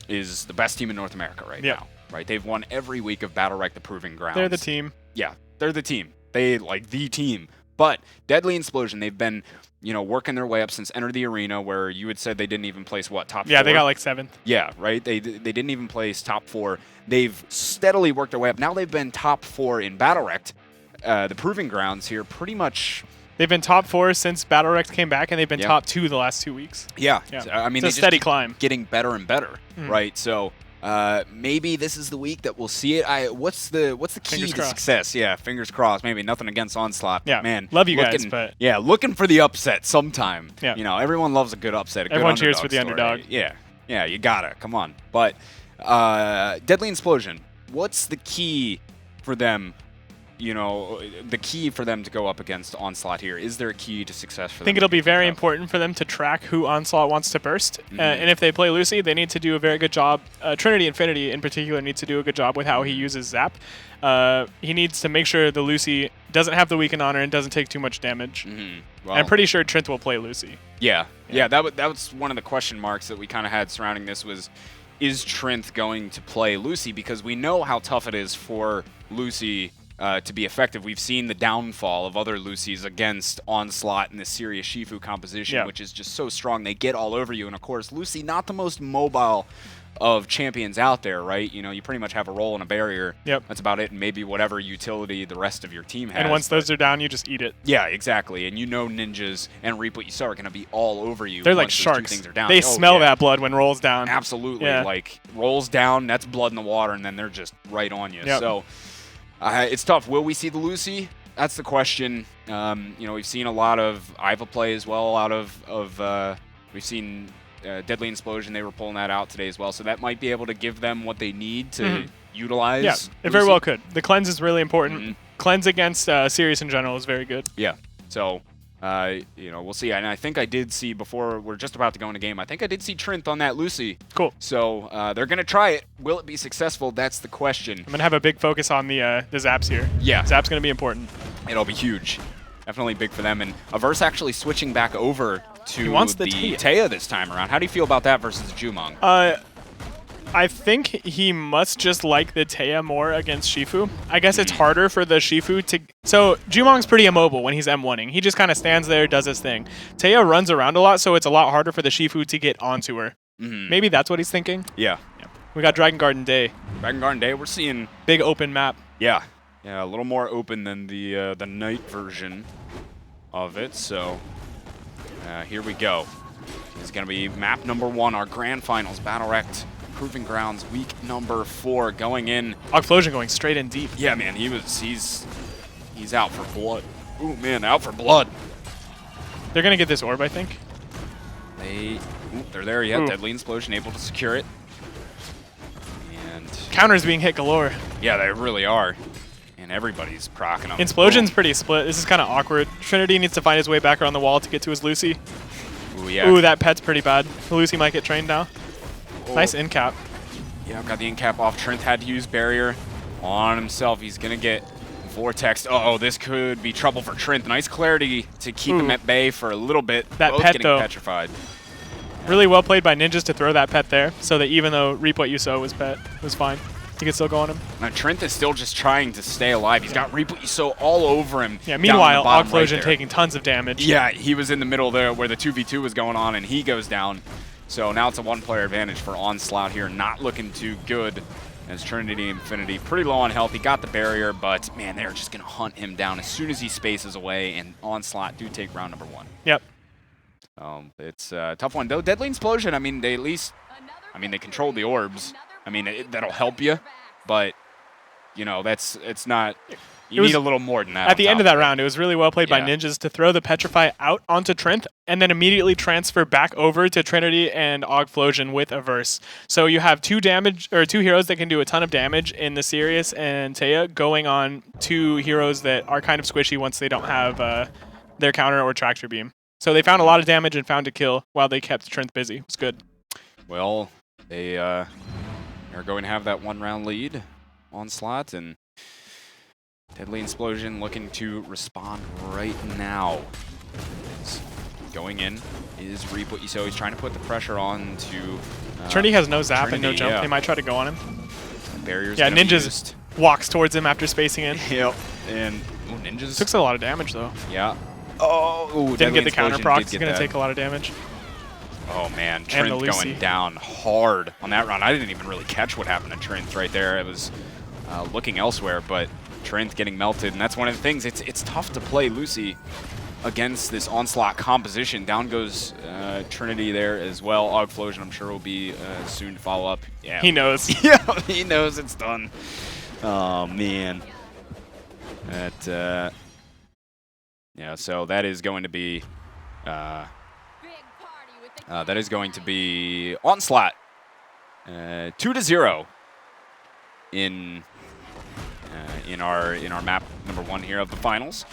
S1: is the best team in North America right now. Right? They've won every week of BattleRekt, the Proving Grounds.
S2: They're the team.
S1: Yeah, they're the team. They like the team. But Deadly Explosion, they've been, you know, working their way up since Enter the Arena, where you had said they didn't even place, what, top 4?
S2: Yeah, they got like 7th.
S1: Yeah, right? They didn't even place top 4. They've steadily worked their way up. Now they've been top 4 in BattleRekt, the Proving Grounds here, pretty much.
S2: They've been top 4 since BattleRekt came back, and they've been top 2 the last 2 weeks.
S1: Yeah.
S2: So,
S1: I mean,
S2: it's a steady climb.
S1: Getting better and better, right? So maybe this is the week that we'll see it. What's the key to success? Yeah, fingers crossed. Maybe nothing against Onslaught.
S2: Yeah,
S1: man,
S2: love you guys, but
S1: yeah, looking for the upset sometime.
S2: Yeah,
S1: you know, everyone loves a good upset.
S2: Everyone cheers for the underdog.
S1: Yeah, you gotta come on. But Deadly Explosion. What's the key for them? You know, the key for them to go up against Onslaught here. Is there a key to success for them?
S2: I think it'll be very important for them to track who Onslaught wants to burst. And if they play Lucy, they need to do a very good job. Trinity Infinity, in particular, needs to do a good job with how he uses Zap. He needs to make sure the Lucy doesn't have the weaken on her and doesn't take too much damage. Well, I'm pretty sure Trent will play Lucy.
S1: Yeah. That was one of the question marks that we kind of had surrounding this was, is Trent going to play Lucy? Because we know how tough it is for Lucy to be effective. We've seen the downfall of other Lucys against Onslaught in the Serious Shifu composition, which is just so strong. They get all over you. And, of course, Lucy, not the most mobile of champions out there, right? You know, you pretty much have a roll and a barrier.
S2: Yep.
S1: That's about it, and maybe whatever utility the rest of your team has.
S2: And once those are down, you just eat it.
S1: Yeah, exactly. And you know ninjas and Reap What You Sow are going to be all over you.
S2: They're like sharks.
S1: Things are down.
S2: They smell that blood when rolls down.
S1: Absolutely. Like, rolls down, that's blood in the water, and then they're just right on you. So it's tough. Will we see the Lucy? That's the question. You know, we've seen a lot of Iva play as well. We've seen Deadly Explosion. They were pulling that out today as well. So that might be able to give them what they need to utilize.
S2: Yeah, it very well could. The cleanse is really important. Cleanse against Sirius in general is very good.
S1: Yeah. So, you know, we'll see. And I think I did see before we're just about to go into game, I think I did see Trent on that Lucy.
S2: Cool.
S1: So they're going to try it. Will it be successful? That's the question. I'm
S2: going to have a big focus on the Zaps here.
S1: Yeah.
S2: Zap's going to be important.
S1: It'll be huge. Definitely big for them. And Averse actually switching back over to the Taya this time around. How do you feel about that versus Jumong?
S2: I think he must just like the Taya more against Shifu. I guess it's harder for the Shifu to... So, Jumong's pretty immobile when he's M1ing. He just kind of stands there, does his thing. Taya runs around a lot, so it's a lot harder for the Shifu to get onto her. Maybe that's what he's thinking?
S1: Yeah.
S2: We got Dragon Garden Day.
S1: Dragon Garden Day, we're seeing...
S2: Big open map.
S1: Yeah. Yeah, a little more open than the night version of it, so... here we go. This is going to be map number 1, our grand finals, BattleRekt Proving Grounds week number 4 going in.
S2: Ogflosion going straight in deep.
S1: Yeah, man, he's out for blood. Ooh, man, out for blood.
S2: They're going to get this orb, I think.
S1: They're there, yeah.
S2: Ooh.
S1: Deadly Explosion able to secure it. And
S2: Counters being hit galore.
S1: yeah, they really are. And everybody's proccing them.
S2: Explosion's pretty split. This is kind of awkward. Trinity needs to find his way back around the wall to get to his Lucy.
S1: Ooh, yeah.
S2: Ooh, that pet's pretty bad. Lucy might get trained now.
S1: Oh.
S2: Nice in cap.
S1: Yeah, got the in cap off. Trent had to use barrier on himself. He's going to get Vortex. Uh-oh, this could be trouble for Trent. Nice clarity to keep him at bay for a little bit.
S2: That
S1: Both
S2: pet,
S1: getting
S2: though.
S1: petrified.
S2: Really well played by Ninjas to throw that pet there, so that even though Reap What You Sow was pet, it was fine. He could still go on him.
S1: Now, Trent is still just trying to stay alive. He's got Reap What You Sow all over him.
S2: Yeah, meanwhile,
S1: Ogflosion
S2: Ogflosion taking tons of damage.
S1: Yeah, he was in the middle there where the 2v2 was going on, and he goes down. So now it's a one-player advantage for Onslaught here. Not looking too good as Trinity Infinity pretty low on health. He got the barrier, but, man, they're just going to hunt him down as soon as he spaces away, and Onslaught do take round number 1.
S2: Yep.
S1: It's a tough one, though. Deadly Explosion, I mean, they they control the orbs. I mean, that'll help you, but, you know, it's not... You need a little more than that.
S2: At the end of that round, it was really well played by
S1: Yeah.
S2: Ninjas to throw the Petrify out onto Trent and then immediately transfer back over to Trinity and Ogflosion with Averse. So you have two heroes that can do a ton of damage in the Sirius and Taya going on 2 heroes that are kind of squishy once they don't have their counter or tractor beam. So they found a lot of damage and found a kill while they kept Trent busy. It was good.
S1: Well, they are going to have that 1-round lead Onslaught, and Deadly Explosion looking to respond right now. Going in is Reap What You Sow. He's trying to put the pressure on to...
S2: Trinity has no zap
S1: Trinity,
S2: and no jump.
S1: yeah.
S2: They might try to go on him.
S1: Barriers.
S2: Yeah,
S1: gonna be
S2: Ninjas
S1: used.
S2: walks towards him after spacing in.
S1: Yep. And Ninjas.
S2: Took a lot of damage, though.
S1: Yeah. Oh,
S2: Didn't get the counter proc.
S1: He's
S2: He's going to take a lot of damage.
S1: Oh, man.
S2: And
S1: Trent
S2: the Lucy.
S1: going down hard on that round. I didn't even really catch what happened to Trent right there. I was looking elsewhere, but Trent getting melted. And that's one of the things. It's tough to play Lucy against this Onslaught composition. Down goes Trinity there as well. Ogflosion, I'm sure, will be soon to follow up. Yeah.
S2: He knows.
S1: Yeah, he knows it's done. Oh, man. Yeah, so that is going to be Onslaught 2-0 in our map number 1 here of the finals.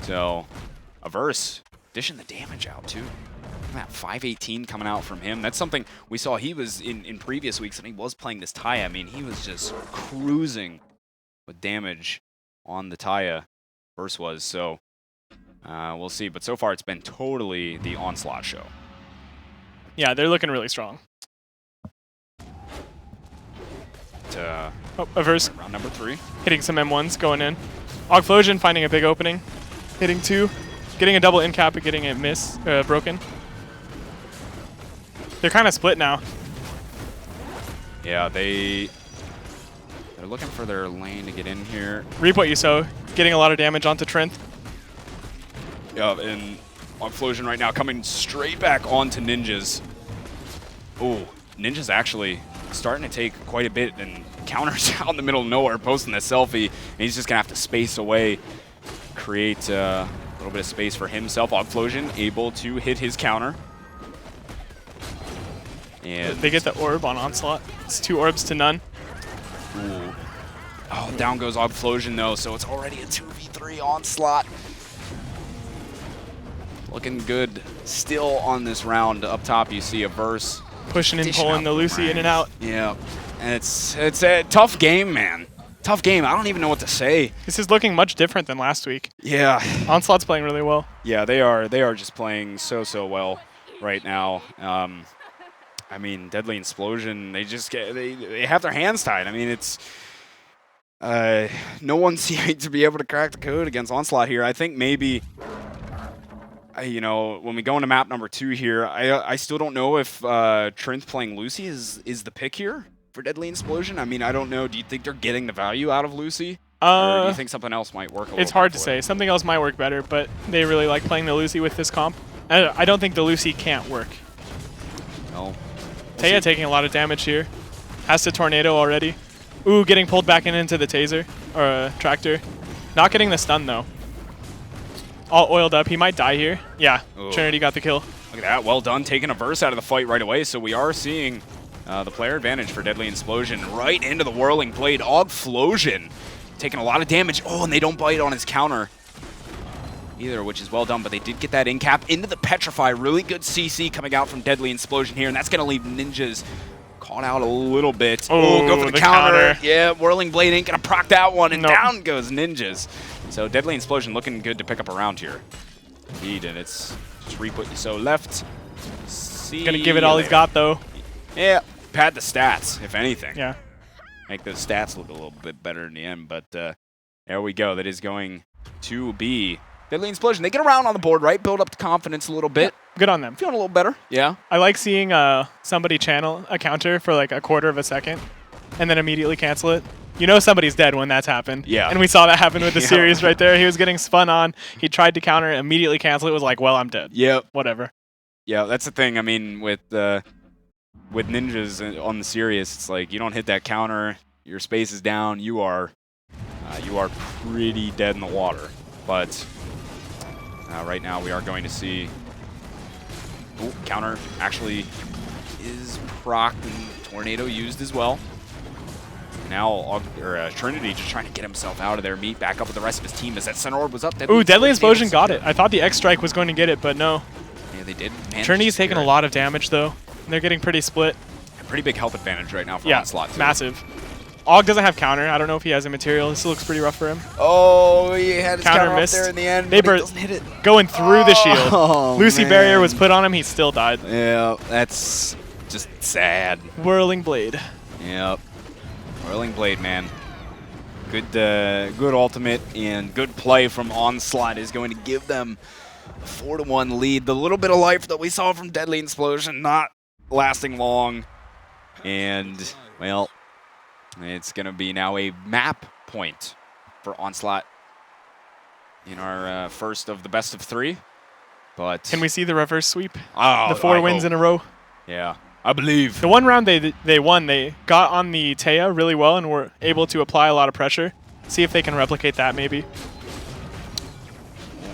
S1: So Averse dishing the damage out too. That 518 coming out from him. That's something we saw. He was in previous weeks, and he was playing this Taya. I mean, he was just cruising with damage on the Taya. Averse was, so we'll see. But so far, it's been totally the Onslaught show.
S2: Yeah, they're looking really strong. Averse
S1: Round number 3.
S2: hitting some M1s going in. Ogflosion finding a big opening. Hitting 2. Getting a double in cap and getting it broken. They're kind of split now.
S1: Yeah, they're looking for their lane to get in here.
S2: Reap What You Sow. Getting a lot of damage onto Trent.
S1: Yeah, and Ogflosion right now coming straight back onto Ninjas. Ooh, Ninjas actually starting to take quite a bit, and counters out in the middle of nowhere, posting the selfie, and he's just going to have to space away, create a little bit of space for himself. Ogflosion able to hit his counter. And
S2: They get the orb on Onslaught. It's 2 orbs to none.
S1: ooh. Oh, down goes Ogflosion, though, so it's already a 2v3 Onslaught. Looking good still on this round. Up top, you see Averse.
S2: Pushing and
S1: Dishing
S2: pulling
S1: out
S2: the Lucy in and out.
S1: Yeah, and it's a tough game, man. Tough game. I don't even know what to say.
S2: This is looking much different than last week.
S1: Yeah.
S2: Onslaught's playing really well.
S1: Yeah, they are just playing so well right now. I mean, Deadly Explosion, they have their hands tied. I mean, it's no one seeming to be able to crack the code against Onslaught here. I think maybe you know, when we go into map number 2 here, I still don't know if Trent playing Lucy is the pick here for Deadly Explosion. I mean, I don't know. Do you think they're getting the value out of Lucy? Or do you think something else might work a little
S2: It's hard to
S1: better
S2: say. Something else might work better, but they really like playing the Lucy with this comp. I don't think the Lucy can't work.
S1: No.
S2: Taya taking a lot of damage here. Has to tornado already. Ooh, getting pulled back into the taser or tractor. Not getting the stun though. All oiled up. He might die here. Yeah,
S1: Ooh.
S2: Trinity got the kill.
S1: Look at that. Well done, taking a verse out of the fight right away. So we are seeing the player advantage for Deadly Explosion right into the Whirling Blade. Ogflosion taking a lot of damage. Oh, and they don't bite on his counter either, which is well done, but they did get that in cap into the Petrify. Really good CC coming out from Deadly Explosion here, and that's going to leave Ninjas caught out a little bit. Oh, go for the counter. Yeah, Whirling Blade ain't going to proc that one, and down goes Ninjas. So Deadly Explosion looking good to pick up a round here. Indeed, and it's just reap what you sow left.
S2: Gonna give it all he's got, though.
S1: Yeah, pad the stats, if anything.
S2: Yeah.
S1: Make those stats look a little bit better in the end, but there we go. That is going to be Deadly Explosion. They get around on the board, right? Build up the confidence a little bit.
S2: Yeah, good on them.
S1: Feeling a little better. Yeah.
S2: I like seeing somebody channel a counter for like a quarter of a second and then immediately cancel it. You know somebody's dead when that's happened.
S1: Yeah.
S2: And we saw that happen with the series right there. He was getting spun on. He tried to counter, immediately cancel it. Was like, well, I'm dead.
S1: Yep.
S2: Whatever.
S1: Yeah, that's the thing. I mean, with Ninjas on the series, it's like you don't hit that counter, your space is down, you are pretty dead in the water. But right now we are going to see counter actually is procced and Tornado used as well. Now Trinity just trying to get himself out of there, meet back up with the rest of his team as that Center Orb was up.
S2: Ooh, Deadly Explosion got it. I thought the X-Strike was going to get it, but no.
S1: Yeah, they did.
S2: Trinity's taking a lot of damage, though. They're getting pretty split.
S1: A pretty big health advantage right now for Onslaught, too.
S2: Massive. Og doesn't have counter. I don't know if he has a material. This looks pretty rough for him.
S1: Oh, he had his counter
S2: missed
S1: up there in the end,
S2: they
S1: but he doesn't hit it.
S2: Going through the shield.
S1: Oh,
S2: Lucy Barrier was put on him. He still died.
S1: Yeah, that's just sad.
S2: Whirling Blade.
S1: Yep. Whirling Blade, man. Good ultimate and good play from Onslaught is going to give them a 4-1 lead. The little bit of life that we saw from Deadly Explosion not lasting long. And, well, it's going to be now a map point for Onslaught in our first of the best of 3. But
S2: can we see the reverse sweep?
S1: Oh,
S2: the 4 wins in a row?
S1: Yeah, I believe.
S2: The one round they won, they got on the Taya really well and were able to apply a lot of pressure. See if they can replicate that maybe.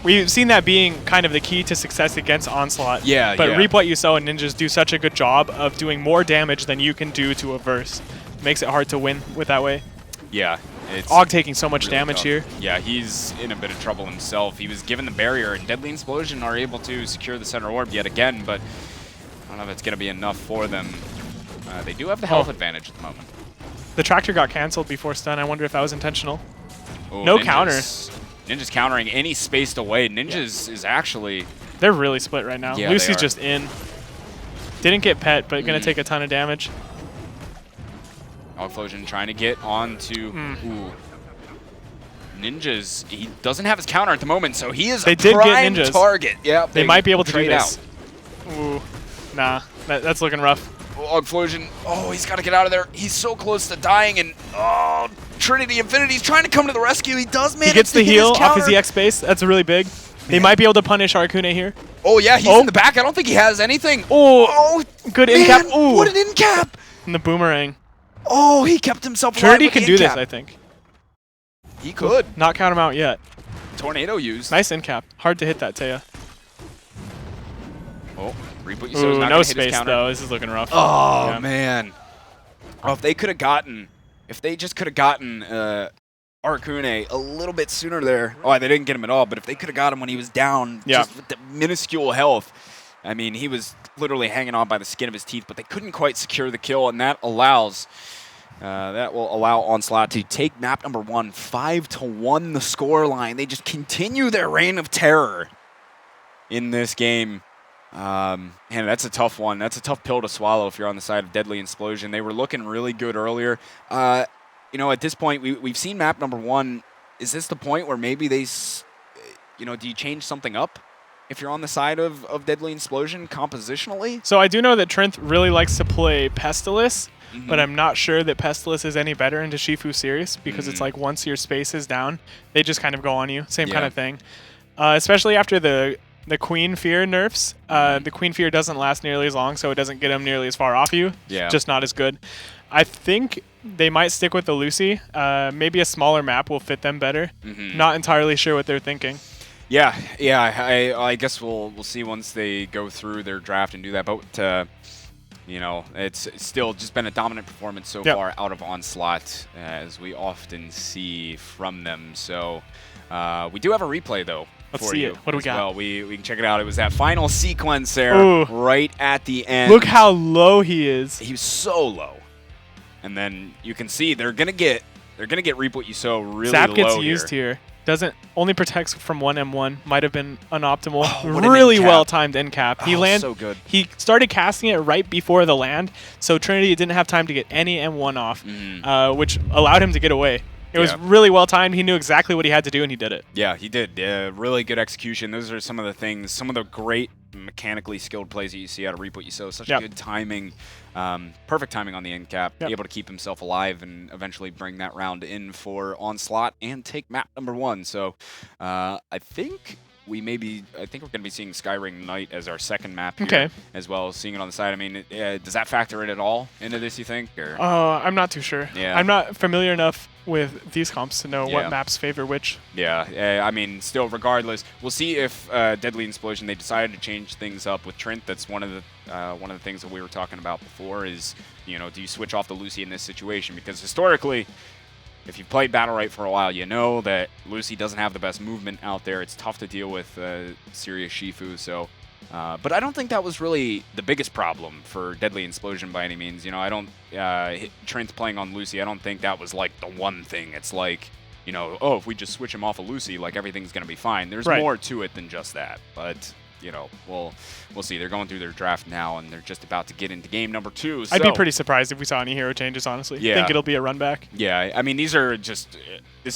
S2: We've seen that being kind of the key to success against Onslaught.
S1: Yeah,
S2: but Reap What You Sow and Ninjas do such a good job of doing more damage than you can do to a verse. Makes it hard to win with that way.
S1: Yeah. It's
S2: Og taking so much
S1: really
S2: damage
S1: tough
S2: here.
S1: Yeah, he's in a bit of trouble himself. He was given the barrier, and Deadly Explosion are able to secure the Center Orb yet again, but I don't know if it's going to be enough for them. They do have the health advantage at the moment.
S2: The tractor got canceled before stun. I wonder if that was intentional.
S1: Ooh,
S2: no
S1: Ninjas,
S2: counter.
S1: Ninjas countering any spaced away. Ninjas is actually...
S2: They're really split right now.
S1: Yeah,
S2: Lucy's just in. Didn't get pet, but going to take a ton of damage.
S1: Ogflosion trying to get onto Ninjas. He doesn't have his counter at the moment, so he is a prime target. Yeah,
S2: they might be able to do this. Ooh, nah, that's looking rough.
S1: Ogflosion, oh, he's got to get out of there. He's so close to dying, and oh, Trinity Infinity's trying to come to the rescue. He does manage to
S2: He gets the heal
S1: his
S2: off his EX base. That's really big. They might be able to punish Arcune here.
S1: Oh, yeah, he's in the back. I don't think he has anything.
S2: Oh, good in cap. Ooh.
S1: What an in cap.
S2: And the boomerang.
S1: Oh, he kept himself alive.
S2: Trinity can do this, I think.
S1: He could.
S2: Not count him out yet.
S1: Tornado used.
S2: Nice in cap. Hard to hit that, Taya.
S1: Oh, Reap What You Sow is not
S2: no
S1: gonna hit his
S2: space
S1: counter.
S2: though. This is looking rough.
S1: Oh,
S2: yeah.
S1: Man. Oh, if they just could have gotten Arcune a little bit sooner there. Oh, they didn't get him at all, but if they could have got him when he was down, just with the minuscule health, I mean, he was literally hanging on by the skin of his teeth, but they couldn't quite secure the kill, and that allows... that will allow Onslaught to take map number 1, 5-1 the score line. They just continue their reign of terror in this game. And that's a tough one. That's a tough pill to swallow if you're on the side of Deadly Explosion. They were looking really good earlier. You know, at this point, we've seen map number 1. Is this the point where maybe they, you know, do you change something up if you're on the side of Deadly Explosion compositionally?
S2: So I do know that Trent really likes to play Pestilus. But I'm not sure that Pestilus is any better into Shifu series because it's like once your space is down, they just kind of go on you. Same kind of thing. Especially after the Queen Fear nerfs. The Queen Fear doesn't last nearly as long, so it doesn't get them nearly as far off you.
S1: Yeah.
S2: Just not as good. I think they might stick with the Lucy. Maybe a smaller map will fit them better. Not entirely sure what they're thinking.
S1: Yeah. I guess we'll see once they go through their draft and do that. But you know, it's still just been a dominant performance so far out of Onslaught, as we often see from them. So we do have a replay though.
S2: Let's see it. What do we got?
S1: Well, we can check it out. It was that final sequence there, right at the end.
S2: Look how low he is.
S1: He was so low, and then you can see they're gonna get reap what you sow really
S2: Zap
S1: low
S2: gets used here. Only protects from one M1. Might have been unoptimal.
S1: Oh,
S2: really well timed end cap.
S1: So good.
S2: He started casting it right before the land, so Trinity didn't have time to get any M1 off, which allowed him to get away. It was really well timed. He knew exactly what he had to do, and he did it. Yeah,
S1: he did. Really good execution. Those are some of the things, some of the great mechanically skilled plays that you see out of Reap What You Sow. Such good timing, perfect timing on the end cap, able to keep himself alive and eventually bring that round in for Onslaught and take map number 1. So I think we're going to be seeing Skyring Knight as our second map here, as well as seeing it on the side. I mean, does that factor in at all into this, you think? Or?
S2: I'm not too sure.
S1: Yeah.
S2: I'm not familiar enough with these comps to know what maps favor which.
S1: Yeah, I mean, still, regardless, we'll see if Deadly Explosion, they decided to change things up with Trent. That's one of the things that we were talking about before is, you know, do you switch off the Lucy in this situation? Because historically, if you've played BattleRekt for a while, you know that Lucy doesn't have the best movement out there. It's tough to deal with serious Shifu, so... but I don't think that was really the biggest problem for Deadly Explosion by any means. You know, I don't... Trent playing on Lucy, I don't think that was, like, the one thing. It's like, you know, oh, if we just switch him off of Lucy, like, everything's going to be fine. There's more to it than just that, but... You know, we'll see. They're going through their draft now, and they're just about to get into game number 2. So.
S2: I'd be pretty surprised if we saw any hero changes, honestly. I think it'll be a run back.
S1: Yeah, I mean, this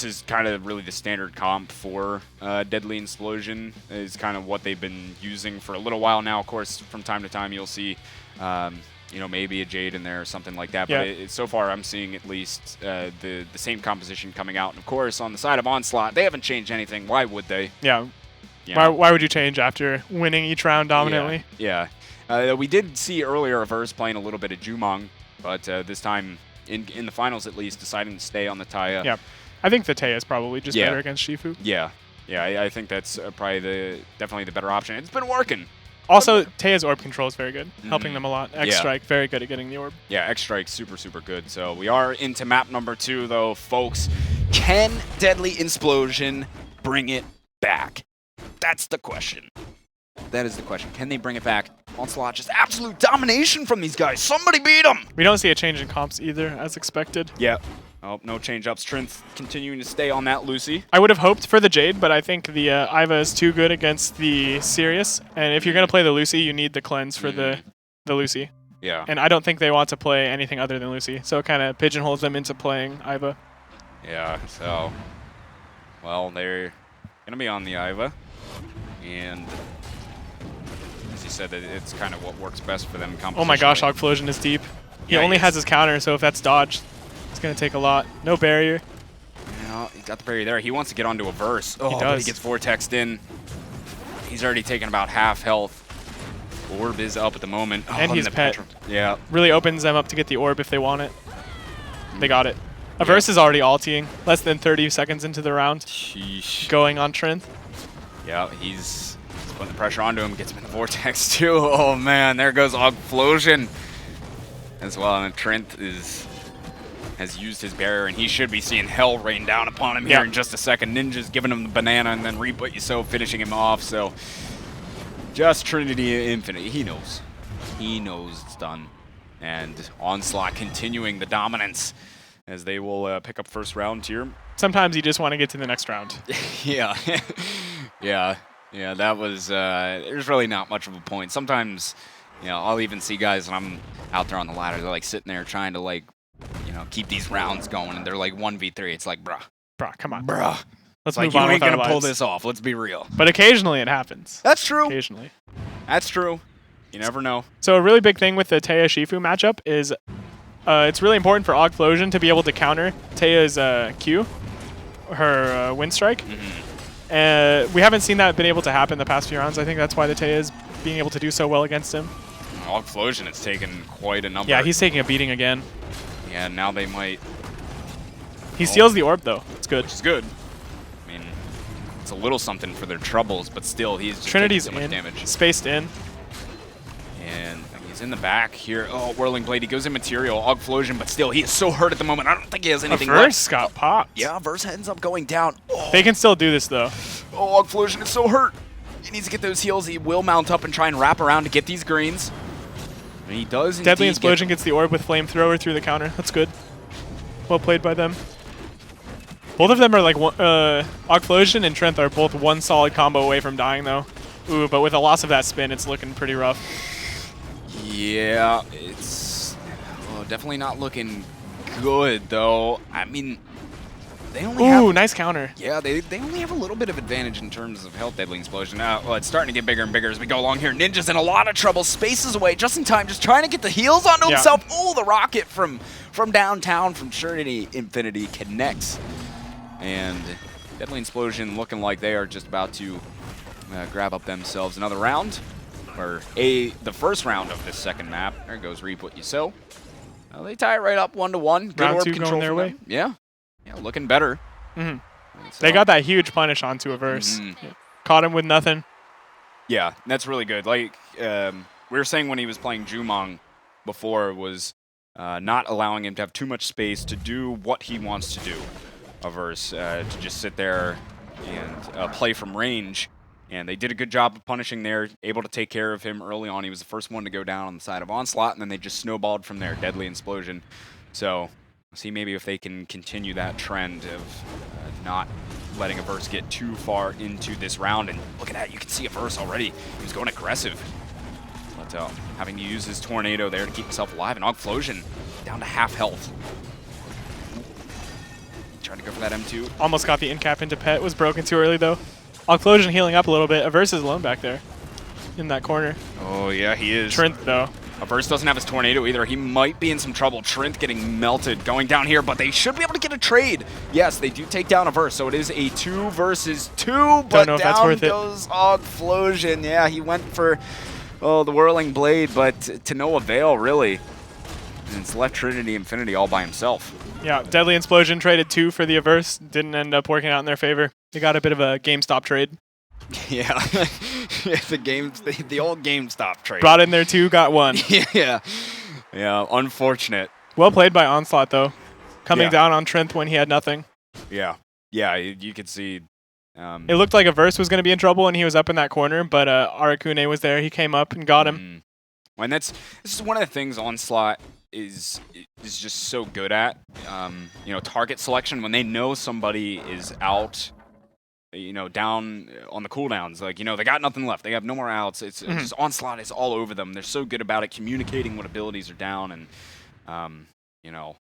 S1: is kind of really the standard comp for Deadly Explosion, is kind of what they've been using for a little while now. Of course, from time to time, you'll see, you know, maybe a Jade in there or something like that. But so far, I'm seeing at least the same composition coming out. And, of course, on the side of Onslaught, they haven't changed anything. Why would they?
S2: Yeah. Why would you change after winning each round dominantly?
S1: Yeah. We did see earlier Averse playing a little bit of Jumong, but this time, in the finals at least, deciding to stay on the Taya.
S2: Yeah. I think the Taya is probably just better against Shifu.
S1: Yeah. Yeah, I think that's probably definitely the better option. It's been working.
S2: Also, Taya's orb control is very good, helping them a lot. X-Strike, very good at getting the orb.
S1: Yeah, X-Strike, super, super good. So we are into map number 2, though, folks. Can Deadly Explosion bring it back? That's the question. That is the question. Can they bring it back? Onslaught, just absolute domination from these guys. Somebody beat them!
S2: We don't see a change in comps either, as expected.
S1: Yeah. Oh, no change-ups. Trent continuing to stay on that Lucy.
S2: I would have hoped for the Jade, but I think the Iva is too good against the Sirius. And if you're going to play the Lucy, you need the cleanse for the Lucy.
S1: Yeah.
S2: And I don't think they want to play anything other than Lucy. So it kind of pigeonholes them into playing Iva.
S1: Yeah, so... Well, they're going to be on the Iva. And as you said, it's kind of what works best for them.
S2: Oh my gosh, Ogflosion is deep. He only has his counter, so if that's dodged, it's going to take a lot. No barrier.
S1: Yeah, he's got the barrier there. He wants to get onto a Verse. Oh,
S2: he does.
S1: But he gets vortexed in. He's already taken about half health. Orb is up at the moment.
S2: And he's pet.
S1: Yeah.
S2: Really opens them up to get the orb if they want it. They got it. A Verse is already ulting. Less than 30 seconds into the round.
S1: Sheesh.
S2: Going on Trent.
S1: Yeah, he's putting the pressure onto him, gets him in the vortex too. Oh man, there goes Ogflosion as well. And Trent has used his barrier, and he should be seeing hell rain down upon him here in just a second. Ninja's giving him the banana, and then Reap What You Sow finishing him off. So just Trinity Infinite. He knows. He knows it's done. And Onslaught continuing the dominance as they will pick up first round here.
S2: Sometimes you just want to get to the next round.
S1: Yeah. Yeah, that was, there's really not much of a point. Sometimes, you know, I'll even see guys when I'm out there on the ladder, they're like sitting there trying to like, you know, keep these rounds going, and they're like 1v3. It's like, bruh.
S2: Bruh, come on.
S1: Bruh.
S2: Let's
S1: move
S2: on.
S1: You ain't gonna pull this off, let's be real.
S2: But occasionally it happens.
S1: That's true.
S2: Occasionally.
S1: That's true. You never know.
S2: So a really big thing with the Taya Shifu matchup is it's really important for Ogflosion to be able to counter Taya's Q, her Wind Strike. We haven't seen that been able to happen the past few rounds. I think that's why the Taya is being able to do so well against him.
S1: Ogflosion has taken quite a number.
S2: Yeah, he's taking a beating again.
S1: And now they might...
S2: He steals the orb, though. It's good.
S1: Which is good. I mean, it's a little something for their troubles, but still, he's just
S2: Trinity's
S1: taking so much
S2: in,
S1: damage.
S2: spaced in.
S1: And he's in the back here. Oh, Whirling Blade. He goes in material. Augflosion, but still, he is so hurt at the moment. I don't think he has anything left.
S2: Verse got popped.
S1: Yeah, Verse ends up going down. Oh.
S2: They can still do this, though.
S1: Oh, Augflosion is so hurt. He needs to get those heals. He will mount up and try and wrap around to get these greens. And he does
S2: Deadly
S1: indeed
S2: Explosion gets the orb with Flamethrower through the counter. That's good. Well played by them. Both of them are like, Augflosion and Trenth are both one solid combo away from dying, though. Ooh, but with the loss of that spin, it's looking pretty rough.
S1: Yeah, it's definitely not looking good, though. I mean, they only have...
S2: nice counter.
S1: Yeah, they only have a little bit of advantage in terms of health, Deadly Explosion. Well, it's starting to get bigger and bigger as we go along here. Ninja's in a lot of trouble. Spaces away just in time, just trying to get the heals onto himself. Oh, the rocket from downtown, from Trinity Infinity connects. And Deadly Explosion looking like they are just about to grab up themselves another round. Or the first round of this second map. There goes Reap What You Sow. Well, they tie it right up 1-1. Good
S2: Round
S1: orb
S2: 2
S1: control
S2: going their way.
S1: Yeah. Yeah, looking better.
S2: Mm-hmm.
S1: So,
S2: They got that huge punish onto a Verse. Yeah. Caught him with nothing.
S1: Yeah, that's really good. Like we were saying when he was playing Jumong before, was not allowing him to have too much space to do what he wants to do. Verse to just sit there and play from range. And they did a good job of punishing there, able to take care of him early on. He was the first one to go down on the side of Onslaught, and then they just snowballed from there. Deadly Explosion. So, see maybe if they can continue that trend of not letting a Verse get too far into this round. And look at that, you can see a Verse already. He was going aggressive. But having to use his Tornado there to keep himself alive. And Augflosion down to half health. Trying to go for that M2.
S2: Almost got the in-cap into Pet. Was broken too early, though. Augflosion healing up a little bit. Averse is alone back there in that corner.
S1: Oh, yeah, he is.
S2: Trenth, though.
S1: Averse doesn't have his Tornado either. He might be in some trouble. Trenth getting melted going down here, but they should be able to get a trade. Yes, they do take down Averse, so it is a 2 versus 2, but
S2: Don't know if that's worth
S1: goes Augflosion. Yeah, he went for the Whirling Blade, but to no avail, really. And it's left Trinity Infinity all by himself.
S2: Yeah, Deadly Explosion traded 2 for the Averse. Didn't end up working out in their favor. They got a bit of a GameStop trade.
S1: Yeah, the old GameStop trade.
S2: Brought in their 2, got 1.
S1: Yeah, unfortunate.
S2: Well played by Onslaught, though. Coming down on Trenth when he had nothing.
S1: Yeah, you could see.
S2: It looked like Averse was going to be in trouble, and he was up in that corner, but Arakune was there. He came up and got him.
S1: And this is one of the things Onslaught is just so good at. Target selection when they know somebody is out. Down on the cooldowns, they got nothing left. They have no more outs. It's just Onslaught is all over them. They're so good about it, communicating what abilities are down, and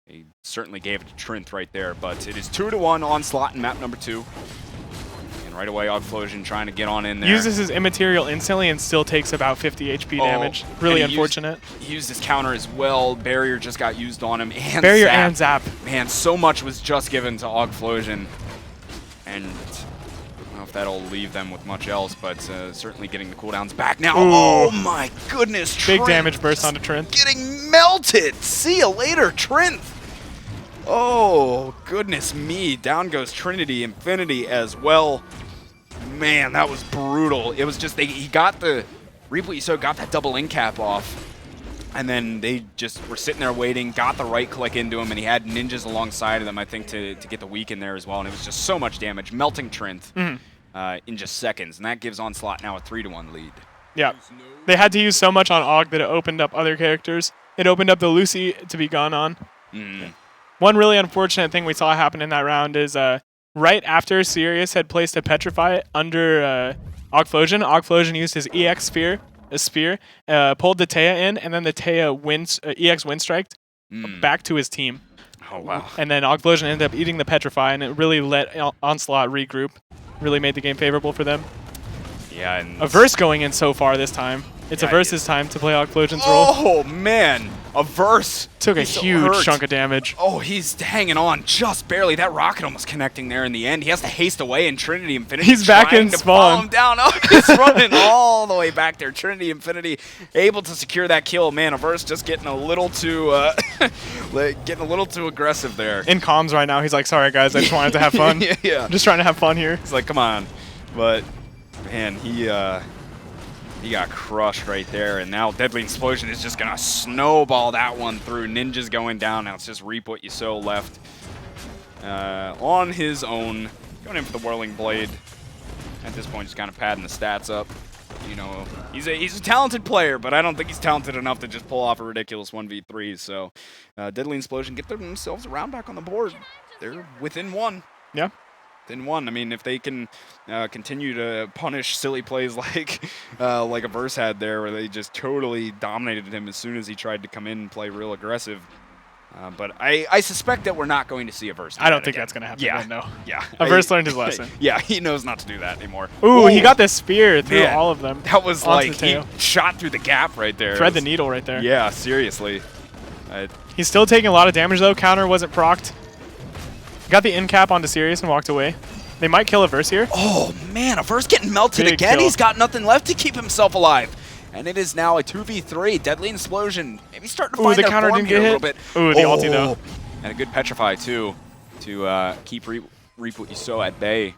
S1: they certainly gave it to Trenth right there. But it is 2-1 Onslaught in map number 2. And right away, Augflosion trying to get on in there.
S2: Uses his immaterial instantly and still takes about 50 HP damage. Really unfortunate.
S1: He used his counter as well. Barrier just got used on him. And
S2: Barrier
S1: Zap.
S2: and Zap.
S1: Man, so much was just given to Augflosion. And I don't know if that'll leave them with much else, but certainly getting the cooldowns back now.
S2: Ooh.
S1: Oh my goodness,
S2: Big damage burst onto Trenth.
S1: Getting melted. See you later, Trenth. Oh, goodness me. Down goes Trinity Infinity as well. Man, that was brutal. It was just, he got the, Reap What You Sow got that double in cap off. And then they just were sitting there waiting, got the right click into him, and he had ninjas alongside of them, I think, to get the weak in there as well. And it was just so much damage, melting Trenth in just seconds. And that gives Onslaught now a 3-1 lead.
S2: Yeah. They had to use so much on Aug that it opened up other characters. It opened up the Lucy to be gone on. One really unfortunate thing we saw happen in that round is right after Sirius had placed a Petrify under Augflosion, Augflosion used his EX Spear, pulled the Taya in, and then the Taya EX Windstriked back to his team.
S1: Oh, wow.
S2: And then Augflosion ended up eating the Petrify, and it really let Onslaught regroup. Really made the game favorable for them.
S1: Yeah, and
S2: Averse going in so far this time. It's a versus time to play Explosion's role.
S1: Oh, man. A verse.
S2: Took a
S1: He's so
S2: huge
S1: hurt.
S2: chunk of damage.
S1: Oh, he's hanging on just barely. That rocket almost connecting there in the end. He has to haste away, and Trinity Infinity
S2: He's back in
S1: to
S2: spawn.
S1: follow him down. Oh, he's running all the way back there. Trinity Infinity able to secure that kill. Man, Averse just getting a little too aggressive there.
S2: In comms right now, he's like, sorry guys, I just wanted to have fun.
S1: Yeah.
S2: I'm just trying to have fun here.
S1: It's like, come on. But, man, he got crushed right there, and now Deadly Explosion is just going to snowball that one through. Ninja's going down. Now it's just Reap What You Sow left on his own. Going in for the Whirling Blade. At this point, just kind of padding the stats up. You know, he's a talented player, but I don't think he's talented enough to just pull off a ridiculous 1v3. So Deadly Explosion get themselves a round back on the board. They're within one.
S2: Yeah.
S1: Within one. I mean, if they can continue to punish silly plays like Averse had there, where they just totally dominated him as soon as he tried to come in and play real aggressive. But I suspect that we're not going to see Averse.
S2: I don't think that's going to happen.
S1: Yeah.
S2: Again, no.
S1: Yeah.
S2: Averse learned his lesson.
S1: Yeah, he knows not to do that anymore.
S2: Ooh, he got the spear through
S1: man,
S2: all of them.
S1: That was
S2: onto
S1: like,
S2: the tail.
S1: he shot through the gap right there.
S2: Thread the needle right there.
S1: Yeah, seriously.
S2: He's still taking a lot of damage though. Counter wasn't procced. Got the in cap onto Sirius and walked away. They might kill Averse here.
S1: Oh man, Averse getting melted
S2: Big
S1: again.
S2: kill.
S1: He's got nothing left to keep himself alive. And it is now a 2v3. Deadly Explosion maybe starting to find
S2: the
S1: their
S2: counter
S1: form
S2: didn't
S1: here
S2: get
S1: a
S2: hit.
S1: little bit.
S2: Ooh, the ulti though.
S1: And a good Petrify too to keep Reap What You Sow at bay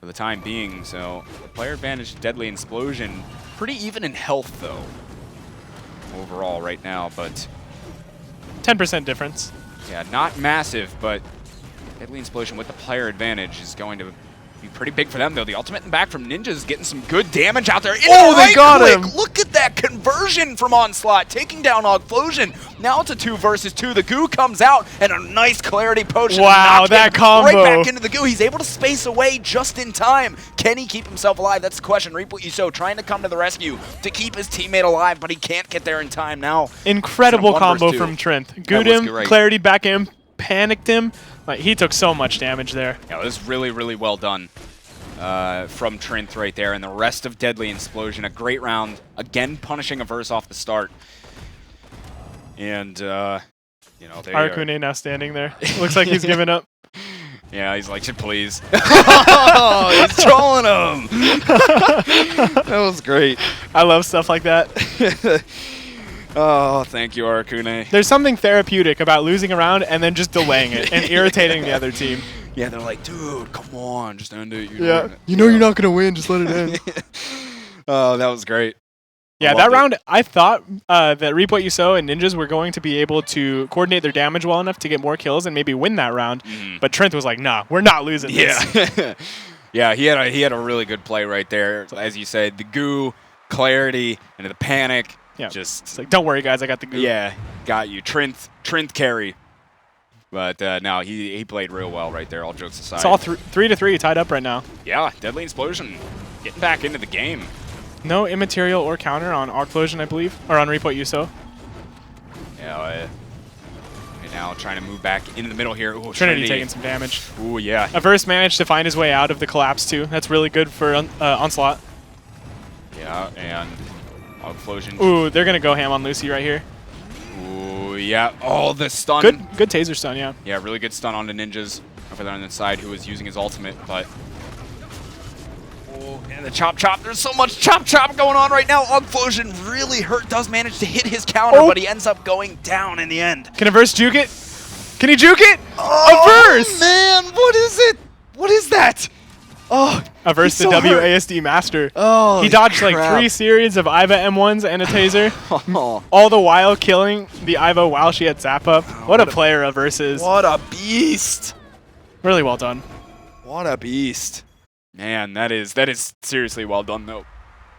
S1: for the time being. So player advantage Deadly Explosion. Pretty even in health though overall right now, but
S2: 10% difference.
S1: yeah, not massive, but Deadly Explosion with the player advantage is going to be pretty big for them, though. The ultimate and back from Ninja's getting some good damage out there.
S2: Oh, they got him!
S1: Look at that conversion from Onslaught, taking down Explosion. Now it's a 2 versus 2. The goo comes out, and a nice clarity potion.
S2: Wow, that combo.
S1: Right back into the goo. He's able to space away just in time. Can he keep himself alive? That's the question. Reap What You Sow trying to come to the rescue to keep his teammate alive, but he can't get there in time now.
S2: Incredible combo
S1: 1 versus 2.
S2: from Trinth. Gooed him,
S1: great.
S2: clarity back in, panicked him. Like, he took so much damage there.
S1: Yeah, it was really, really well done from Trinth right there. And the rest of Deadly Explosion, a great round. Again, punishing Averse off the start. And, you know, they
S2: Arcune now standing there. Looks like he's given up.
S1: Yeah, he's like, please. Oh, he's trolling him. That was great.
S2: I love stuff like that.
S1: Oh, thank you, Arcune.
S2: There's something therapeutic about losing a round and then just delaying it and irritating the other team.
S1: Yeah, they're like, dude, come on, just end it.
S2: You know you're not going to win, just let it end.
S1: Oh, that was great.
S2: Yeah, that round, I thought that Reap What You Sow and Ninjas were going to be able to coordinate their damage well enough to get more kills and maybe win that round. But Trinth was like, nah, we're not losing this.
S1: Yeah. Yeah, he had a really good play right there. As you said, the goo, clarity, and the panic.
S2: Yeah,
S1: Just
S2: it's like, don't worry, guys, I got the goo.
S1: Yeah, got you. Trinth carry. But no, he played real well right there, all jokes aside.
S2: It's all 3-3 tied up right now.
S1: Yeah, Deadly Explosion getting back into the game.
S2: No immaterial or counter on Explosion, I believe, or on Reap What You Sow.
S1: Yeah, and now trying to move back into the middle here. Ooh,
S2: Trinity taking some damage.
S1: Ooh, yeah.
S2: Averse managed to find his way out of the collapse, too. That's really good for Onslaught.
S1: Yeah, and Explosion.
S2: Ooh, they're going to go ham on Lucy right here.
S1: Ooh, yeah. Oh, the stun.
S2: Good taser stun, yeah.
S1: Yeah, really good stun on the Ninjas over there on the side who was using his ultimate, but... Oh, and the chop. There's so much chop going on right now. Explosion really hurt. Does manage to hit his counter, but he ends up going down in the end.
S2: Can Averse juke it? Can he juke it?
S1: Oh,
S2: Averse!
S1: man, what is it? What is that? Oh,
S2: Averse the
S1: so
S2: WASD master.
S1: Oh,
S2: he dodged
S1: crap.
S2: like 3 series of Iva M1s and a taser,
S1: Oh.
S2: all the while killing the Iva while she had zap up. What a player Averse is.
S1: What a beast.
S2: Really well done.
S1: What a beast. Man, that is seriously well done, though.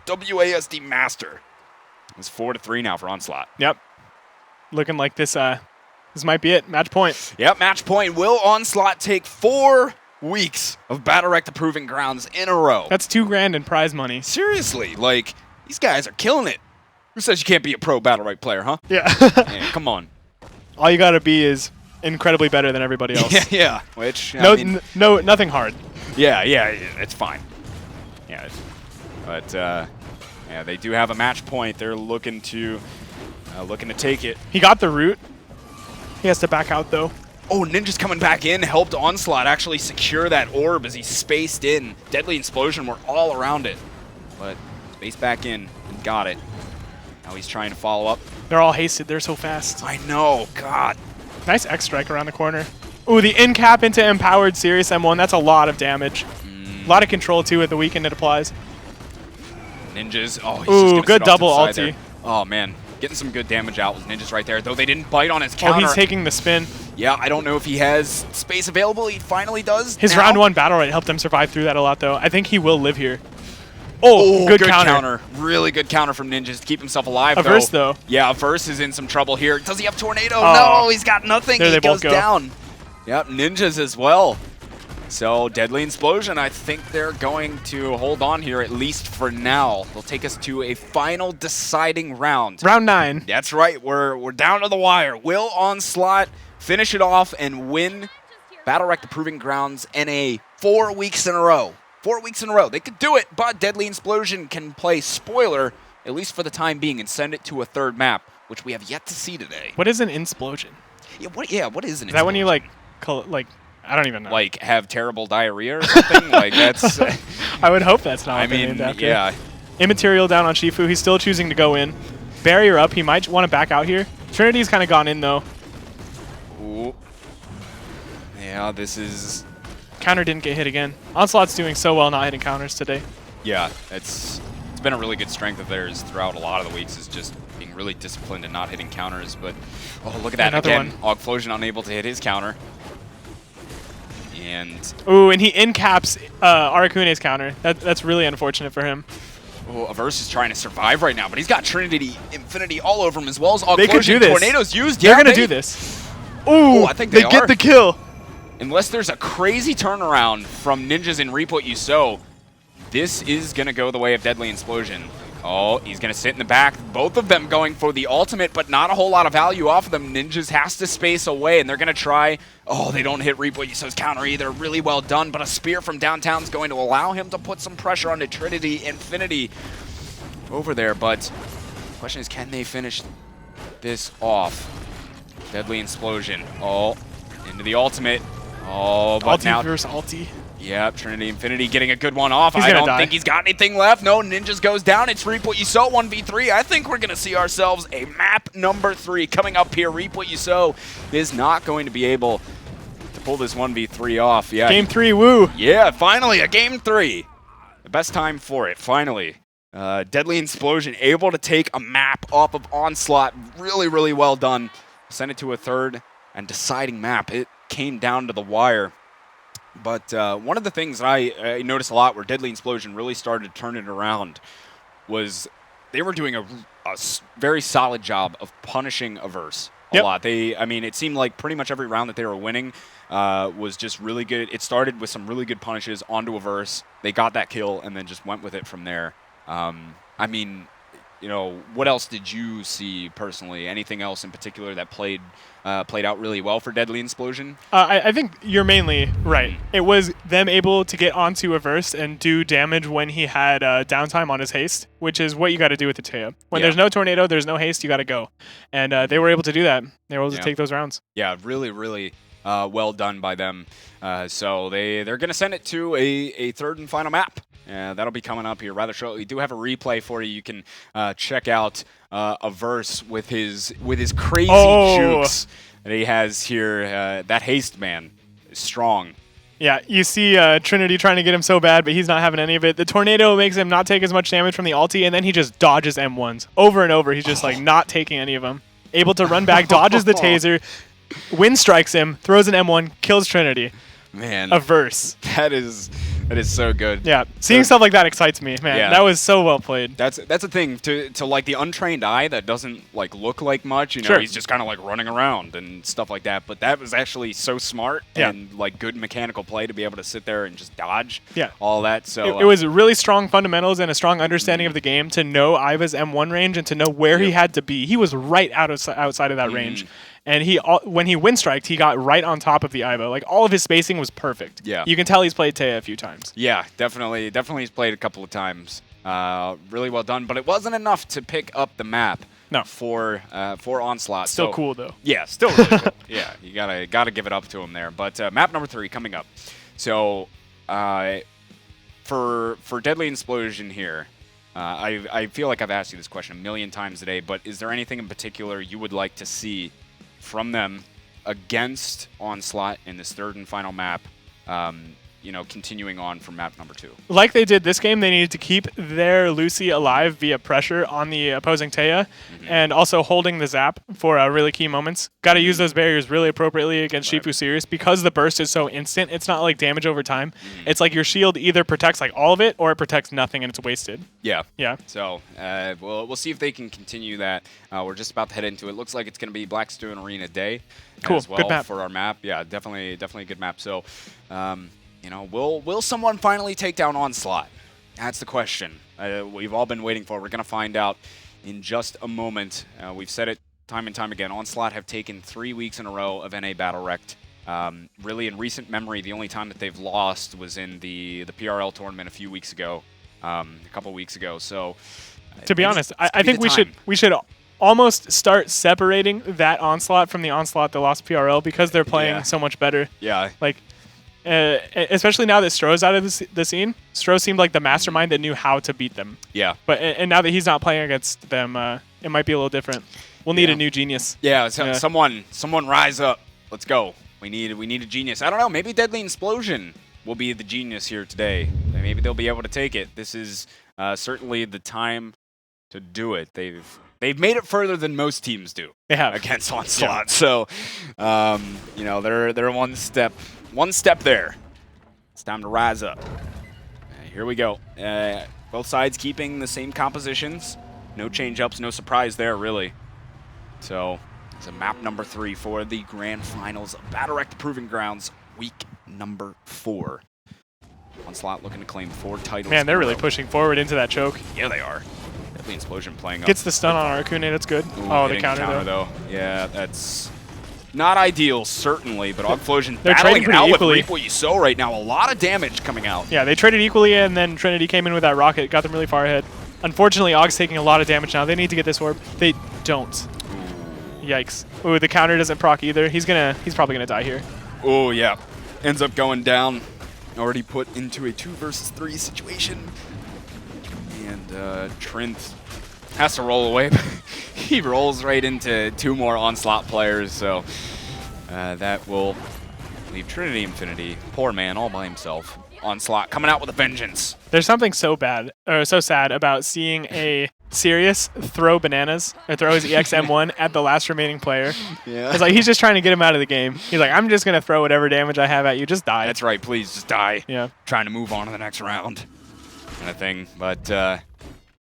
S1: WASD master. It's 4-3 now for Onslaught.
S2: Yep. Looking like this might be it. Match point.
S1: Yep, match point. Will Onslaught take 4 weeks of BattleRekt Proving Grounds in a row?
S2: That's $2 grand in prize money.
S1: Seriously, like, these guys are killing it. Who says you can't be a pro BattleRekt player, huh?
S2: Yeah.
S1: Man, come on.
S2: All you gotta be is incredibly better than everybody else.
S1: Yeah. Which,
S2: No,
S1: I mean,
S2: nothing hard.
S1: yeah, it's fine. Yeah, but Yeah, they do have a match point. They're looking to take it.
S2: He got the root. He has to back out, though.
S1: Oh, Ninja's coming back in, helped Onslaught actually secure that orb as he spaced in. Deadly Explosion were all around it, but spaced back in and got it. Now he's trying to follow up.
S2: They're all hasted. They're so fast.
S1: I know, God.
S2: Nice X strike around the corner. Ooh, the in cap into empowered Sirius M1. That's a lot of damage. A lot of control, too, with the weaken it applies.
S1: Ninjas. Oh, he's just
S2: Ooh,
S1: gonna
S2: good
S1: sit off to
S2: double
S1: the side
S2: ulti.
S1: there. Oh, man. Getting some good damage out with Ninjas right there, though they didn't bite on his counter.
S2: Oh, he's taking the spin.
S1: Yeah, I don't know if he has space available. He finally does.
S2: His
S1: now.
S2: round 1 BattleRekt helped him survive through that a lot, though. I think he will live here. Oh, good counter.
S1: Really good counter from Ninjas to keep himself alive,
S2: Averse, though.
S1: Yeah, Averse is in some trouble here. Does he have Tornado?
S2: Oh.
S1: No, he's got nothing.
S2: There
S1: he
S2: they
S1: goes
S2: both go.
S1: down. Yep, Ninjas as well. So, Deadly Explosion, I think they're going to hold on here, at least for now. They'll take us to a final deciding round.
S2: Round 9.
S1: That's right. We're down to the wire. Will Onslaught finish it off and win BattleRekt the Proving Grounds NA 4 weeks in a row? 4 weeks in a row. They could do it, but Deadly Explosion can play spoiler, at least for the time being, and send it to a third map, which we have yet to see today.
S2: What is an Insplosion?
S1: Yeah, what is an explosion?
S2: Is that when you, like, I don't even know.
S1: Like, have terrible diarrhea or something? Like, that's...
S2: I would hope that's not
S1: I
S2: what they're
S1: mean,
S2: named after.
S1: yeah.
S2: Immaterial down on Shifu. He's still choosing to go in. Barrier up. He might want to back out here. Trinity's kind of gone in, though.
S1: Ooh. Yeah, this is...
S2: Counter didn't get hit again. Onslaught's doing so well not hitting counters today.
S1: Yeah, it's been a really good strength of theirs throughout a lot of the weeks, is just being really disciplined and not hitting counters. But, oh, look at that.
S2: Another
S1: Again,
S2: one.
S1: Augflosion unable to hit his counter. And...
S2: Ooh, and he in-caps Arakune's counter. That's really unfortunate for him.
S1: Oh, Averse is trying to survive right now, but he's got Trinity Infinity all over him, as well as Augflosion.
S2: They could do this.
S1: Tornado's used.
S2: They're
S1: Yeah,
S2: going to do this. Ooh,
S1: I think they
S2: get
S1: are.
S2: the kill.
S1: Unless there's a crazy turnaround from Ninjas in Reap What You Sow, this is going to go the way of Deadly Explosion. Oh, he's going to sit in the back. Both of them going for the ultimate, but not a whole lot of value off of them. Ninjas has to space away, and they're going to try. Oh, they don't hit Reap What You Sow's counter either. Really well done, but a spear from downtown is going to allow him to put some pressure onto Trinity Infinity over there. But the question is, can they finish this off? Deadly Explosion. Oh, into the ultimate. Oh, but
S2: Ulti
S1: now...
S2: versus ulti.
S1: Yep, Trinity Infinity getting a good one off.
S2: He's
S1: I
S2: gonna
S1: don't
S2: die.
S1: think he's got anything left. No, Ninjas goes down. It's Reap What You Sow 1v3. I think we're going to see ourselves a map number 3 coming up here. Reap What You Sow is not going to be able to pull this 1v3 off. Yeah,
S2: Game 3, woo.
S1: Yeah, finally, a game 3. The best time for it, finally. Deadly Explosion able to take a map off of Onslaught. Really, really well done. Send it to a third and deciding map. It came down to the wire. But one of the things I noticed a lot where Deadly Explosion really started to turn it around was they were doing a very solid job of punishing Averse a lot. I mean, it seemed like pretty much every round that they were winning was just really good. It started with some really good punishes onto Averse. They got that kill and then just went with it from there. I mean, you know, what else did you see personally? Anything else in particular that played out really well for Deadly Explosion?
S2: I think you're mainly right. It was them able to get onto Averse and do damage when he had downtime on his haste, which is what you got to do with the Teo. When there's no tornado, there's no haste, you got to go. And they were able to do that. They were able to take those rounds. Yeah,
S1: really, really well done by them. So they're going to send it to a third and final map. That'll be coming up here rather shortly. We do have a replay for you. You can check out Averse with his crazy jukes that he has here. That haste, man, is strong.
S2: Yeah, you see Trinity trying to get him so bad, but he's not having any of it. The tornado makes him not take as much damage from the ulti, and then he just dodges M1s over and over. He's just like not taking any of them. Able to run back, dodges the taser, wind strikes him, throws an M1, kills Trinity.
S1: Man,
S2: Averse.
S1: That is so good.
S2: Yeah, seeing stuff like that excites me, man.
S1: Yeah.
S2: That was so well played.
S1: That's a thing to like the untrained eye that doesn't like look like much. You know,
S2: Sure.
S1: he's just kind of like running around and stuff like that. But that was actually so smart and like good mechanical play to be able to sit there and just dodge. All that. So
S2: it was really strong fundamentals and a strong understanding of the game to know Iva's M1 range and to know where he had to be. He was right outside of that range. And when he wind striked, he got right on top of the Ivo. Like, all of his spacing was perfect.
S1: Yeah.
S2: You can tell he's played Taya a few times.
S1: Yeah, definitely. Definitely he's played a couple of times. Really well done, but it wasn't enough to pick up the map.
S2: No.
S1: For Onslaught.
S2: Still
S1: so,
S2: cool though.
S1: Yeah, still really cool. Yeah, you gotta give it up to him there. But map number 3 coming up. So for Deadly Explosion here, I feel like I've asked you this question a million times today, but is there anything in particular you would like to see from them against Onslaught in this 3rd and final map? Continuing on from map number 2.
S2: Like they did this game, they needed to keep their Lucy alive via pressure on the opposing Taya, and also holding the zap for really key moments. Got to use those barriers really appropriately against Shifu Sirius because the burst is so instant. It's not like damage over time. It's like your shield either protects like all of it or it protects nothing and it's wasted.
S1: Yeah.
S2: Yeah.
S1: So we'll see if they can continue that. We're just about to head into it. Looks like it's going to be Blackstone Arena Day as well
S2: Good map.
S1: for our map. Yeah, definitely a good map. So. Will someone finally take down Onslaught? That's the question we've all been waiting for. We're going to find out in just a moment. We've said it time and time again. Onslaught have taken 3 weeks in a row of NA BattleRekt. Really, in recent memory, the only time that they've lost was in the PRL tournament a few weeks ago, a couple weeks ago. So,
S2: to be honest, I think we should almost start separating that Onslaught from the Onslaught that lost PRL because they're playing so much better.
S1: Yeah.
S2: Like. Especially now that Stroh's out of the scene, Stroh seemed like the mastermind that knew how to beat them.
S1: Yeah.
S2: But and now that he's not playing against them, it might be a little different. We'll need a new genius.
S1: Yeah. Someone rise up. Let's go. We need a genius. I don't know. Maybe Deadly Explosion will be the genius here today. Maybe they'll be able to take it. This is certainly the time to do it. They've made it further than most teams do.
S2: They have
S1: against Onslaught. So, they're one step there. It's time to rise up. Here we go. Both sides keeping the same compositions. No change-ups, no surprise there, really. So, it's a map number 3 for the grand finals of BattleRekt Proving Grounds, week number 4. Onslaught looking to claim 4 titles.
S2: Man, they're really pushing forward into that choke.
S1: Yeah, they are. Deadly Explosion playing up.
S2: Gets the stun on Aracune, that's good.
S1: Ooh,
S2: the counter though.
S1: Yeah, that's not ideal, certainly, but Explosion
S2: they're
S1: battling
S2: trading
S1: it out
S2: equally.
S1: with Reap What You Sow right now. A lot of damage coming out.
S2: Yeah, they traded equally, and then Trinity came in with that rocket, got them really far ahead. Unfortunately, Og's taking a lot of damage now. They need to get this orb. They don't. Ooh. Yikes. Ooh, the counter doesn't proc either. He's probably gonna die here.
S1: Oh yeah, ends up going down. Already put into a 2 versus 3 situation, and Trinth has to roll away. He rolls right into 2 more Onslaught players, so that will leave Trinity Infinity, poor man, all by himself. Onslaught coming out with a vengeance.
S2: There's something so sad about seeing a Sirius throw bananas or throw his EX-M1 at the last remaining player.
S1: Yeah.
S2: It's like he's just trying to get him out of the game. He's like, I'm just gonna throw whatever damage I have at you. Just die.
S1: That's right. Please just die.
S2: Yeah.
S1: Trying to move on to the next round, kind of thing. But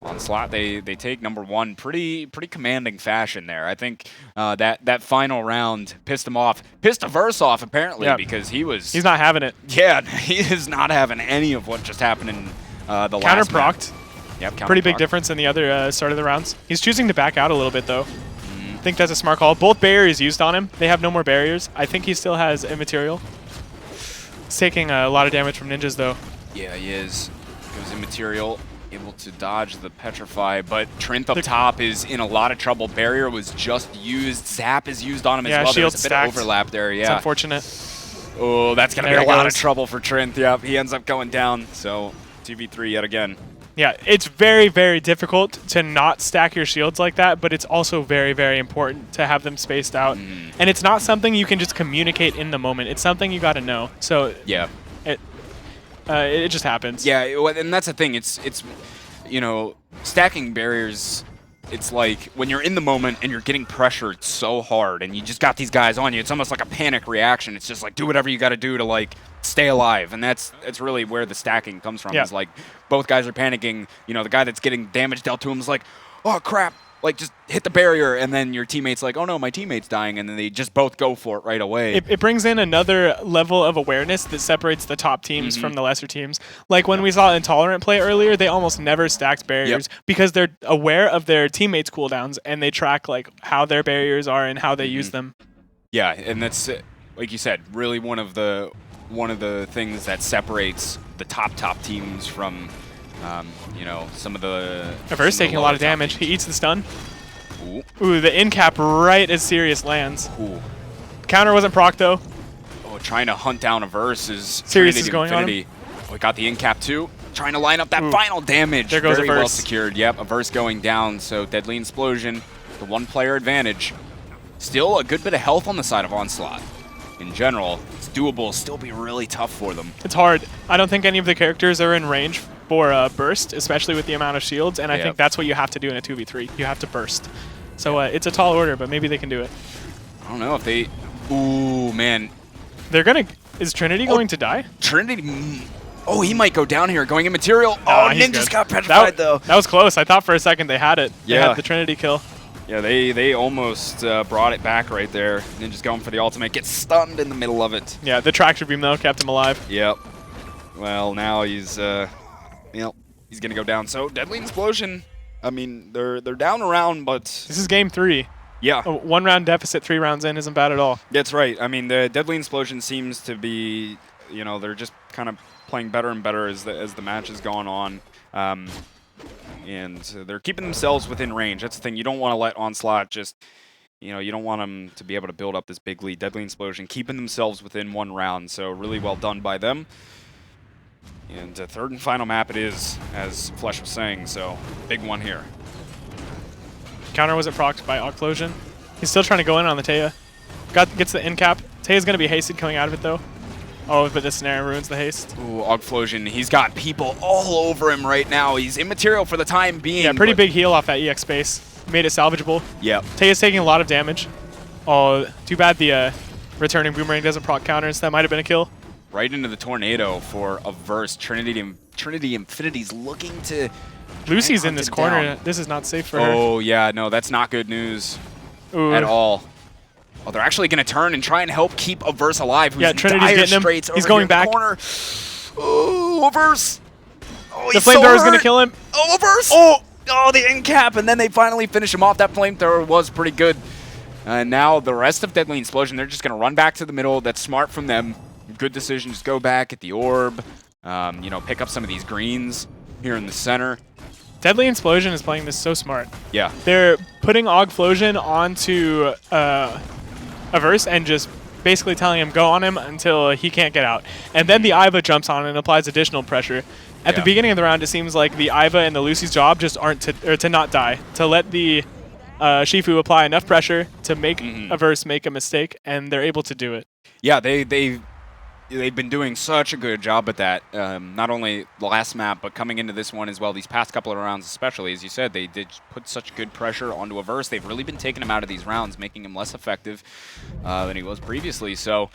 S1: Onslaught, they take number 1 pretty commanding fashion there. I think that final round pissed him off, pissed a verse off apparently, because he's
S2: not having it.
S1: Yeah, he is not having any of what just happened in the last
S2: counter procced.
S1: Yep,
S2: pretty big difference in the other start of the rounds. He's choosing to back out a little bit though. I think that's a smart call. Both barriers used on him. They have no more barriers. I think he still has immaterial. He's taking a lot of damage from ninjas though.
S1: Yeah, he is. Goes immaterial. Able to dodge the Petrify, but Trinth up top is in a lot of trouble. Barrier was just used. Zap is used on him as well. There's a bit of overlap there, yeah.
S2: It's unfortunate.
S1: Oh, that's going to be a lot of trouble for Trinth. Yep, he ends up going down. So 2v3 yet again.
S2: Yeah, it's very, very difficult to not stack your shields like that, but it's also very, very important to have them spaced out. And it's not something you can just communicate in the moment. It's something you got to know. So
S1: yeah.
S2: It just happens.
S1: Yeah, and that's the thing. It's stacking barriers. It's like when you're in the moment and you're getting pressured so hard and you just got these guys on you, it's almost like a panic reaction. It's just like, do whatever you got to do to like stay alive. And that's really where the stacking comes from. Is like both guys are panicking. The guy that's getting damage dealt to him is like, oh crap, like just hit the barrier, and then your teammate's like, oh no, my teammate's dying, and then they just both go for it right away.
S2: It brings in another level of awareness that separates the top teams from the lesser teams. Like when we saw Intolerant play earlier, they almost never stacked barriers because they're aware of their teammates' cooldowns and they track like how their barriers are and how they use them.
S1: Yeah, and that's like you said, really one of the things that separates the top teams from You know, some of the...
S2: Averse taking a lot of damage. He eats the stun.
S1: Ooh.
S2: Ooh, the in cap right as Sirius lands.
S1: Ooh.
S2: Counter wasn't proc though.
S1: Oh, trying to hunt down Averse is
S2: Sirius
S1: Trinity
S2: is going
S1: Infinity.
S2: on him.
S1: Oh, we got the in cap too. Trying to line up that final damage.
S2: There goes
S1: Very well
S2: Averse.
S1: secured. Yep, Averse going down. So Deadly Explosion, the one-player advantage. Still a good bit of health on the side of Onslaught. In general, it's doable. Still be really tough for them.
S2: It's hard. I don't think any of the characters are in range for burst, especially with the amount of shields, and I think that's what you have to do in a 2v3. You have to burst. So it's a tall order, but maybe they can do it.
S1: I don't know if they... Ooh, man.
S2: They're going to... Is Trinity going to die?
S1: Trinity... Oh, he might go down here. Going in material. Oh, Ninja's got petrified, though.
S2: That was close. I thought for a second they had it.
S1: Yeah.
S2: They had the Trinity kill.
S1: Yeah, they almost brought it back right there. Ninja's going for the ultimate. Gets stunned in the middle of it.
S2: Yeah, the tractor beam, though, kept him alive.
S1: Yep. Well, now he's... he's going to go down. So, Deadly Explosion... I mean, they're down around, but...
S2: This is game 3.
S1: Yeah.
S2: A 1-round deficit 3 rounds in isn't bad at all.
S1: That's right. I mean, the Deadly Explosion seems to be, you know, they're just kind of playing better and better as the match is going on. And they're keeping themselves within range. That's the thing. You don't want to let Onslaught just, you know, you don't want them to be able to build up this big lead. Deadly Explosion keeping themselves within 1 round, so really well done by them. And third and final map it is, as Flesh was saying, so big one here.
S2: Counter wasn't procced by Occlusion. He's still trying to go in on the Taya. Gets the in cap. Taya's going to be hasted coming out of it, though. Oh, but the snare ruins the haste.
S1: Ooh, Occlusion. He's got people all over him right now. He's immaterial for the time being.
S2: Yeah, pretty big heal off that EX space. Made it salvageable.
S1: Yep.
S2: Taya's taking a lot of damage. Oh, too bad the returning boomerang doesn't proc counters. That might have been a kill.
S1: Right into the tornado for Averse. Trinity Infinity's looking to...
S2: Lucy's in this corner. Down. This is not safe for her.
S1: Oh, yeah. No, that's not good news at all. Oh, they're actually going to turn and try and help keep Averse alive. Who's
S2: Trinity's getting him. He's going back.
S1: Oh, Averse. Oh,
S2: the flamethrower's going to kill him.
S1: Oh, Averse. Oh, the end cap. And then they finally finish him off. That flamethrower was pretty good. And now the rest of Deadly Explosion, they're just going to run back to the middle. That's smart from them. Good decision. Just go back at the orb. You know, pick up some of these greens here in the center.
S2: Deadly Explosion is playing this so smart.
S1: Yeah.
S2: They're putting Oggflosion onto Averse and just basically telling him go on him until he can't get out. And then the Iva jumps on and applies additional pressure. At the beginning of the round, it seems like the Iva and the Lucy's job just aren't to not die. To let the Shifu apply enough pressure to make Averse make a mistake, and they're able to do it.
S1: Yeah, they've been doing such a good job at that. Not only the last map, but coming into this one as well. These past couple of rounds especially, as you said, they did put such good pressure onto Averse. They've really been taking him out of these rounds, making him less effective than he was previously. So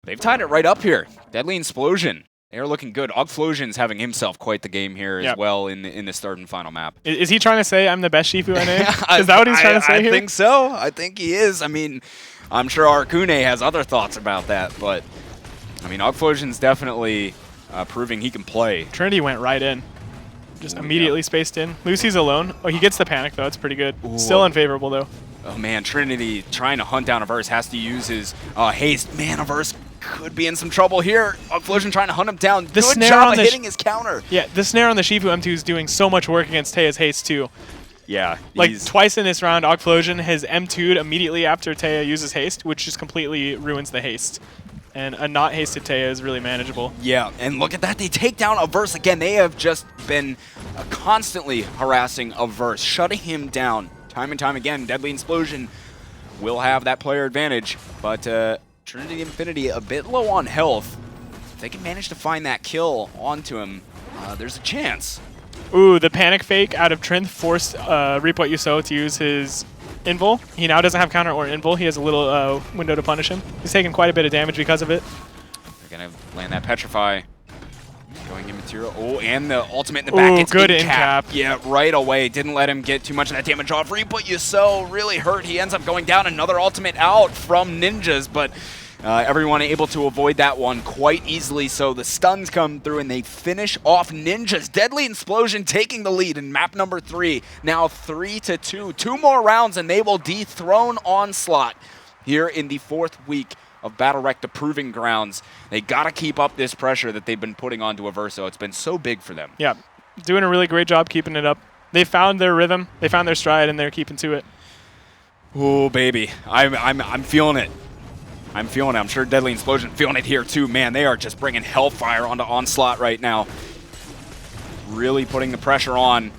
S1: they've tied it right up here. Deadly Explosion. They're looking good. Oggflosion's having himself quite the game here as well in this third and final map.
S2: Is he trying to say I'm the best Shifu I know? Is that what he's trying to say here?
S1: I think so. I think he is. I mean, I'm sure Arcune has other thoughts about that, but I mean, Oggflosion's definitely proving he can play.
S2: Trinity went right in. Just immediately spaced in. Lucy's alone. Oh, he gets the panic, though. It's pretty good. Ooh. Still unfavorable, though.
S1: Oh, man. Trinity trying to hunt down Averse. Has to use his haste. Man, Averse could be in some trouble here. Oggflosion trying to hunt him down. Good job of hitting his counter.
S2: Yeah, the snare on the Shifu M2 is doing so much work against Taya's haste, too.
S1: Yeah.
S2: Like, twice in this round, Oggflosion has M2'd immediately after Taya uses haste, which just completely ruins the haste. And a not hasted Taya is really manageable.
S1: Yeah, and look at that. They take down Averse again. They have just been constantly harassing Averse, shutting him down time and time again. Deadly Explosion will have that player advantage, but Trinity Infinity a bit low on health. If they can manage to find that kill onto him, there's a chance.
S2: Ooh, the panic fake out of Trinth forced Reap What You Sow to use his invul. He now doesn't have counter or invul. He has a little window to punish him. He's taking quite a bit of damage because of it.
S1: They're going to land that Petrify. Going in material. Oh, and the ultimate in the back. It's
S2: good in cap.
S1: Yeah, right away. Didn't let him get too much of that damage off. Reap What You Sow really hurt. He ends up going down. Another ultimate out from Ninjas, but everyone able to avoid that one quite easily. So the stuns come through and they finish off Ninjas. Deadly Explosion taking the lead in map number 3. Now 3-2. 2 more rounds and they will dethrone Onslaught here in the 4th week of BattleRekt, the Proving Grounds. They got to keep up this pressure that they've been putting onto Averse. It's been so big for them.
S2: Yeah. doing a really great job keeping it up. They found their rhythm, they found their stride, and they're keeping to it.
S1: Oh, baby. I'm feeling it. I'm feeling it. I'm sure Deadly Explosion feeling it here too. Man, they are just bringing hellfire onto Onslaught right now. Really putting the pressure on.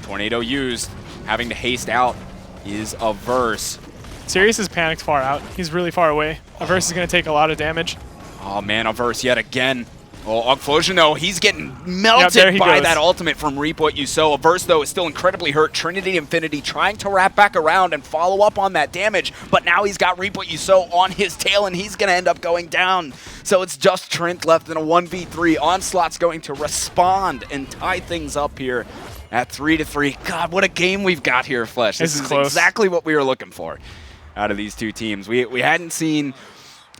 S1: Tornado used. Having to haste out is Averse.
S2: Sirius is panicked far out. He's really far away. Averse is going to take a lot of damage.
S1: Oh, man, Averse yet again. Oh, Ogflosion, though, he's getting melted by that ultimate from Reap What You Sow. Averse, though, is still incredibly hurt. Trinity Infinity trying to wrap back around and follow up on that damage, but now he's got Reap What You Sow on his tail, and he's going to end up going down. So it's just Trent left in a 1v3. Onslaught's going to respond and tie things up here at 3-3. God, what a game we've got here, Flesh. This is
S2: close.
S1: Exactly what we were looking for out of these two teams. We hadn't seen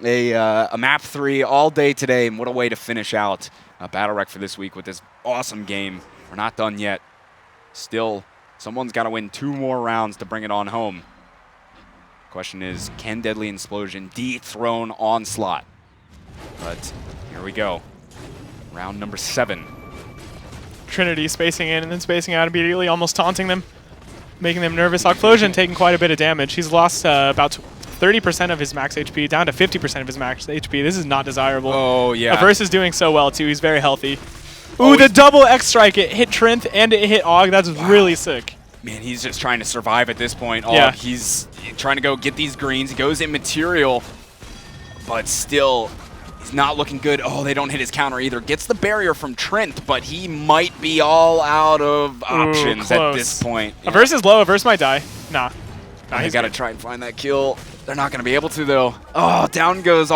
S1: a map 3 all day today, and what a way to finish out BattleRekt for this week with this awesome game. We're not done yet. Still, someone's got to win 2 more rounds to bring it on home. Question is, can Deadly Explosion dethrone Onslaught? But here we go. Round number 7.
S2: Trinity spacing in and then spacing out immediately, almost taunting them, making them nervous. Ogflosion taking quite a bit of damage. He's lost about 30% of his max HP, down to 50% of his max HP. This is not desirable.
S1: Oh, yeah.
S2: Averse is doing so well, too. He's very healthy. Ooh, the double X strike. It hit Trent and it hit Og. That's really sick.
S1: Man, he's just trying to survive at this point.
S2: Yeah.
S1: He's trying to go get these greens. He goes in material, but still, he's not looking good. Oh, they don't hit his counter either. Gets the barrier from Trent, but he might be all out of options at this point. Yeah.
S2: Averse is low. Averse might die. Nah.
S1: He's got to try and find that kill. They're not going to be able to, though. Oh, down goes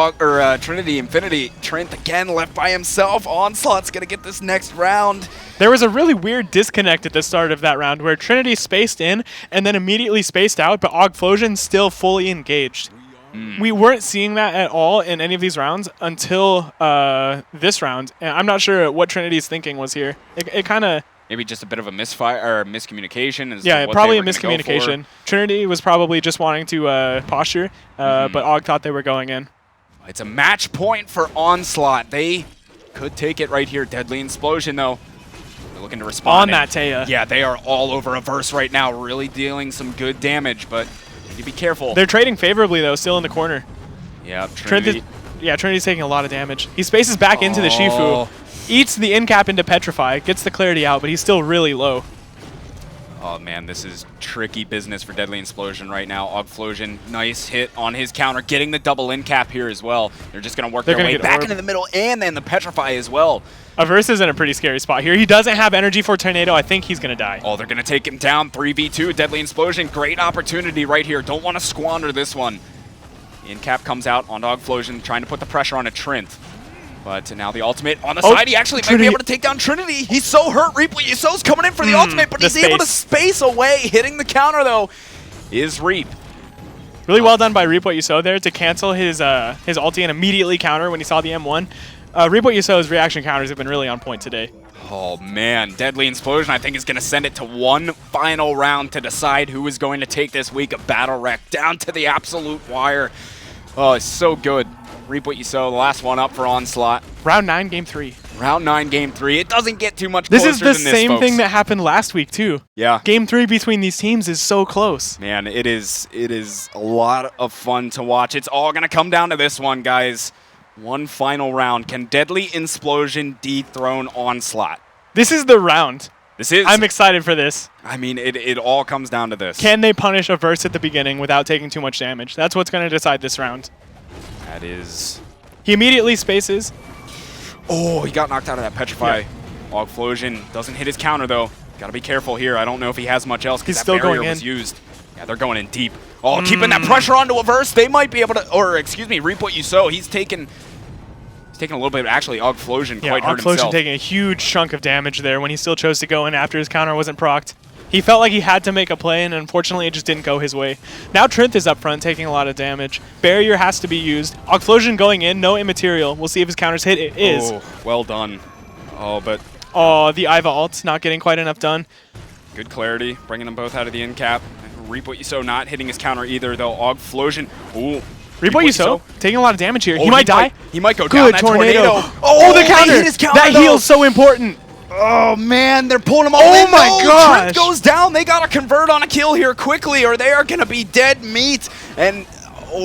S1: Trinity Infinity. Trent again left by himself. Onslaught's going to get this next round.
S2: There was a really weird disconnect at the start of that round where Trinity spaced in and then immediately spaced out, but Ogflosion still fully engaged. We weren't seeing that at all in any of these rounds until this round, and I'm not sure what Trinity's thinking was here. It kind of...
S1: Maybe just a bit of a misfire or miscommunication.
S2: Yeah, probably a miscommunication. Trinity was probably just wanting to posture, but Og thought they were going in.
S1: It's a match point for Onslaught. They could take it right here. Deadly Explosion, though. They're looking to respond.
S2: On that Taya.
S1: Yeah, they are all over Averse right now, really dealing some good damage, but need to be careful.
S2: They're trading favorably, though, still in the corner.
S1: Yeah, Trinity.
S2: Trinity's taking a lot of damage. He spaces back into the Shifu. Eats the in cap into Petrify, gets the clarity out, but he's still really low.
S1: Oh, man, this is tricky business for Deadly Explosion right now. Ogflosion, nice hit on his counter, getting the double in cap here as well. They're just going to work their way back into the middle and then the Petrify as well.
S2: Averse is in a pretty scary spot here. He doesn't have energy for Tornado. I think he's going to die.
S1: Oh, they're going to take him down. 3v2, Deadly Explosion. Great opportunity right here. Don't want to squander this one. In cap comes out on Ogflosion, trying to put the pressure on a Trent. But now the ultimate on the side. He actually might be able to take down Trinity. He's so hurt. Reap What You Sow's coming in for the ultimate, but he's able to space away. Hitting the counter, though, is Reap.
S2: Really well done by Reap What You Sow there to cancel his ulti and immediately counter when he saw the M1. Reap What You Sow's reaction counters have been really on point today.
S1: Oh, man. Deadly Explosion, I think, is going to send it to one final round to decide who is going to take this week of BattleRekt down to the absolute wire. Oh, it's so good. Reap What You Sow, the last one up for Onslaught.
S2: Round 9, Game 3.
S1: Round 9, Game 3. It doesn't get too much closer than this,
S2: This is the same thing that happened last week, too.
S1: Yeah.
S2: Game 3 between these teams is so close.
S1: Man, it is a lot of fun to watch. It's all going to come down to this one, guys. One final round. Can Deadly Explosion dethrone Onslaught?
S2: This is the round.
S1: This is.
S2: I'm excited for this.
S1: I mean, it all comes down to this.
S2: Can they punish Averse at the beginning without taking too much damage? That's what's going to decide this round.
S1: That is...
S2: He immediately spaces.
S1: Oh, he got knocked out of that Petrify. Yeah. Ogflosion doesn't hit his counter, though. Got to be careful here. I don't know if he has much else because that barrier was used. Yeah, they're going in deep. Oh, keeping that pressure onto Averse. They might be able to... Or, excuse me, Reap What You Sow. He's taking a little bit. Actually, Ogflosion quite hurt himself.
S2: Ogflosion taking a huge chunk of damage there when he still chose to go in after his counter wasn't procced. He felt like he had to make a play, and unfortunately, it just didn't go his way. Now Trent is up front, taking a lot of damage. Barrier has to be used. Ogflosion going in, no immaterial. We'll see if his counter's hit. It is.
S1: Oh, well done. Oh, but...
S2: Oh, the Iva ult not getting quite enough done.
S1: Good clarity, bringing them both out of the end cap. Reap What You Sow not hitting his counter either, though. Ogflosion. Ooh.
S2: Reap What You Sow taking a lot of damage here. He might die.
S1: He might go down.
S2: Good
S1: that
S2: tornado.
S1: Oh,
S2: the counter.
S1: He hit his counter,
S2: that heal's so important.
S1: Oh, man, they're pulling them all
S2: Oh
S1: in.
S2: my gosh.
S1: Trent goes down. They got to convert on a kill here quickly or they are going to be dead meat. And,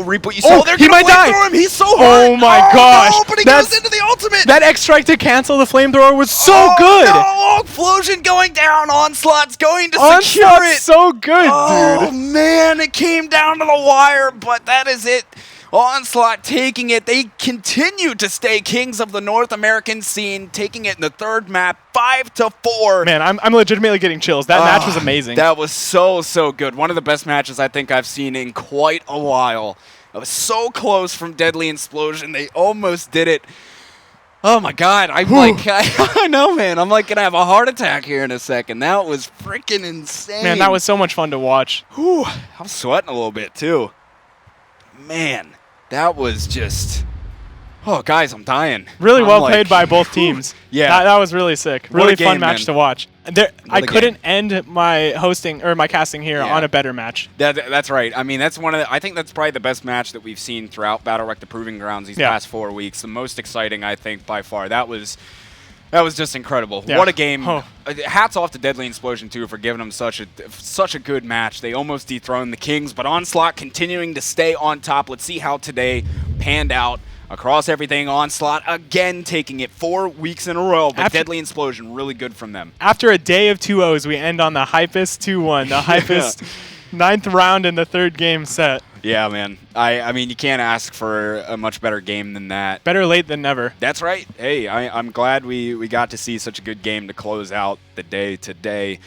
S1: Reaper, you saw they're
S2: he
S1: going to
S2: might die.
S1: flamethrower him. He's so hurt.
S2: Oh my gosh.
S1: No, but he goes into the ultimate.
S2: That X strike to cancel the flamethrower was so good.
S1: No, explosion going down. Onslaught's going to secure
S2: Onslaught's
S1: it.
S2: so good,
S1: Oh,
S2: dude.
S1: man, it came down to the wire, but that is it. Onslaught taking it. They continue to stay kings of the North American scene, taking it in the third map, 5-4.
S2: Man, I'm legitimately getting chills. That match was amazing.
S1: That was so good. One of the best matches I think I've seen in quite a while. It was so close from Deadly Explosion. They almost did it. Oh my God! I know, man. I'm like gonna have a heart attack here in a second. That was freaking insane.
S2: Man, that was so much fun to watch.
S1: Whew, I'm sweating a little bit too. Man, that was just. Oh, guys, I'm dying.
S2: Really well played by both teams.
S1: Yeah,
S2: that was really sick.
S1: What
S2: Really
S1: a game,
S2: fun match
S1: man.
S2: to watch. I couldn't end my hosting or my casting here on a better match.
S1: That's right. I mean, that's one of the, I think that's probably the best match that we've seen throughout BattleRekt the Proving Grounds these past 4 weeks. The most exciting, I think, by far. That was just incredible.
S2: Yeah.
S1: What a game.
S2: Oh.
S1: Hats off to Deadly Explosion, too, for giving them such a good match. They almost dethroned the Kings, but Onslaught continuing to stay on top. Let's see how today panned out. Across everything, Onslaught again taking it 4 weeks in a row, but Deadly Explosion really good from them.
S2: After a day of 2-0s, we end on the hypest 2-1, the hypest 9th round in the 3rd game set.
S1: Yeah, man. I mean, you can't ask for a much better game than that.
S2: Better late than never.
S1: That's right. Hey, I'm glad we got to see such a good game to close out the day today. It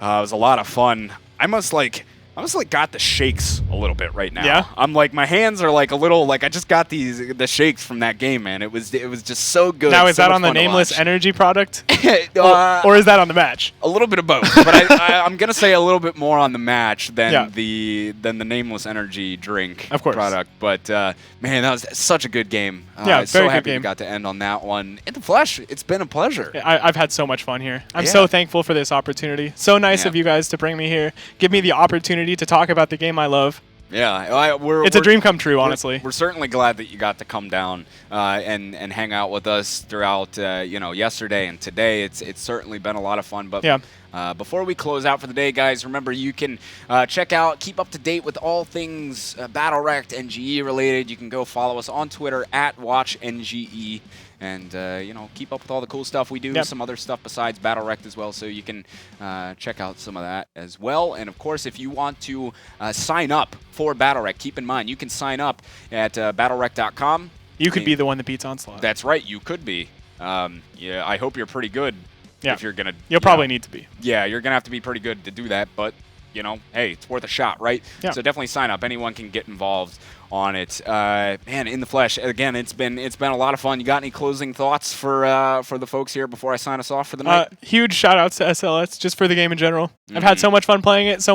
S1: was a lot of fun. I must got the shakes a little bit right now.
S2: Yeah?
S1: I'm like, my hands are like a little, like I just got the shakes from that game, man. It was just so good.
S2: Now, is
S1: so
S2: that
S1: much
S2: on the
S1: fun to
S2: Nameless
S1: watch.
S2: Energy product?
S1: Uh,
S2: or is that on the match?
S1: A little bit of both, but I'm gonna say a little bit more on the match than the Nameless Energy drink product. But man, that was such a good game.
S2: Yeah,
S1: so
S2: very
S1: happy
S2: good game.
S1: we got to end on that one. In the flesh, it's been a pleasure.
S2: I've had so much fun here. I'm so thankful for this opportunity. So nice of you guys to bring me here, give me the opportunity to talk about the game I love.
S1: Yeah,
S2: it's a dream come true, honestly.
S1: We're certainly glad that you got to come down and hang out with us throughout yesterday and today. It's certainly been a lot of fun. But before we close out for the day, guys, remember you can keep up to date with all things BattleRekt NGE related. You can go follow us on Twitter @WatchNGE. And, keep up with all the cool stuff we do, some other stuff besides BattleRekt as well, so you can check out some of that as well. And, of course, if you want to sign up for BattleRekt, keep in mind, you can sign up at BattleRekt.com.
S2: You could be the one that beats Onslaught.
S1: That's right, you could be. I hope you're pretty good if you're going to.
S2: You'll probably need to be.
S1: Yeah, you're going to have to be pretty good to do that, but, hey, it's worth a shot, right?
S2: Yeah.
S1: So definitely sign up. Anyone can get involved on it. Man, in the flesh, again, it's been a lot of fun. You got any closing thoughts for the folks here before I sign us off for the night?
S2: Huge shout outs to SLS just for the game in general. I've had so much fun playing it.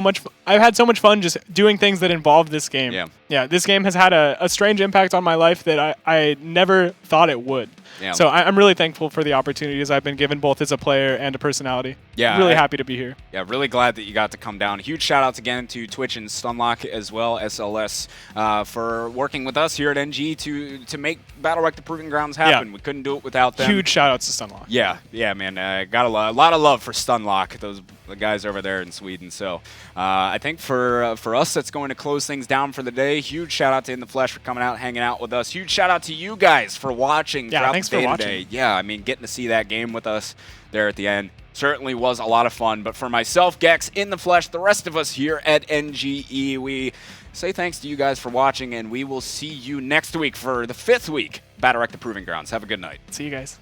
S2: I've had so much fun just doing things that involve this game. Yeah, this game has had a strange impact on my life that I never thought it would. Yeah. So I'm really thankful for the opportunities I've been given, both as a player and a personality. Yeah, really happy to be here.
S1: Yeah, really glad that you got to come down. Huge shout outs again to Twitch and Stunlock as well, SLS, for working with us here at NG to make BattleRekt the Proving Grounds happen. We couldn't do it without them.
S2: Huge shout outs to Stunlock.
S1: Yeah, man. Got a lot of love for Stunlock, the guys over there in Sweden. So I think for us, that's going to close things down for the day. Huge shout out to In the Flesh for coming out, hanging out with us. Huge shout out to you guys for watching throughout the day today. Yeah, I mean, getting to see that game with us there at the end certainly was a lot of fun. But for myself, Gex, In the Flesh, the rest of us here at NGE, we say thanks to you guys for watching, and we will see you next week for the 5th week, BattleRekt the Proving Grounds. Have a good night.
S2: See you guys.